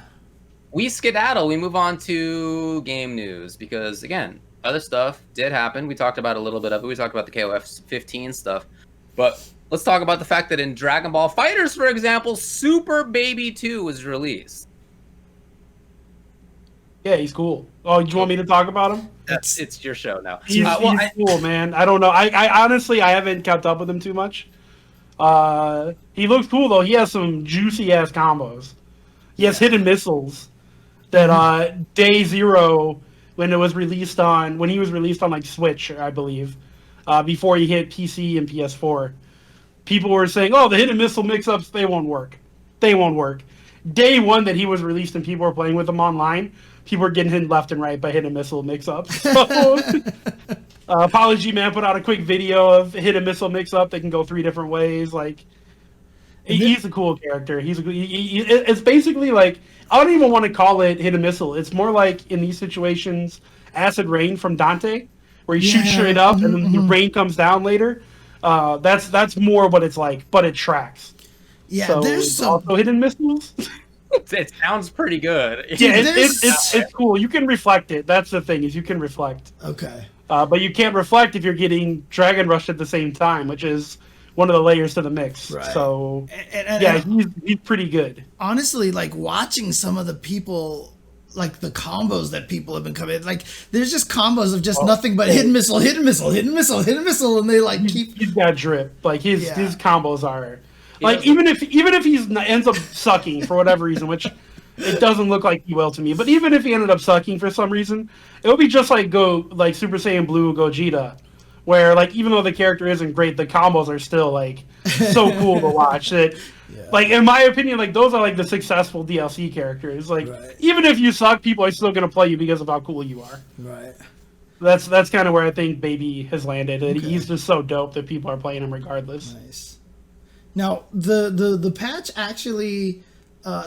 We skedaddle. We move on to game news because, again, other stuff did happen. We talked about a little bit of it. We talked about the KOF 15 stuff. But let's talk about the fact that in Dragon Ball FighterZ, for example, Super Baby 2 was released. Yeah, he's cool. Oh, do you want me to talk about him? It's your show now. He's cool, man. I don't know. I honestly, I haven't kept up with him too much. He looks cool, though. He has some juicy-ass combos. He has hidden missiles that day zero, when he was released on like Switch, I believe, before he hit PC and PS4, people were saying, oh, the hidden missile mix-ups, they won't work. They won't work. Day one that he was released and people were playing with him online, people were getting hit left and right by hidden missile mix-ups. So, Apology Man put out a quick video of hidden missile mix-up that can go 3 different ways. Like, he's a cool character. It's basically like, I don't even want to call it hidden missile. It's more like, in these situations, Acid Rain from Dante, where you shoot straight up and then the rain comes down later. That's more what it's like, but it tracks. Yeah, so there's some also hidden missiles. It sounds pretty good. Yeah, it's cool. You can reflect it. That's the thing, is you can reflect. Okay. But you can't reflect if you're getting Dragon Rush at the same time, which is one of the layers to the mix. Right. So, and he's pretty good. Honestly, like, watching some of the people, like, the combos that people have been coming, like, there's just combos of just nothing but hidden missile, hidden missile, hidden missile, hidden missile, and they, like, He's got drip. Like, his combos are... Like, even if he ends up sucking for whatever reason, which it doesn't look like he will to me, but even if he ended up sucking for some reason, it would be just like Super Saiyan Blue Gogeta, where, like, even though the character isn't great, the combos are still, like, so cool to watch. That, like, in my opinion, like, those are, like, the successful DLC characters. Like, even if you suck, people are still going to play you because of how cool you are. Right. That's kind of where I think Baby has landed. Okay. He's just so dope that people are playing him regardless. Nice. Now, the patch actually,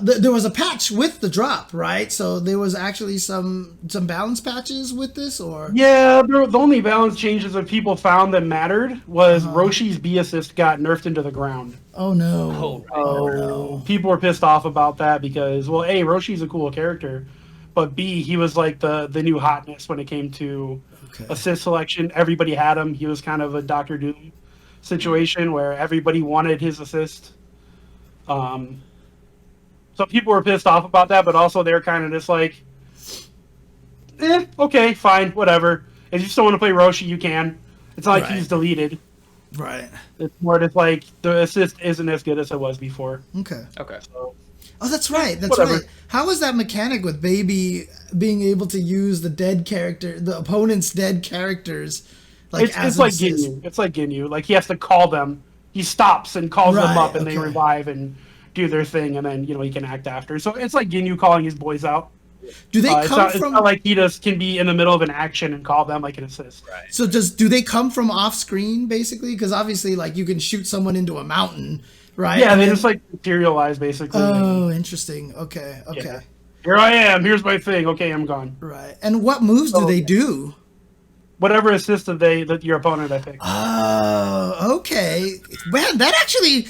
there was a patch with the drop, right? So there was actually some balance patches with this, or? Yeah, the only balance changes that people found that mattered was Roshi's B assist got nerfed into the ground. Oh, no. Oh, no. People were pissed off about that because, well, A, Roshi's a cool character, but B, he was like the new hotness when it came to assist selection. Everybody had him. He was kind of a Dr. Doom situation where everybody wanted his assist. So people were pissed off about that, but also they're kind of just like, okay, fine, whatever. If you still want to play Roshi, you can. It's not like he's deleted. Right. It's more just like the assist isn't as good as it was before. Okay. So, oh, that's right. That's right. How was that mechanic with Baby being able to use the opponent's dead characters? Like, it's like Ginyu. It's like Ginyu. Like, he has to call them. He stops and calls them up, and they revive and do their thing, and then, he can act after. So it's like Ginyu calling his boys out. Do they come from? It's not like he just can be in the middle of an action and call them like an assist. Right. So do they come from off screen basically? Because obviously, like, you can shoot someone into a mountain, right? Yeah, they just like materialize basically. Oh, interesting. Okay. Yeah. Here I am. Here's my thing. Okay, I'm gone. Right. And what moves do they do? Whatever assist that your opponent I picked. Oh, okay. Man, that actually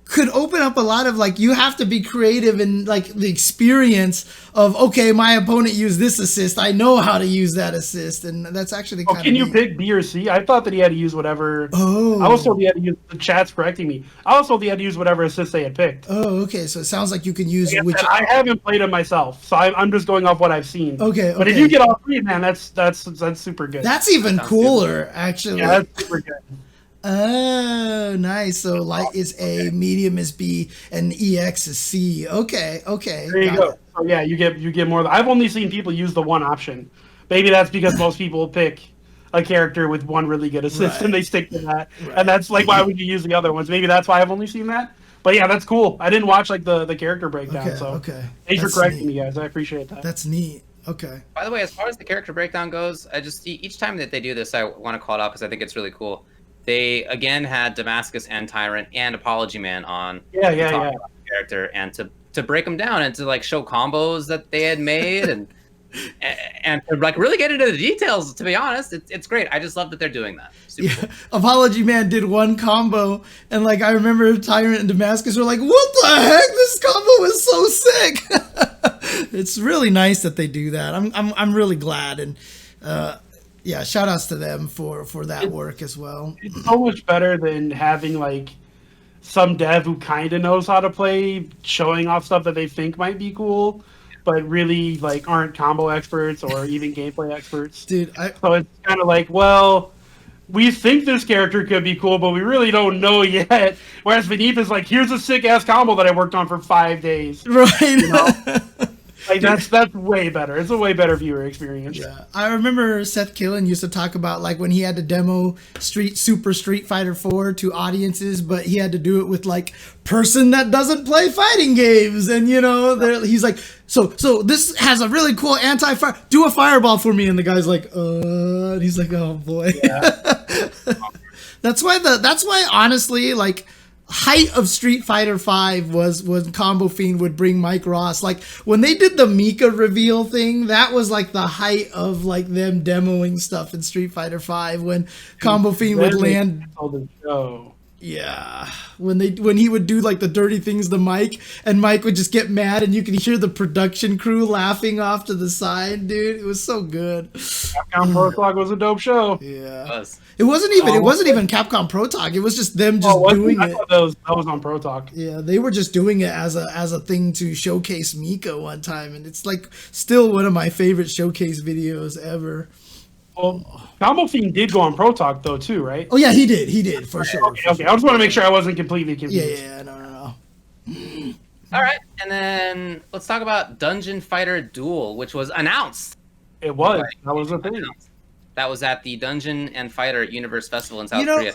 could open up a lot of, like, you have to be creative in, like, the experience of, okay, my opponent used this assist, I know how to use that assist, and that's actually kind of can you pick B or C? I thought that he had to use whatever. Oh. I was told he had to use, the chat's correcting me, I was told he had to use whatever assist they had picked. Oh, okay, so it sounds like you can use which... I haven't played him myself, so I'm just going off what I've seen. Okay. But if you get all 3, man, that's super good. That's even cooler, actually. Yeah, that's super good. Oh, nice. So light is A, medium is B, and EX is C. Okay. There you go. So yeah, you get more. I've only seen people use the one option. Maybe that's because most people pick a character with one really good assist, Right. and they stick to that. Right. And that's like why would you use the other ones? Maybe that's why I've only seen that. But yeah, that's cool. I didn't watch like the character breakdown, so Okay. thanks for That's correcting neat. me, guys. I appreciate that. That's neat. Okay. By the way, as far as the character breakdown goes, I just each time that they do this, I want to call it out because I think it's really cool. They again had Damascus and Tyrant and Apology Man on. Yeah, to yeah, talk yeah. about the character and to break them down and to like show combos that they had made and to like really get into the details. To be honest, it's great. I just love that they're doing that. Super Yeah, cool. Apology Man did one combo, and like I remember Tyrant and Damascus were like, "What the heck? This combo is so sick!" It's really nice that they do that. I'm really glad, and yeah, shout outs to them for that work as well. It's so much better than having like some dev who kind of knows how to play, showing off stuff that they think might be cool, but really like aren't combo experts or even gameplay experts. Dude, So it's kind of like, well, we think this character could be cool, but we really don't know yet. Whereas Beneath is like, here's a sick ass combo that I worked on for 5 days. right. Like that's way better. It's a way better viewer experience. Yeah, I remember Seth Killen used to talk about like when he had to demo Super Street Fighter 4 to audiences, but he had to do it with like person that doesn't play fighting games, and you know, he's like, so this has a really cool anti-fire. Do a fireball for me, and the guy's like, and he's like, oh boy. Yeah. That's why honestly, like, height of Street Fighter 5 was when Combo Fiend would bring Mike Ross. Like when they did the Mika reveal thing, that was like the height of like them demoing stuff in Street Fighter 5 when Combo Fiend would land. The show. Yeah, when he would do like the dirty things to Mike, and Mike would just get mad, and you could hear the production crew laughing off to the side, dude. It was so good. Capcom Pro Clock was a dope show. Yeah, it wasn't even Capcom Pro Talk. It was just them just doing I it. thought that was on Pro Talk. Yeah, they were just doing it as a thing to showcase Mika one time, and it's like still one of my favorite showcase videos ever. Well, Combo Fiend did go on Pro Talk though too, right? Oh yeah, he did for sure. Okay. I just want to make sure I wasn't completely confused. Yeah, no. All right, and then let's talk about Dungeon Fighter Duel, which was announced. It was. That was the thing. That was at the Dungeon and Fighter Universe Festival in South Korea.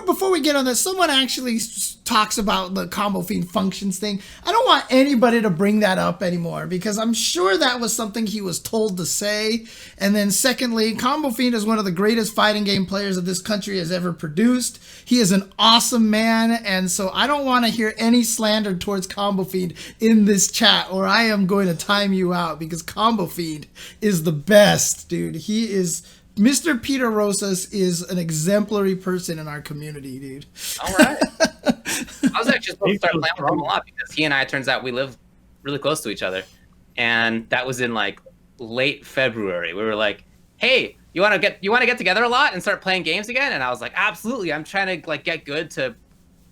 Before we get on this, someone actually talks about the Combo Fiend functions thing. I don't want anybody to bring that up anymore because I'm sure that was something he was told to say. And then secondly, Combo Fiend is one of the greatest fighting game players that this country has ever produced. He is an awesome man, and so I don't want to hear any slander towards Combo Fiend in this chat, or I am going to time you out because Combo Fiend is the best, dude. He is Mr. Peter Rosas is an exemplary person in our community, dude. All right. I was actually supposed to start playing with him a lot because he and I, it turns out, we live really close to each other, and that was in like late February. We were like, "Hey, you want to get together a lot and start playing games again?" And I was like, "Absolutely! I'm trying to like get good to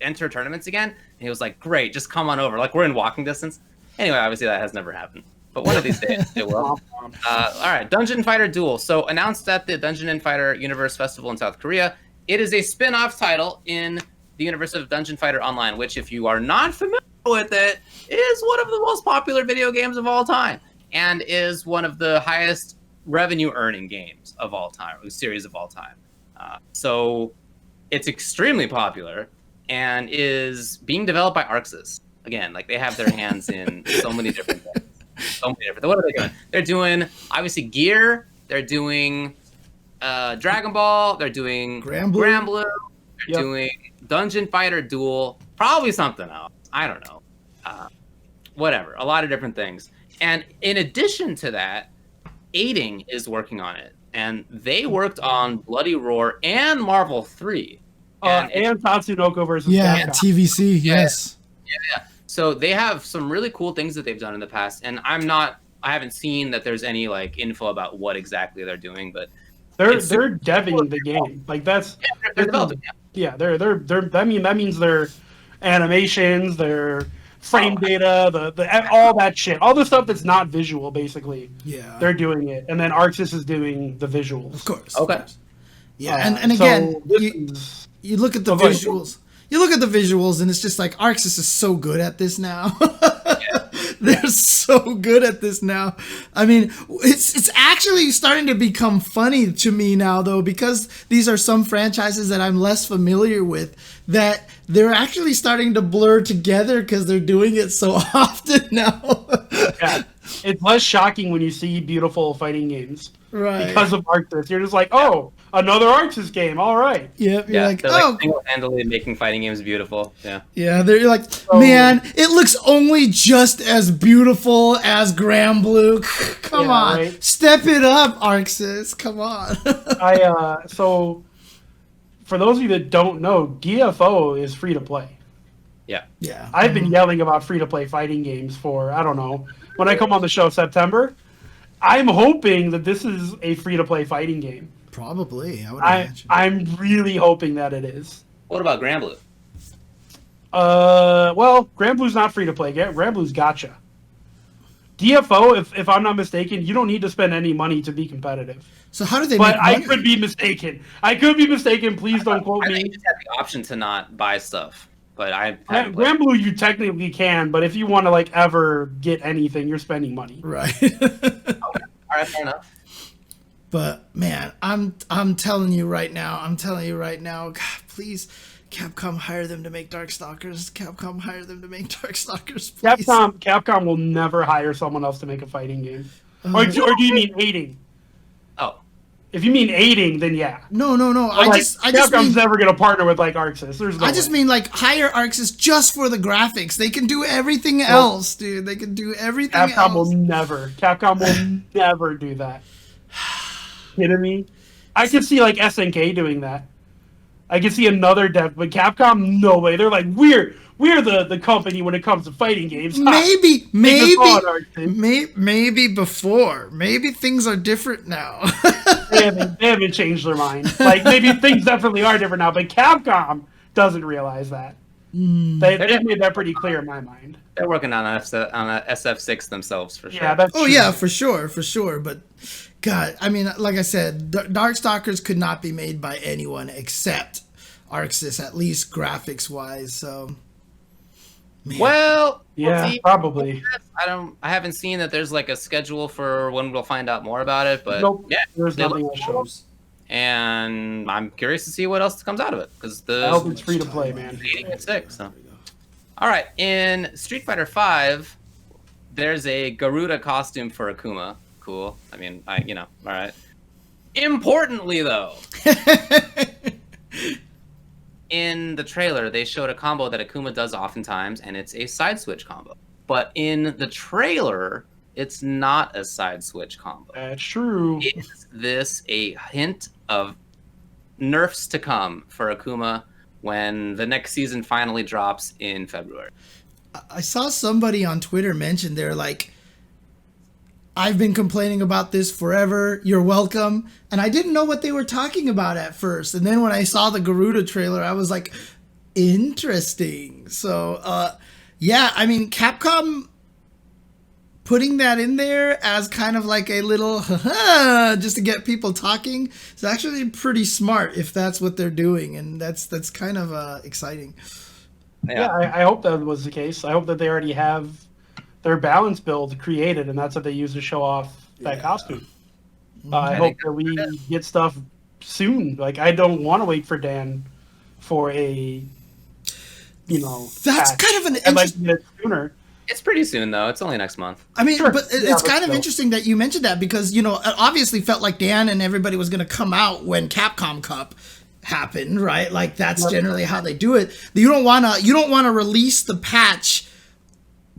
enter tournaments again." And he was like, "Great, just come on over. Like we're in walking distance." Anyway, obviously that has never happened. But one of these days it will. All right, Dungeon Fighter Duel. So announced at the Dungeon and Fighter Universe Festival in South Korea. It is a spin-off title in the universe of Dungeon Fighter Online, which, if you are not familiar with it, is one of the most popular video games of all time and is one of the highest revenue-earning games of all time, or series of all time. So it's extremely popular and is being developed by ArcSys. Again, like they have their hands in so many different things. What are they doing? They're doing obviously Gear. They're doing Dragon Ball. They're doing Granblue. They're doing Dungeon Fighter Duel. Probably something else. I don't know. Whatever. A lot of different things. And in addition to that, Aiding is working on it, and they worked on Bloody Roar and Marvel 3. And Tatsunoko versus Yeah, Capcom. TVC. Yes. Yeah. So they have some really cool things that they've done in the past, and I haven't seen that there's any like info about what exactly they're doing, but they're deving the game. Like that's they're developing. Yeah, they're that means their animations, their frame data, the all that shit, all the stuff that's not visual, basically. Yeah. They're doing it, and then ArcSys is doing the visuals. Of course. Okay. Yeah, and again, so you look at the visuals. You look at the visuals, and it's just like ArcSys is so good at this now. They're so good at this now. I mean, it's actually starting to become funny to me now, though, because these are some franchises that I'm less familiar with, that they're actually starting to blur together because they're doing it so often now. Yeah. It's less shocking when you see beautiful fighting games. Right. Because of Arxis. You're just like, oh, another Arxis game. All right. Yep. You're like, they're oh. like single-handedly making fighting games beautiful. Yeah. Yeah, they're like, man, it looks only just as beautiful as Grand Blue. Come Yeah, on. right. Step it up, Arxis. Come on. So for those of you that don't know, DFO is free to play. Yeah. Yeah. I've been yelling about free to play fighting games for, I don't know, when I come on the show September. I'm hoping that this is a free to play fighting game. Probably. I would imagine. I'm really hoping that it is. What about Grand Blue? Well, Grand Blue's not free to play. Grand Blue's gotcha. DFO, if I'm not mistaken, you don't need to spend any money to be competitive. So how do they But make money? I could be mistaken. Please don't quote I think me. you just have the option to not buy stuff. But I Grand Blue, you technically can, but if you want to like ever get anything, you're spending money. Right. All right, fair enough. But man, I'm telling you right now, God, please, Capcom, hire them to make Darkstalkers. Capcom, hire them to make Darkstalkers, please. Capcom will never hire someone else to make a fighting game. Or do you mean aiding? Oh, If you mean aiding, then yeah. No. But, I just mean, Capcom's never gonna partner with like Arxis. There's no I just way. mean like hire Arxis just for the graphics. They can do everything else, dude. They can do everything Capcom else. will never do that. Kidding me? I could see like SNK doing that. I could see another dev, but Capcom, no way. They're like, we're the company when it comes to fighting games. Maybe Maybe before. Maybe things are different now. they haven't changed their mind. Like maybe things definitely are different now, but Capcom doesn't realize that. They made that pretty clear in my mind. they're working on a SF6 themselves for sure. Yeah, that's Oh true. yeah, for sure. But God, I mean, like I said, Darkstalkers could not be made by anyone except Arxis, at least graphics wise. So, man. Well, Yeah, we'll see. probably. I haven't seen that there's like a schedule for when we'll find out more about it, but Nope. yeah, There's they nothing look that cool. shows. And I'm curious to see what else comes out of it because I hope the it's free to play, man. 86. So. All right, in Street Fighter V, there's a Garuda costume for Akuma. Cool. I mean, all right. Importantly, though, in the trailer, they showed a combo that Akuma does oftentimes, and it's a side switch combo. But in the trailer, it's not a side switch combo. That's true. Is this a hint of nerfs to come for Akuma when the next season finally drops in February? I saw somebody on Twitter mention they're like, I've been complaining about this forever. You're welcome. And I didn't know what they were talking about at first. And then when I saw the Garuda trailer, I was like, interesting. So, yeah, I mean, Capcom putting that in there as kind of like a little just to get people talking is actually pretty smart if that's what they're doing. And that's kind of exciting. Yeah, I hope that was the case. I hope that they already have their balance build created, and that's what they use to show off that costume. I hope that we get stuff soon. Like, I don't want to wait for Dan for a, That's patch. kind of an I'd like to interesting. get it sooner. It's pretty soon, though. It's only next month. I mean, Sure. but Yeah, it's but kind of still. interesting that you mentioned that because, it obviously felt like Dan and everybody was going to come out when Capcom Cup happened, right? Like that's generally how they do it. You don't want to release the patch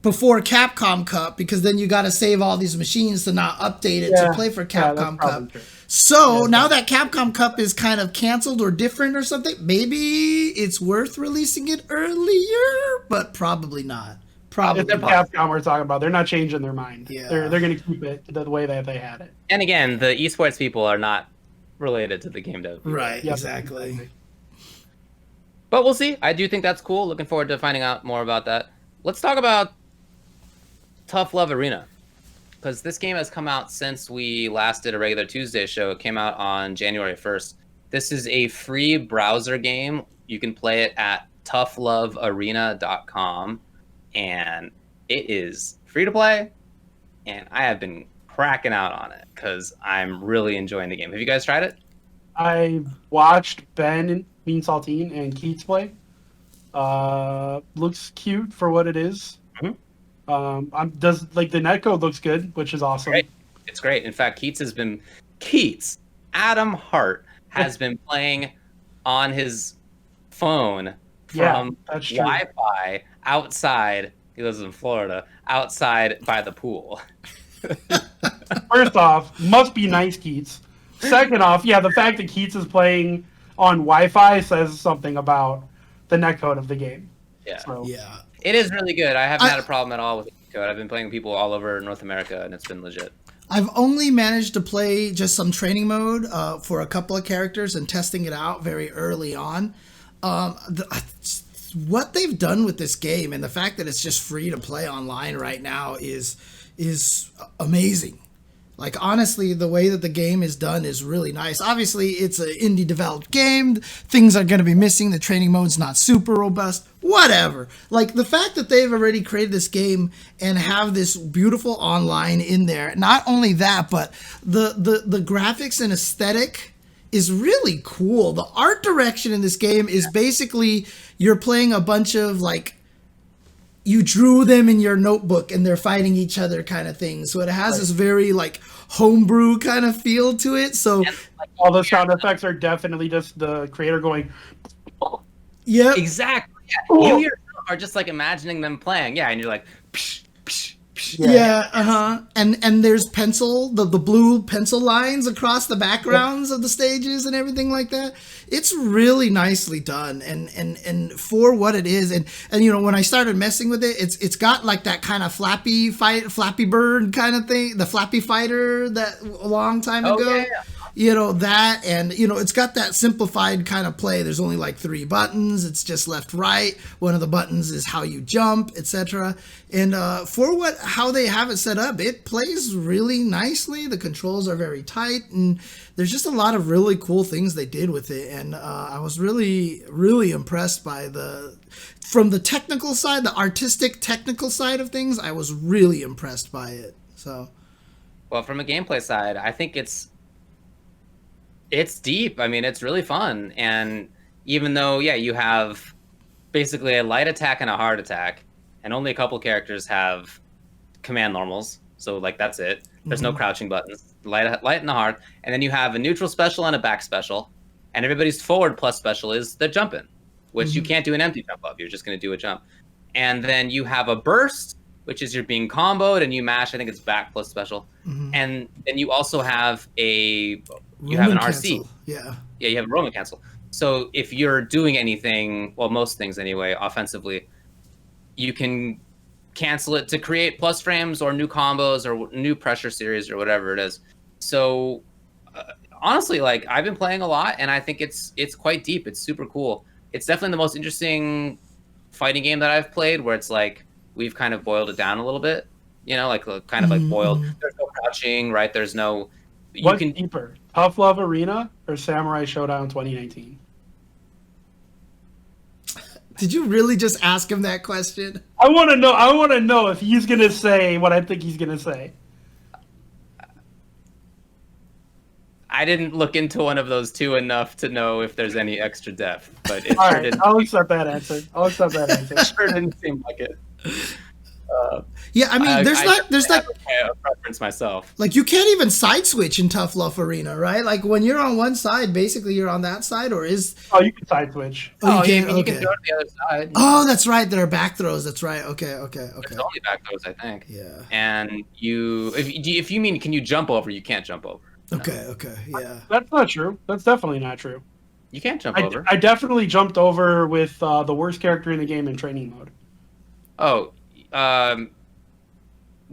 before Capcom Cup because then you got to save all these machines to not update it to play for Capcom Cup. True. So now that Capcom Cup is kind of canceled or different or something, maybe it's worth releasing it earlier, but probably not. Probably It's the not. Capcom we're talking about. They're not changing their mind. Yeah. They're going to keep it the way that they had it. And again, the esports people are not related to the game dev people. Right, Yep. exactly. But we'll see. I do think that's cool. Looking forward to finding out more about that. Let's talk about Tough Love Arena. Because this game has come out since we last did a regular Tuesday show. It came out on January 1st. This is a free browser game. You can play it at toughlovearena.com. And it is free to play, and I have been cracking out on it because I'm really enjoying the game. Have you guys tried it? I watched Ben, Mean Saltine, and Keats play. Looks cute for what it is. Mhm. Does like the netcode looks good, which is awesome. Great. It's great. In fact, Adam Hart has been playing on his phone from that's true. Wi-Fi outside. He lives in Florida, outside by the pool. First off, must be nice, Keats. Second off, yeah, the fact that Keats is playing on Wi-Fi says something about the netcode of the game. Yeah. So, Yeah. It is really good. I haven't had a problem at all with the code. I've been playing with people all over North America, and it's been legit. I've only managed to play just some training mode for a couple of characters and testing it out very early on. What they've done with this game and the fact that it's just free to play online right now is amazing. Like, honestly, the way that the game is done is really nice. Obviously, it's an indie developed game. Things are going to be missing. The training mode's not super robust. Whatever. Like, the fact that they've already created this game and have this beautiful online in there. Not only that, but the graphics and aesthetic is really cool. The art direction in this game is basically you're playing a bunch of, like, you drew them in your notebook and they're fighting each other kind of thing. So it has this very like homebrew kind of feel to it. So all the sound effects are definitely just the creator going. yeah, Exactly. Yeah. You yourself are just like imagining them playing. Yeah, and you're like, psh, psh, psh. yeah, and there's the blue pencil lines across the backgrounds of the stages and everything like that. It's really nicely done, and for what it is, and you know, when I started messing with it, it's got like that kind of Flappy Bird kind of thing, the Flappy Fighter that a long time ago. Yeah. You know, that, and you know, it's got that simplified kind of play. There's only like 3 buttons. It's just left, right. One of the buttons is how you jump, etc. And for how they have it set up, it plays really nicely. The controls are very tight, and there's just a lot of really cool things they did with it. And I was really, really impressed by from the technical side, the artistic technical side of things. I was really impressed by it. So, Well, from a gameplay side, I think it's deep. I mean, it's really fun. And even though, yeah, you have basically a light attack and a hard attack, and only a couple characters have command normals. So, like, that's it. There's no crouching buttons. Light and the hard. And then you have a neutral special and a back special. And everybody's forward plus special is the jumping, which you can't do an empty jump of. You're just going to do a jump. And then you have a burst, which is you're being comboed and you mash. I think it's back plus special. And then you also have an RC. Yeah, you have a Roman cancel. So if you're doing anything, well, most things anyway, offensively, you can cancel it to create plus frames or new combos or new pressure series or whatever it is. So honestly, like, I've been playing a lot, and I think it's quite deep. It's super cool. It's definitely the most interesting fighting game that I've played, where it's like we've kind of boiled it down a little bit. You know, like kind of like boiled. There's no crouching, right? There's no. What's deeper, Tough Love Arena or Samurai Showdown 2019? Did you really just ask him that question? I want to know. I want to know if he's gonna say what I think he's gonna say. I didn't look into one of those two enough to know if there's any extra depth, but it All sure right, didn't. I'll accept that answer. It sure didn't seem like it. Yeah, I mean, there's like a preference myself. like you can't even side switch in Tough Love Arena, right? Like when you're on one side, basically you're on that side, or is Oh, you can side switch. you You can can throw it to the other side. Oh, that's right. There are back throws. That's right. Okay. It's only back throws, I think. Yeah. And if you mean, can you jump over? You can't jump over. No. Okay. Yeah. That's not true. That's definitely not true. You can't jump over. I definitely jumped over with the worst character in the game in training mode. Oh,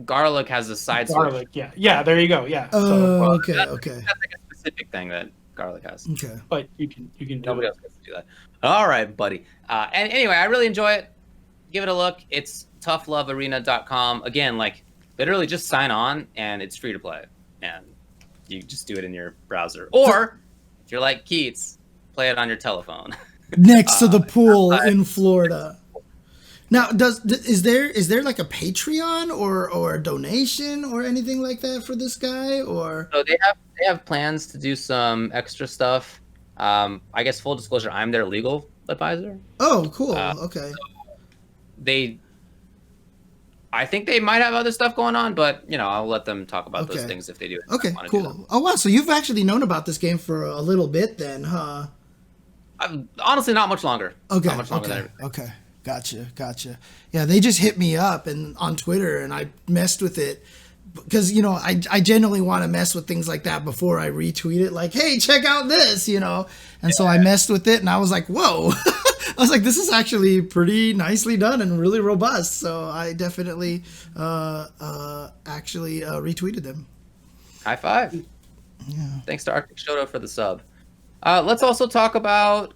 Garlic has a side switch. Garlic, yeah. There you go. Yeah. Oh, okay. That's like a specific thing that Garlic has. Okay. But you can do Nobody it. else gets to do that. All right, buddy. And anyway, I really enjoy it. Give it a look. It's toughlovearena.com. Again, like, literally just sign on, and it's free to play. And you just do it in your browser. Or, if you're like Keats, play it on your telephone. Next to the pool in Florida. Now, is there like a Patreon or a donation or anything like that for this guy? Or So they have plans to do some extra stuff. I guess full disclosure, I'm their legal advisor. oh, cool. Okay. I think they might have other stuff going on, but I'll let them talk about those Okay. things if they do. Okay, wanna do cool. Oh wow, so you've actually known about this game for a little bit then, huh? that. Honestly, not much longer. Okay. Not much longer than Okay. everything. Okay. Gotcha. Yeah, they just hit me up and on Twitter, and I messed with it because I genuinely want to mess with things like that before I retweet it. Like, hey, check out this, And so I messed with it, and I was like, whoa. I was like, this is actually pretty nicely done and really robust. So I definitely actually retweeted them. High five. Yeah. Thanks to Arctic Shoto for the sub. Let's also talk about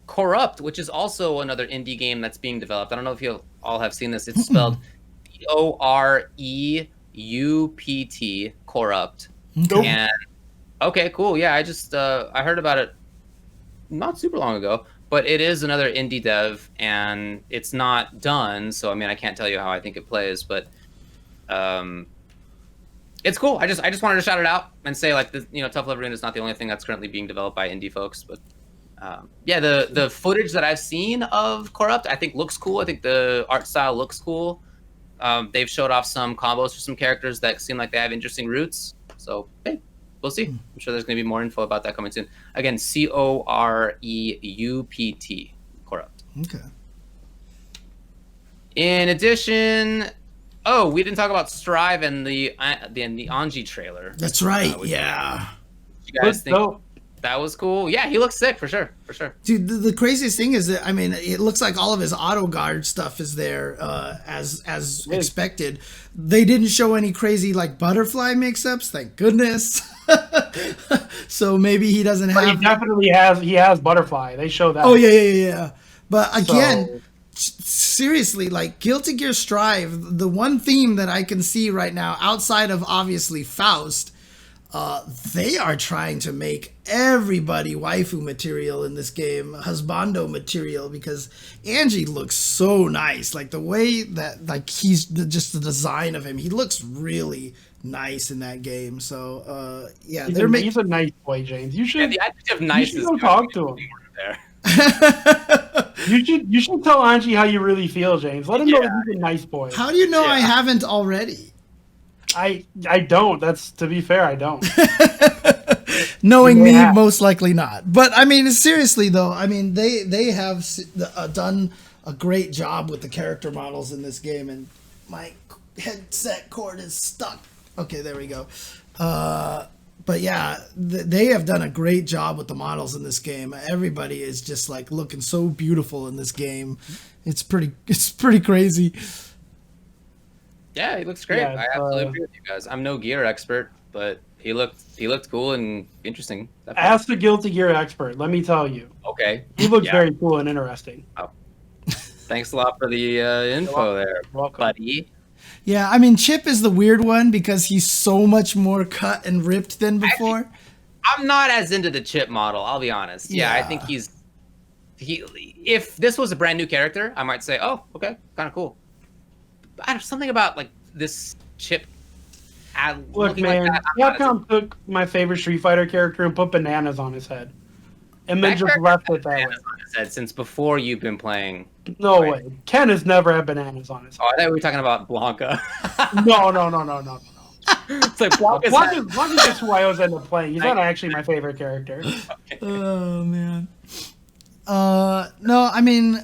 Coreupt, which is also another indie game that's being developed. I don't know if you all have seen this. It's spelled Coreupt, Coreupt. Okay. And okay, cool. Yeah, I heard about it not super long ago, but it is another indie dev, and it's not done. So I mean, I can't tell you how I think it plays, but it's cool. I just wanted to shout it out and say like Tough Love Arena is not the only thing that's currently being developed by indie folks, but yeah, the footage that I've seen of Coreupt, I think looks cool. I think the art style looks cool. They've showed off some combos for some characters that seem like they have interesting roots. So hey, we'll see. I'm sure there's going to be more info about that coming soon. Again, Coreupt, Coreupt. Okay. In addition, we didn't talk about Strive and the Anji trailer. That's right. Yeah. You guys think dope. that was cool? Yeah, he looks sick for sure. Dude, the craziest thing is that it looks like all of his auto guard stuff is there as expected. They didn't show any crazy like butterfly mix-ups, thank goodness. So maybe he doesn't But have. he definitely has. He has butterfly. They show that. Oh yeah. But again, So- seriously, like Guilty Gear Strive, the one theme that I can see right now, outside of obviously Faust. They are trying to make everybody waifu material in this game, husbando material, because Anji looks so nice. Like the way that, like he's just the design of him, he looks really nice in that game. So yeah, he's a nice boy, James. You Yeah, should. the adjective nice should is go talk to him. there. You should tell Anji how you really feel, James. Let him know that he's a nice boy. How do you know I haven't already? I don't. That's, to be fair, I don't. Knowing me, Yeah. most likely not. But I mean, seriously though, I mean they have done a great job with the character models in this game, and my headset cord is stuck. Okay, there we go. But yeah, they have done a great job with the models in this game. Everybody is just like looking so beautiful in this game. It's pretty crazy. Yeah, he looks great. Yeah, I absolutely agree with you guys. I'm no gear expert, but he looked cool and interesting. Definitely. Ask the Guilty Gear expert. Let me tell you, Okay. he looks Yeah. very cool and interesting. Thanks a lot for the info there, Welcome. buddy. Yeah, I mean Chip is the weird one because he's so much more cut and ripped than before. I'm not as into the Chip model, I'll be honest. Yeah, I think if this was a brand new character, I might say, oh, okay, kind of cool. But I don't, something about like this Chip Look, looking man, like that. I'm not as- Capcom took my favorite Street Fighter character and put bananas on his head, and then That just character left has it that way. bananas on his head since before you've been playing. No Right. way. Ken has never had bananas on his Oh, I thought we were talking about Blanca. head. No. It's like Blanca's Blanca's just who I always end up playing. He's not actually my favorite character. Oh man. No, I mean,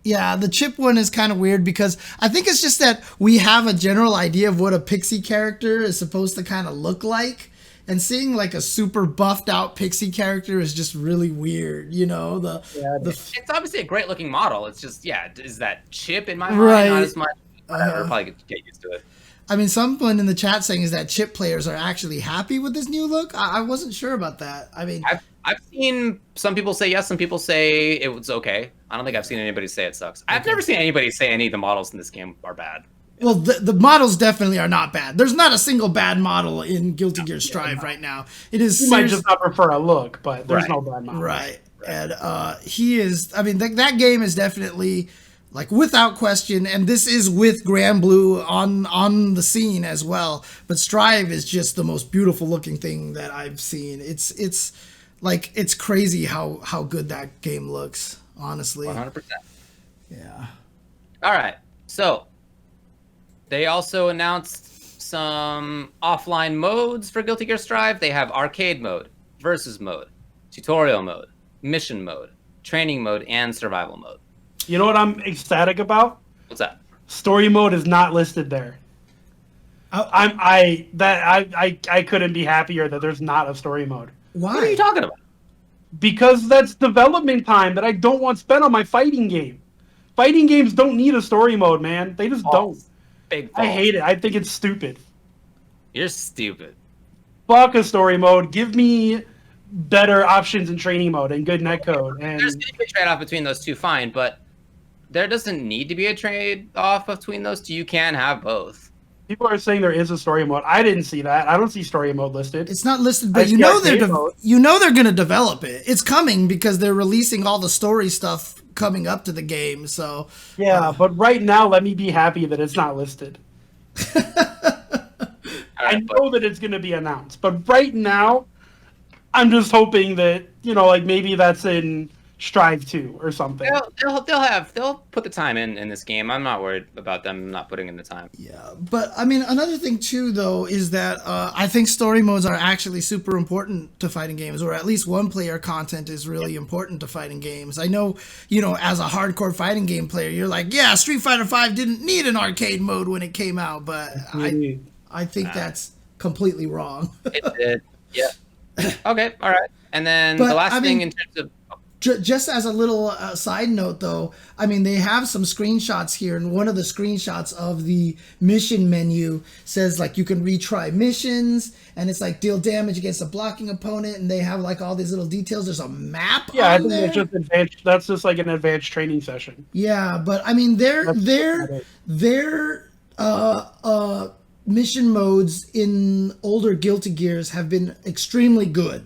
yeah, the Chip one is kind of weird because I think it's just that we have a general idea of what a pixie character is supposed to kind of look like. And seeing like a super buffed out pixie character is just really weird, It's obviously a great looking model. It's just, is that Chip in my mind? Right. Not as much. Whatever, probably get used to it. I mean, someone in the chat saying is that Chip players are actually happy with this new look. I wasn't sure about that. I mean, I've seen some people say yes, some people say it was okay. I don't think I've seen anybody say it sucks. I've never seen anybody say any of the models in this game are bad. well, the models definitely are not bad. There's not a single bad model in Guilty Gear Strive right now. It is You might just not prefer a look, but there's Right. no bad model. right. And he is. I mean, that game is definitely like without question, and this is with Grand Blue on the scene as well. But Strive is just the most beautiful looking thing that I've seen. It's like it's crazy how good that game looks. Honestly, 100%. Yeah. All right, so they also announced some offline modes for Guilty Gear Strive. They have arcade mode, versus mode, tutorial mode, mission mode, training mode, and survival mode. You know what I'm ecstatic about? What's that? Story mode is not listed there. I couldn't be happier that there's not a story mode. Why? What are you talking about? Because that's development time that I don't want spent on my fighting game. Fighting games don't need a story mode, man. They just don't. Big I false. hate it. I think it's stupid. You're stupid. Fuck a story mode. Give me better options in training mode and good netcode. And There's going to be a trade-off between those two, fine, but there doesn't need to be a trade-off between those two. You can have both. people are saying there is a story mode. I didn't see that. I don't see story mode listed. It's not listed, but I you see know arcade they're mode. going to develop it. It's coming because they're releasing all the story stuff coming up to the game. So Yeah, but right now, let me be happy that it's not listed. I know that it's going to be announced, but right now, I'm just hoping that, you know, like maybe that's in Strive 2 or something. They'll put the time in this game. I'm not worried about them not putting in the time. yeah, but I mean, another thing too, though, is that I think story modes are actually super important to fighting games, or at least one-player content is really important to fighting games. I know, you know, as a hardcore fighting game player, you're like, yeah, Street Fighter V didn't need an arcade mode when it came out, but I think that's completely wrong. It did. Yeah. Okay. All right. And then But, the last I thing mean- in terms of Just as a little side note, though, I mean, they have some screenshots here, and one of the screenshots of the mission menu says, like, you can retry missions, and it's like deal damage against a blocking opponent, and they have, like, all these little details. There's a map Yeah, I on think there. that's just advanced. That's just like an advanced training session. Yeah, but, I mean, their mission modes in older Guilty Gears have been extremely good.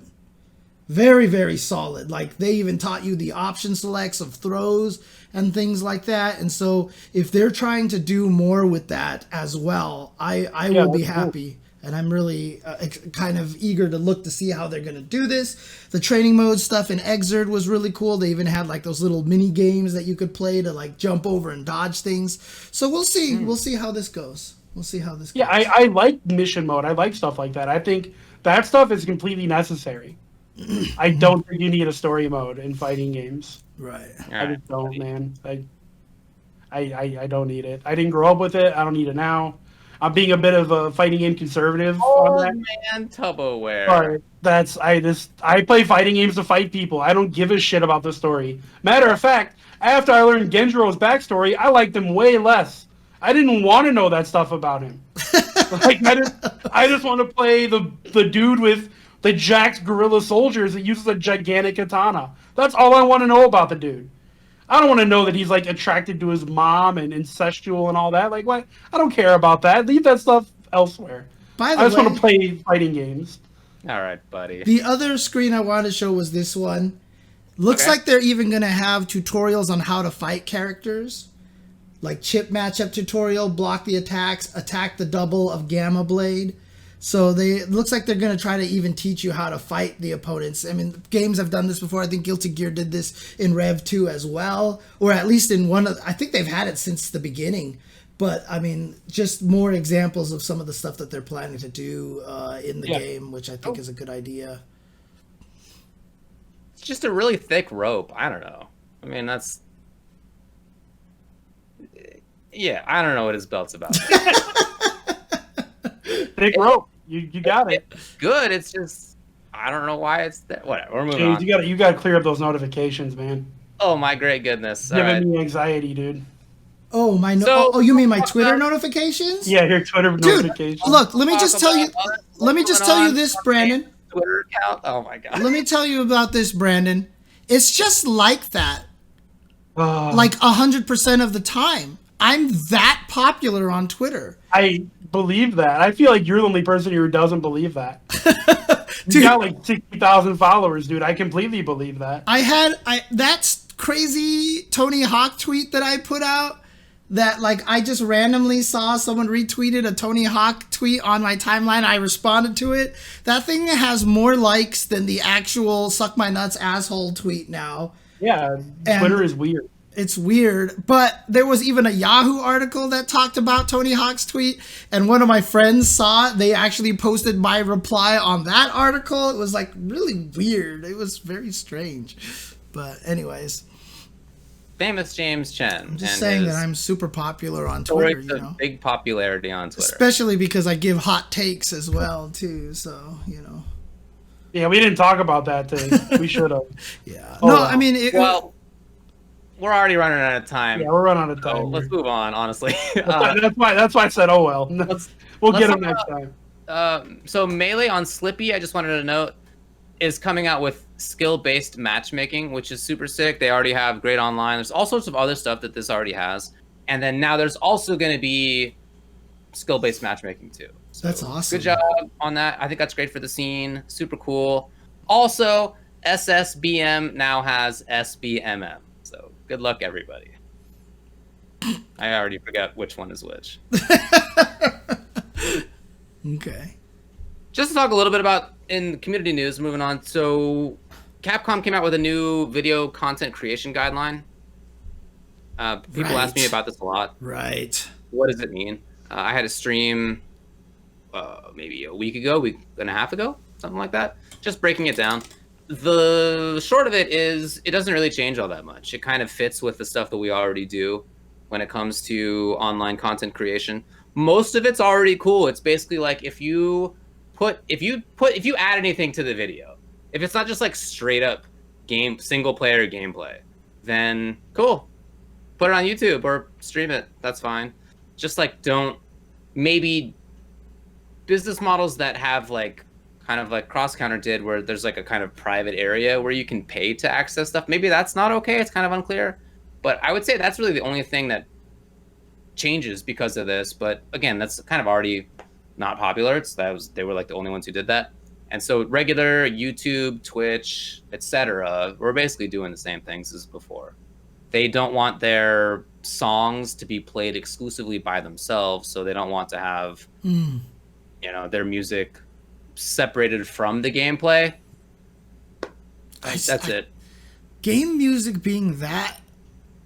Very, very solid. Like, they even taught you the option selects of throws and things like that. And so if they're trying to do more with that as well, I will be that's cool. happy. And I'm really kind of eager to look to see how they're going to do this. The training mode stuff in Exerd was really cool. They even had like those little mini games that you could play to like jump over and dodge things. So we'll see. We'll see how this goes. We'll see how this goes. Yeah, I like mission mode. I like stuff like that. I think that stuff is completely necessary. I don't think you need a story mode in fighting games. Right. I just don't, man. I don't need it. I didn't grow up with it. I don't need it now. I'm being a bit of a fighting game conservative on that. man, Tupperware. Sorry, I play fighting games to fight people. I don't give a shit about the story. Matter of fact, after I learned Genjiro's backstory, I liked him way less. I didn't want to know that stuff about him. Like I just want to play the dude with the jacked gorilla soldiers that uses a gigantic katana. That's all I want to know about the dude. I don't want to know that he's like attracted to his mom and incestual and all that. Like, what? I don't care about that. Leave that stuff elsewhere. By the I just way, want to play fighting games. All right, buddy. the other screen I wanted to show was this one. Looks Okay. like they're even going to have tutorials on how to fight characters. Like chip matchup tutorial, block the attacks, attack the double of Gamma Blade. So it looks like they're going to try to even teach you how to fight the opponents. I mean, games have done this before. I think Guilty Gear did this in Rev 2 as well. Or at least in I think they've had it since the beginning. But, I mean, just more examples of some of the stuff that they're planning to do in the game, which I think is a good idea. It's just a really thick rope. I don't know. I mean, that's... Yeah, I don't know what his belt's about. Thick rope. You got it. It's good. It's just... I don't know why it's there. Whatever, we're moving James, on. you got to clear up those notifications, man. Oh, my great goodness. All Giving right. me anxiety, dude. Oh, So- you mean my Twitter notifications? Yeah, your Twitter Dude, notifications. look, let me Talk just tell you. about what's Let me just going tell you on this, on Brandon. Twitter account. Oh, my God. Let me tell you about this, Brandon. It's just like that. Uh, Like 100% of the time. I'm that popular on Twitter. I believe that. I feel like you're the only person who doesn't believe that. You Dude. got like 60,000 followers, dude. I completely believe that. That's crazy Tony Hawk tweet that I put out? That like I just randomly saw someone retweeted a Tony Hawk tweet on my timeline. I responded to it. That thing has more likes than the actual suck my nuts asshole tweet now. Yeah, Twitter is weird. It's weird, but there was even a Yahoo article that talked about Tony Hawk's tweet, and one of my friends saw it. They actually posted my reply on that article. It was like really weird. It was very strange. But anyways, Famous James Chen. I'm just saying that I'm super popular on Twitter, you know. Big popularity on Twitter. Especially because I give hot takes as well too, so, you know. Yeah, we didn't talk about that thing. We should have. Yeah. Oh, no, well. I mean, Well, we're already running out of time. Yeah, we're running out of So time. let's move on, honestly. That's why I said, oh well. We'll get let's them next time. So Melee on Slippi, I just wanted to note, is coming out with skill-based matchmaking, which is super sick. They already have great online. There's all sorts of other stuff that this already has. And then now there's also going to be skill-based matchmaking too. So that's awesome. Good job on that. I think that's great for the scene. Super cool. Also, SSBM now has SBMM. So good luck, everybody. I already forgot which one is which. Okay. Just to talk a little bit about in community news, moving on. So Capcom came out with a new video content creation guideline. People ask me about this a lot. Right. What does it mean? I had a stream maybe a week and a half ago, something like that, just breaking it down. The short of it is it doesn't really change all that much. It kind of fits with the stuff that we already do when it comes to online content creation. Most of it's already cool. It's basically like if you add anything to the video, if it's not just like straight up single player gameplay, then cool. Put it on YouTube or stream it. That's fine. Just like don't maybe business models that have like kind of like Cross Counter did, where there's like a kind of private area where you can pay to access stuff. Maybe that's not okay. It's kind of unclear. But I would say that's really the only thing that changes because of this. But again, that's kind of already not popular. They were like the only ones who did that. And so regular YouTube, Twitch, etc. were basically doing the same things as before. They don't want their songs to be played exclusively by themselves, so they don't want to have their music separated from the gameplay. That's it. Game music being that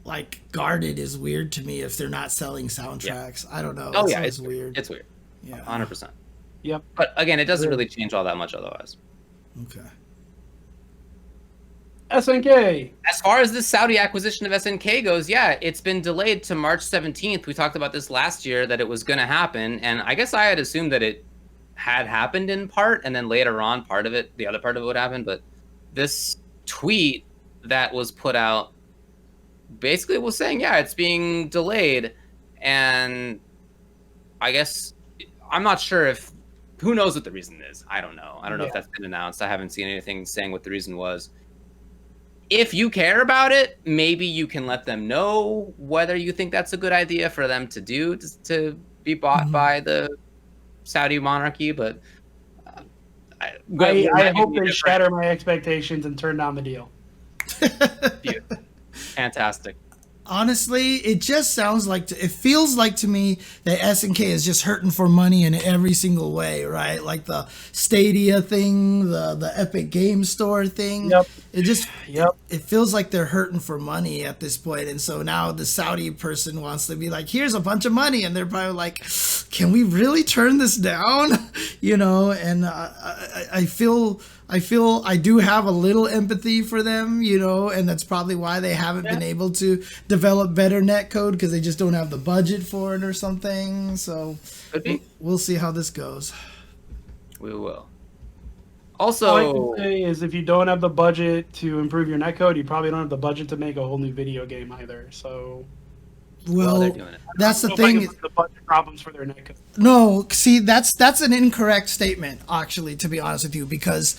like guarded is weird to me if they're not selling soundtracks. Yeah. I don't know. Oh yeah, it's weird. It's weird. Yeah, 100%. Yep. But again, it doesn't really change all that much otherwise. Okay. SNK. As far as the Saudi acquisition of SNK goes, yeah, it's been delayed to March 17th. We talked about this last year, that it was going to happen. And I guess I had assumed that it had happened in part, and then later on, the other part of it would happen. But this tweet that was put out basically was saying, yeah, it's being delayed. And I guess I'm not sure who knows what the reason is. I don't know. I don't know if that's been announced. I haven't seen anything saying what the reason was. If you care about it, maybe you can let them know whether you think that's a good idea for them to do, to be bought by the Saudi monarchy. But I hope they shatter my expectations and turn down the deal. Fantastic. Honestly, it just sounds like it feels like to me that SNK is just hurting for money in every single way, right? Like the Stadia thing, the Epic Game Store thing. Yep. It feels like they're hurting for money at this point. And so now the Saudi person wants to be like, here's a bunch of money, and they're probably like, can we really turn this down? And I feel I do have a little empathy for them, and that's probably why they haven't been able to develop better netcode, because they just don't have the budget for it or something. So we'll see how this goes. We will. Also, all I can say is if you don't have the budget to improve your netcode, you probably don't have the budget to make a whole new video game either. So, they're doing it. That's the thing. The budget problems for their netcode. No, see, that's an incorrect statement, actually, to be honest with you, because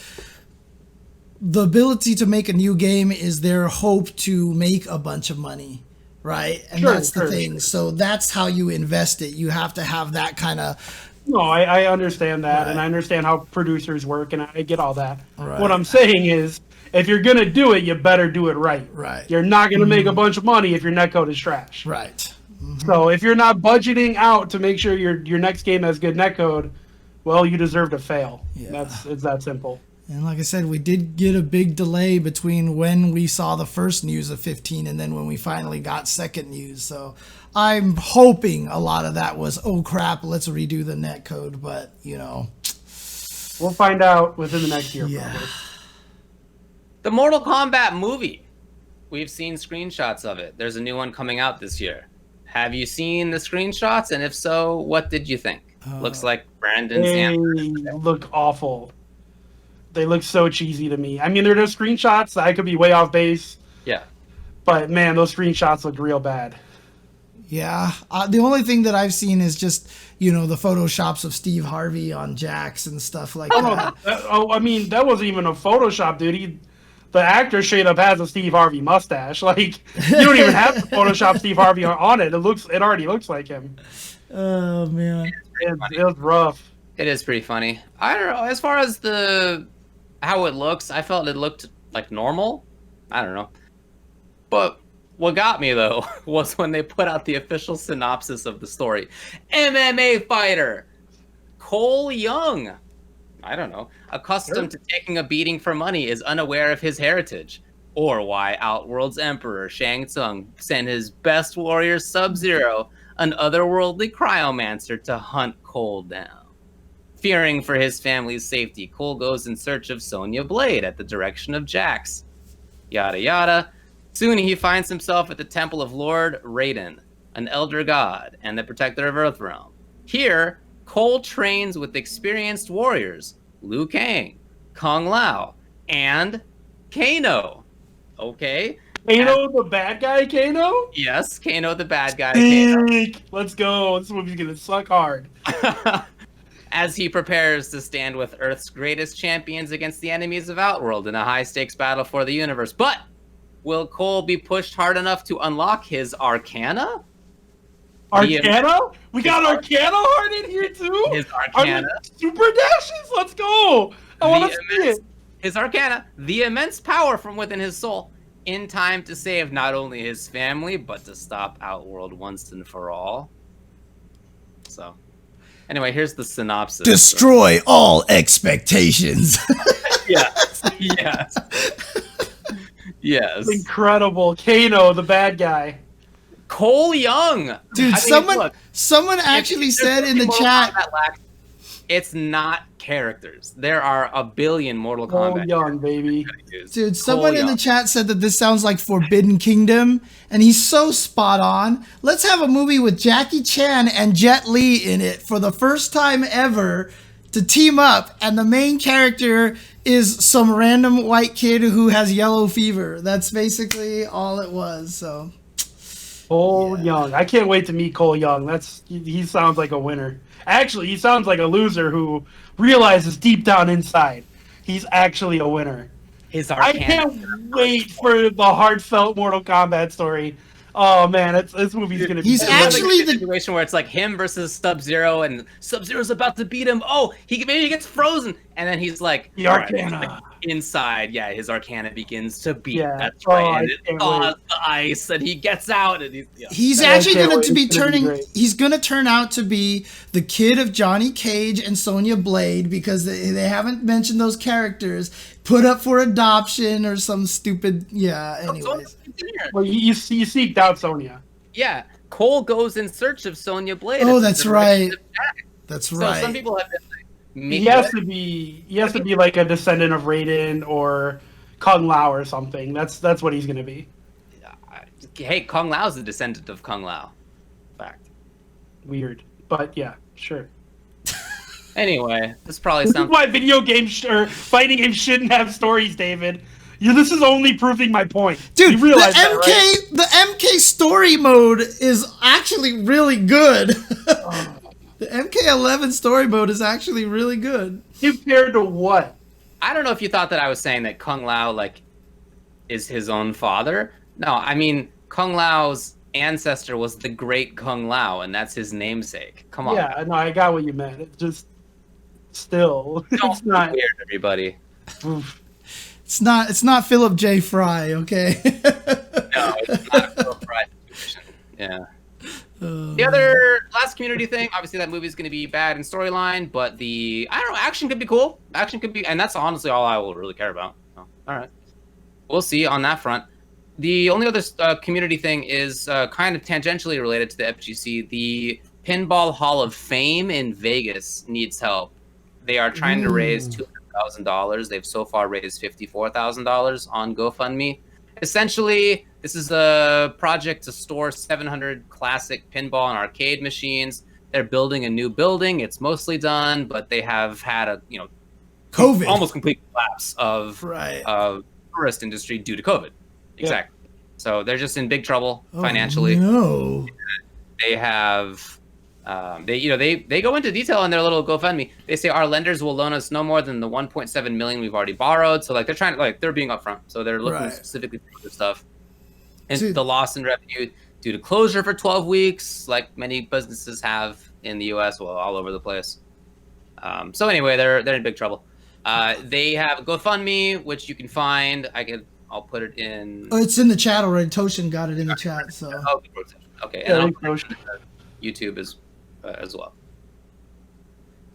the ability to make a new game is their hope to make a bunch of money, right? And that's the thing. Sure. So that's how you invest it. You have to have that kind of... No, I understand that, and I understand how producers work, and I get all that. Right. What I'm saying is, if you're gonna do it, you better do it right. Right. You're not gonna make a bunch of money if your netcode is trash. Right. So if you're not budgeting out to make sure your next game has good netcode, well, you deserve to fail. Yeah. It's that simple. And like I said, we did get a big delay between when we saw the first news of 15 and then when we finally got second news. So I'm hoping a lot of that was, oh crap, let's redo the netcode. But, you know. We'll find out within the next year. Yeah. Probably. The Mortal Kombat movie. We've seen screenshots of it. There's a new one coming out this year. Have you seen the screenshots? And if so, what did you think? Looks like Brandon's They answer. look awful. They look so cheesy to me. I mean, they're just screenshots. I could be way off base. Yeah. But man, those screenshots look real bad. Yeah. The only thing that I've seen is just, you know, the photoshops of Steve Harvey on Jax and stuff like that. I mean, that wasn't even a Photoshop, dude. The actor straight up has a Steve Harvey mustache. Like, you don't even have to Photoshop Steve Harvey on it. It already looks like him. Oh, man. It was rough. It is pretty funny. I don't know. As far as how it looks, I felt it looked like normal. I don't know. But what got me, though, was when they put out the official synopsis of the story. MMA fighter Cole Young, I don't know, accustomed to taking a beating for money, is unaware of his heritage, or why Outworld's Emperor Shang Tsung sent his best warrior Sub-Zero, an otherworldly cryomancer, to hunt Cole down. Fearing for his family's safety, Cole goes in search of Sonya Blade at the direction of Jax. Yada yada. Soon he finds himself at the temple of Lord Raiden, an elder god and the protector of Earthrealm. Here, Cole trains with experienced warriors Liu Kang, Kung Lao, and Kano. Okay? Kano, the bad guy, Kano? Yes, Kano the bad guy. Kano. Let's go. This movie's gonna suck hard. As he prepares to stand with Earth's greatest champions against the enemies of Outworld in a high-stakes battle for the universe. But will Cole be pushed hard enough to unlock his Arcana? Arcana? We got Arcana Heart in here too? His Arcana. Super dashes? Let's go! I want to see it. His Arcana, the immense power from within his soul, in time to save not only his family, but to stop Outworld once and for all. So, anyway, here's the synopsis. Destroy all expectations. Yes. Yes. Yes. Incredible. Kano, the bad guy. Cole Young. Dude, I mean, someone actually said in the chat. It's not characters. There are a billion Mortal Cole Kombat. Young, baby. Dude, someone in the chat said that this sounds like Forbidden Kingdom, and he's so spot on. Let's have a movie with Jackie Chan and Jet Li in it for the first time ever to team up, and the main character is some random white kid who has yellow fever. That's basically all it was. So Cole Young. I can't wait to meet Cole Young. He sounds like a winner. Actually, he sounds like a loser who realizes deep down inside he's actually a winner. I can't wait for the heartfelt Mortal Kombat story. Oh man, this movie's gonna be. He's actually the situation where it's like him versus Sub-Zero, and Sub-Zero's about to beat him. Oh, maybe he gets frozen, and then he's like the Arcana. Like, inside, his Arcana begins to beat. Yeah. That's right. And it thaws the ice, and he gets out, and he's actually going to be turning. He's going to turn out to be the kid of Johnny Cage and Sonya Blade, because they haven't mentioned those characters. Put up for adoption or some stupid. Yeah. Anyways. Well, you seeked out Sonya. Yeah. Cole goes in search of Sonya Blade. Oh, that's right. That's so right. Some people have been like, he has to be like a descendant of Raiden or Kung Lao or something. That's what he's gonna be. Hey, Kung Lao's the descendant of Kung Lao. Fact. Weird, but yeah, sure. Anyway, this probably This sounds. is why video games or fighting games shouldn't have stories, David. This is only proving my point. Dude, you realize that, right? the MK story mode is actually really good. The MK11 story mode is actually really good. Compared to what? I don't know if you thought that I was saying that Kung Lao is his own father. No, I mean Kung Lao's ancestor was the great Kung Lao, and that's his namesake. Come on. Yeah, no, I got what you meant. It just still, Don't it's not weird, everybody. Oof. It's not Philip J. Fry, okay? No, it's not a Philip Fry situation. Yeah. The other last community thing, obviously that movie is going to be bad in storyline, but action could be cool. Action could be, and that's honestly all I will really care about. So, all right, we'll see on that front. The only other community thing is kind of tangentially related to the FGC. The Pinball Hall of Fame in Vegas needs help. They are trying to raise $200,000. They've so far raised $54,000 on GoFundMe. Essentially, this is a project to store 700 classic pinball and arcade machines. They're building a new building. It's mostly done, but they have had a COVID, almost complete collapse of tourist industry due to COVID. Exactly. Yeah. So they're just in big trouble financially. No. They have they go into detail in their little GoFundMe. They say our lenders will loan us no more than the 1.7 million we've already borrowed. So they're trying to they're being upfront. So they're looking specifically for this stuff. And the loss in revenue due to closure for 12 weeks, like many businesses have in the US, well, all over the place. So anyway, they're in big trouble. They have GoFundMe, which you can find. I'll put it in. Oh, it's in the chat already. Toshin got it in the chat. So okay, and I'll put it YouTube as well.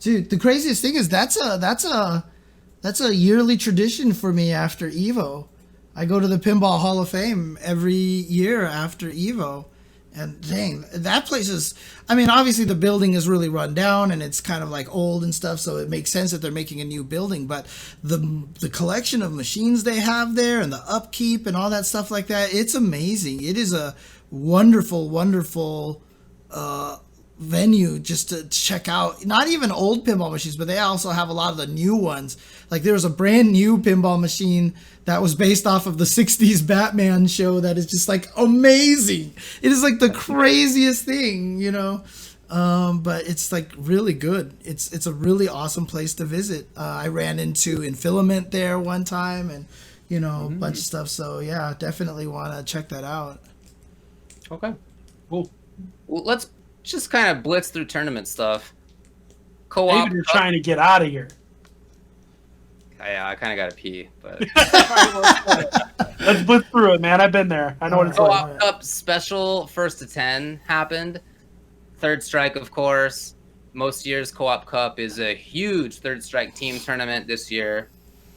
Dude, the craziest thing is that's a yearly tradition for me after Evo. I go to the Pinball Hall of Fame every year after Evo. And dang, that place is, I mean, obviously the building is really run down and it's kind of like old and stuff, so it makes sense that they're making a new building, but the collection of machines they have there and the upkeep and all that stuff like that, it's amazing. It is a wonderful, wonderful venue just to check out. Not even old pinball machines, but they also have a lot of the new ones. Like there was a brand new pinball machine that was based off of the 60s Batman show that is just like amazing. It is like the craziest thing, but it's like really good. It's a really awesome place to visit. I ran into Infilament there one time and a bunch of stuff. So yeah, definitely want to check that out. Okay, cool. Well, let's just kind of blitz through tournament stuff. Co-op. Maybe you're trying to get out of here. Yeah, I kind of got to pee, but let's blitz through it, man. I've been there. I know what it's like. Co-op Cup special 1st to 10 happened. Third Strike, of course. Most years, Co-op Cup is a huge Third Strike team tournament this year.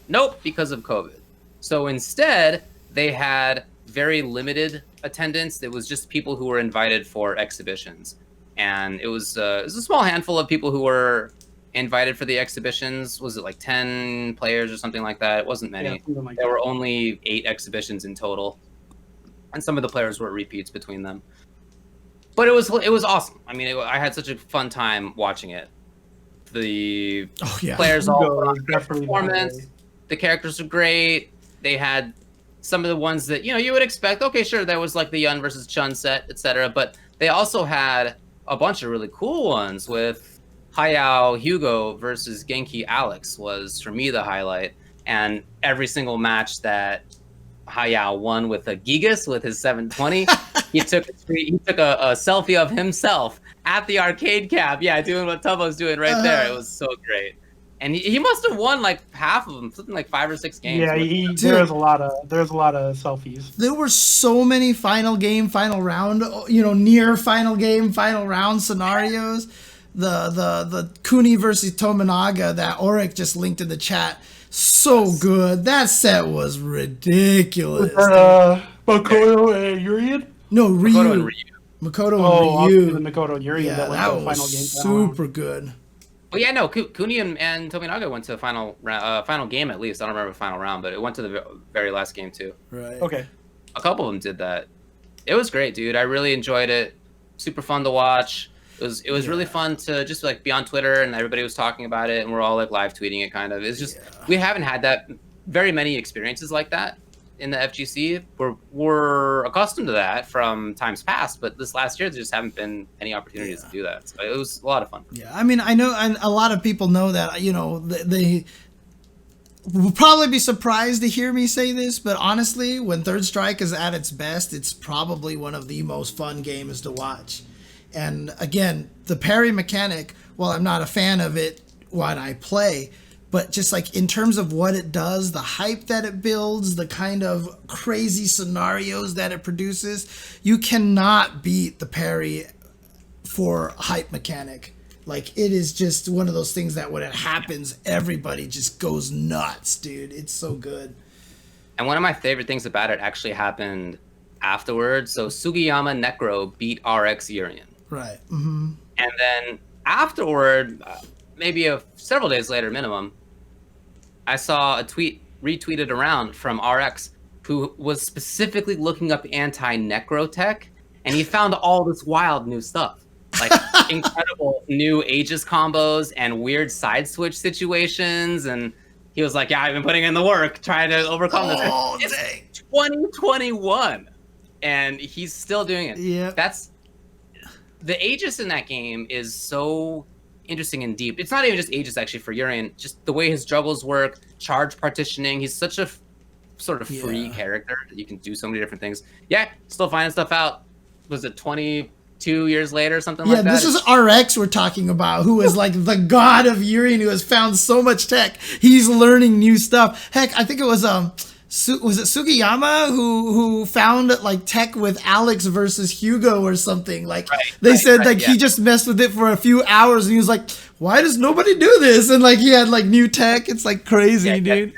Nope, because of COVID. So instead, they had very limited attendance. It was just people who were invited for exhibitions. And it was a small handful of people who were invited for the exhibitions. Was it like 10 players or something like that? It wasn't many. Yeah, there were only 8 exhibitions in total. And some of the players were repeats between them. But it was awesome. I mean, I had such a fun time watching it. The players all put on great performance. The characters are great. They had some of the ones that, you would expect. Okay, sure, there was like the Yun versus Chun set, etc. But they also had a bunch of really cool ones with Hayao Hugo versus Genki Alex was, for me, the highlight. And every single match that Hayao won with a Gigas with his 720, he took a selfie of himself at the arcade cab. Yeah, doing what Tubbo's doing right there. It was so great. And he must have won like half of them, something like 5 or 6 games. Yeah, there's a lot of selfies. There were so many final game, final round, near final game, final round scenarios. The Kuni versus Tominaga that Oric just linked in the chat. So good. That set was ridiculous. Makoto and Urian? No, Ryu. Makoto and Ryu. Makoto and Ryu. Makoto and Urian. Yeah, that was final game. Super good. Well, yeah, no, Kuni and Tominaga went to the final game at least. I don't remember the final round, but it went to the very last game too. Right. Okay. A couple of them did that. It was great, dude. I really enjoyed it. Super fun to watch. It was really fun to just like be on Twitter and everybody was talking about it and we're all like live tweeting it kind of. It's just we haven't had that very many experiences like that in the FGC. We're accustomed to that from times past, but this last year there just haven't been any opportunities to do that. So it was a lot of fun. Yeah, I mean, I know a lot of people know that, they will probably be surprised to hear me say this, but honestly, when Third Strike is at its best, it's probably one of the most fun games to watch. And again, the parry mechanic, while I'm not a fan of it when I play, but just like in terms of what it does, the hype that it builds, the kind of crazy scenarios that it produces, you cannot beat the parry for hype mechanic. Like, it is just one of those things that when it happens, everybody just goes nuts, dude. It's so good. And one of my favorite things about it actually happened afterwards. So Sugiyama Necro beat RX Urien. Right. Mm-hmm. And then afterward, maybe several days later minimum, I saw a tweet retweeted around from RX who was specifically looking up anti-Necro tech, and he found all this wild new stuff. Like incredible new Aegis combos and weird side switch situations, and he was like, "Yeah, I've been putting in the work trying to overcome this." It's 2021, and he's still doing it. Yeah, that's the Aegis in that game is so interesting and deep. It's not even just Aegis actually for Urien, just the way his juggles work, charge partitioning. He's such a sort of free character that you can do so many different things. Yeah, still finding stuff out. Was it 22 years later, something like that? Yeah, this is RX we're talking about, who is like the god of Urien, who has found so much tech. He's learning new stuff. Heck, I think it was was it Sugiyama who found like tech with Alex versus Hugo or something? Like they said he just messed with it for a few hours and he was like, why does nobody do this? And like he had like new tech. It's like crazy, dude.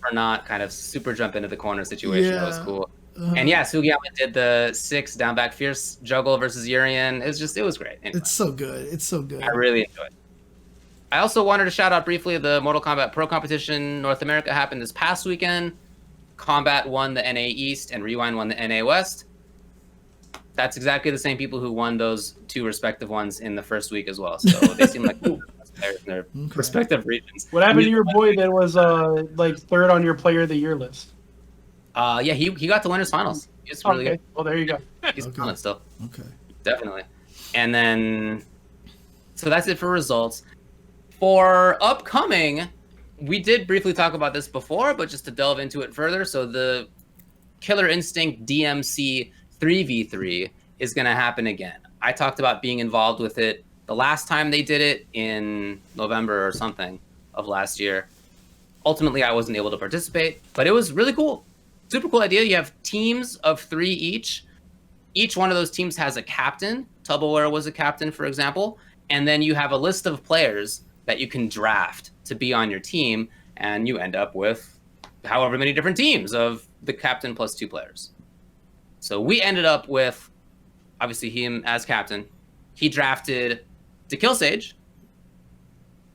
Or not kind of super jump into the corner situation. That was cool. And yeah, Sugiyama did the 6 down back fierce juggle versus Urien. It was great. Anyway, it's so good. It's so good. I really enjoyed it. I also wanted to shout out briefly the Mortal Kombat Pro Competition North America happened this past weekend. Kombat won the NA East and Rewind won the NA West. That's exactly the same people who won those 2 respective ones in the first week as well. So they seem like players in their respective regions. What happened to your boy that was like 3rd on your Player of the Year list? Yeah, he got to winners finals. He's really good. Well, there you go. He's on it still. Okay. Definitely. And then, so that's it for results. For upcoming, we did briefly talk about this before, but just to delve into it further. So the Killer Instinct DMC 3v3 is going to happen again. I talked about being involved with it the last time they did it in November or something of last year. Ultimately, I wasn't able to participate, but it was really cool. Super cool idea. You have teams of 3 each. Each one of those teams has a captain. Tubbleware was a captain, for example. And then you have a list of players that you can draft to be on your team, and you end up with however many different teams of the captain plus 2 players. So we ended up with, obviously, him as captain. He drafted TitaniumTigerzz,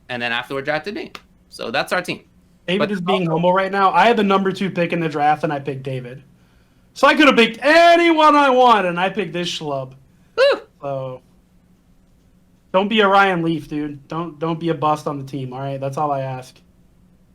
and then afterward drafted me. So that's our team. David is being humble right now. I had the number 2 pick in the draft, and I picked David. So I could have picked anyone I want, and I picked this schlub. Woo! So don't be a Ryan Leaf, dude. Don't be a bust on the team. All right, that's all I ask.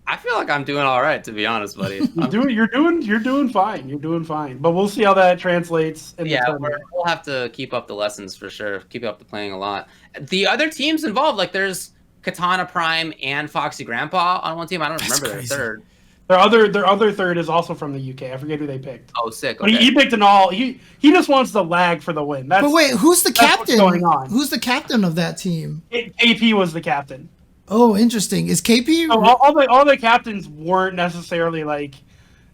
I feel like I'm doing all right, to be honest, buddy. You're doing fine. You're doing fine. But we'll see how that translates. We'll have to keep up the lessons for sure. Keep up the playing a lot. The other teams involved, like there's Katana Prime and Foxy Grandpa on one team. I don't remember their third. Their other third is also from the UK. I forget who they picked. Oh, sick. Okay. But he picked an all. He just wants the lag for the win. But wait, who's the captain? What's going on. Who's the captain of that team? KP was the captain. Oh, interesting. Is KP? So all the captains weren't necessarily like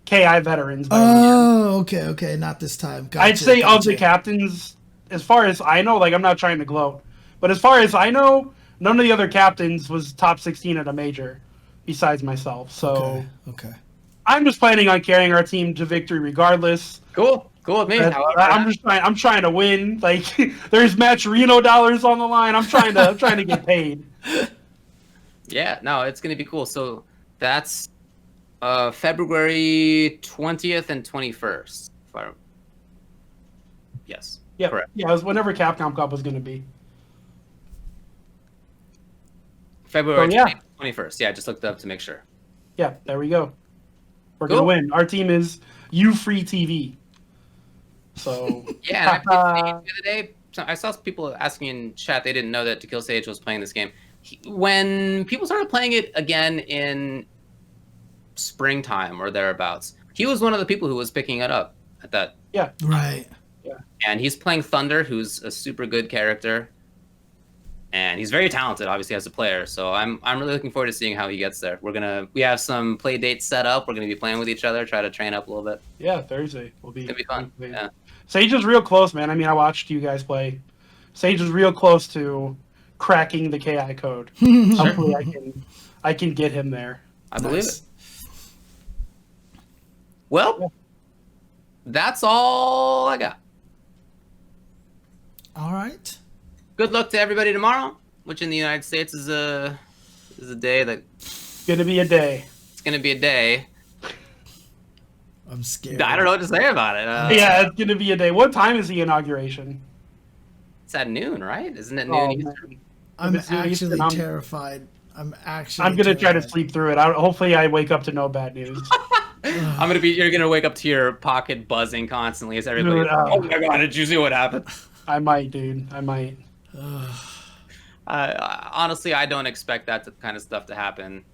KI veterans. Oh, okay. Not this time. Gotcha, I'd say of the captains, as far as I know, like I'm not trying to gloat, but as far as I know, none of the other captains was top 16 at a major, besides myself. So okay. I'm just planning on carrying our team to victory regardless. Cool with me. I'm trying to win. Like there's Match Reno dollars on the line. I'm trying to get paid. Yeah, no, it's gonna be cool. So that's February 20th and 21st. Yes. Yeah. Correct. Yeah, it was whenever Capcom Cup was gonna be. February 21st. Yeah, I just looked it up to make sure. Yeah, there we go. We're gonna win. Our team is free TV. So yeah, and I played the other day. I saw people asking in chat they didn't know that TitaniumTigerzz was playing this game. When people started playing it again in springtime or thereabouts, he was one of the people who was picking it up at that. Yeah. Right. Yeah. And he's playing Thunder, who's a super good character. and he's very talented, obviously, as a player. So I'm really looking forward to seeing how he gets there. We have some play dates set up. We're gonna be playing with each other, try to train up a little bit. Yeah, Thursday will be. It'll be fun. Yeah. Sage is real close, man. I mean, I watched you guys play. Sage is real close to cracking the KI code. Hopefully, I can get him there. I believe it. Well, that's all I got. All right. Good luck to everybody tomorrow, which in the United States is a day that. Gonna be a day. It's gonna be a day. I'm scared. I don't know what to say about it. Yeah, it's gonna be a day. What time is the inauguration? It's at noon, right? Isn't it noon Eastern? I'm It's actually Eastern, I'm- terrified. I'm gonna try to sleep through it. Hopefully, I wake up to no bad news. You're gonna wake up to your pocket buzzing constantly as everybody. Dude, oh my god! Did you see what happened? I might, dude. I might. Honestly, I don't expect that kind of stuff to happen,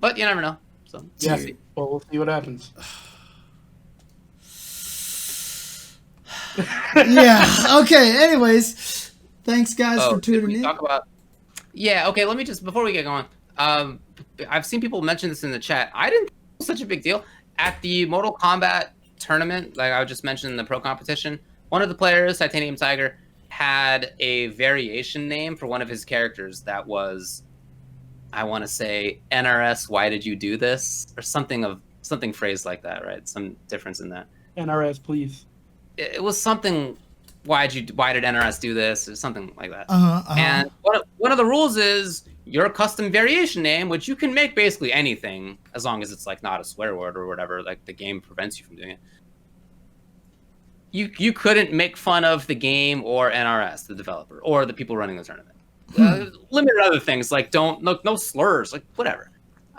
but you never know. So Yeah. we'll see. Well, we'll see what happens. Yeah. Okay. Anyways, thanks guys for Did tuning we in. talk about? Yeah. Okay. Let me just before we get going. I've seen people mention this in the chat. I didn't think it was such a big deal at the Mortal Kombat tournament. Like I just mentioned in the pro competition, one of the players, TitaniumTigerzz, had a variation name for one of his characters that was, I want to say, NRS. Why did you do this? Or something phrased like that, right? Some difference in that. NRS, please. It was something. Why did NRS do this? Or something like that. And one of the rules is your custom variation name, which you can make basically anything as long as it's like not a swear word or whatever. Like the game prevents you from doing it. You couldn't make fun of the game or NRS, the developer, or the people running the tournament. Limited other things like no slurs, like whatever.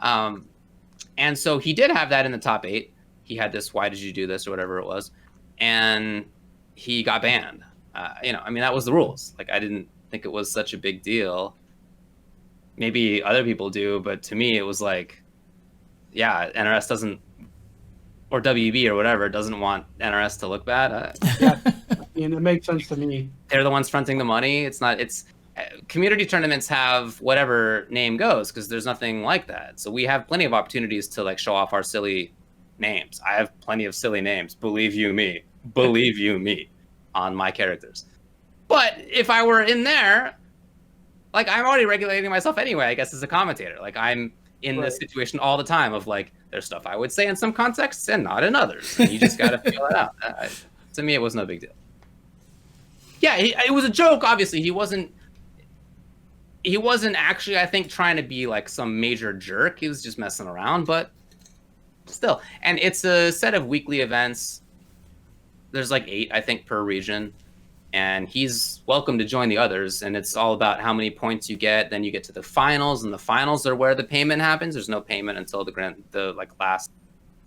And so he did have that in the top 8. He had this, why did you do this or whatever it was, and he got banned. I mean that was the rules. Like I didn't think it was such a big deal. Maybe other people do, but to me it was like, yeah, NRS doesn't, or WB or whatever, doesn't want NRS to look bad. Yeah, I mean, it makes sense to me. They're the ones fronting the money. It's community tournaments have whatever name goes because there's nothing like that. So we have plenty of opportunities to like show off our silly names. I have plenty of silly names. Believe you me, on my characters. But if I were in there, like I'm already regulating myself anyway, I guess as a commentator. Like I'm in this situation all the time of like, there's stuff I would say in some contexts and not in others. And you just got to feel it out. To me, it was no big deal. Yeah, it was a joke. Obviously, he wasn't actually, I think, trying to be like some major jerk. He was just messing around, but still. And it's a set of weekly events. There's like 8, I think, per region. And he's welcome to join the others. And it's all about how many points you get. Then you get to the finals, and the finals are where the payment happens. There's no payment until the last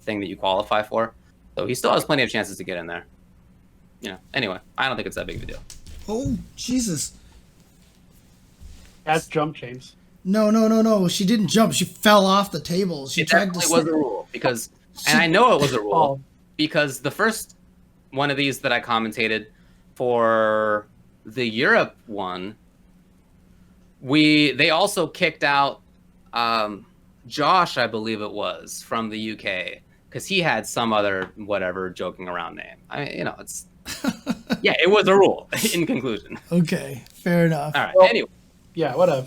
thing that you qualify for. So he still has plenty of chances to get in there. Anyway, I don't think it's that big of a deal. Oh Jesus! That's jump, James. No. She didn't jump. She fell off the table. She It tried to. definitely was a rule because, and I know it was a rule because the first one of these that I commentated for the Europe one, they also kicked out Josh, I believe it was, from the UK because he had some other whatever joking around name. I mean, it's yeah, it was a rule. In conclusion. Okay, fair enough. All right. Well, anyway. Yeah. Whatever.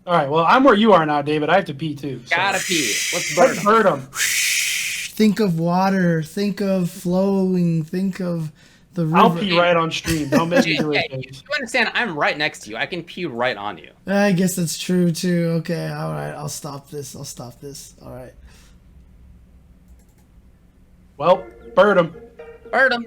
All right. Well, I'm where you are now, David. I have to pee too. So. Gotta pee. Let's bird him. Think of water. Think of flowing. Think of the river. I'll pee right on stream. Don't make me do it. You understand? I'm right next to you. I can pee right on you. I guess that's true too. Okay. All right. I'll stop this. All right. Well, bird him. Bird him.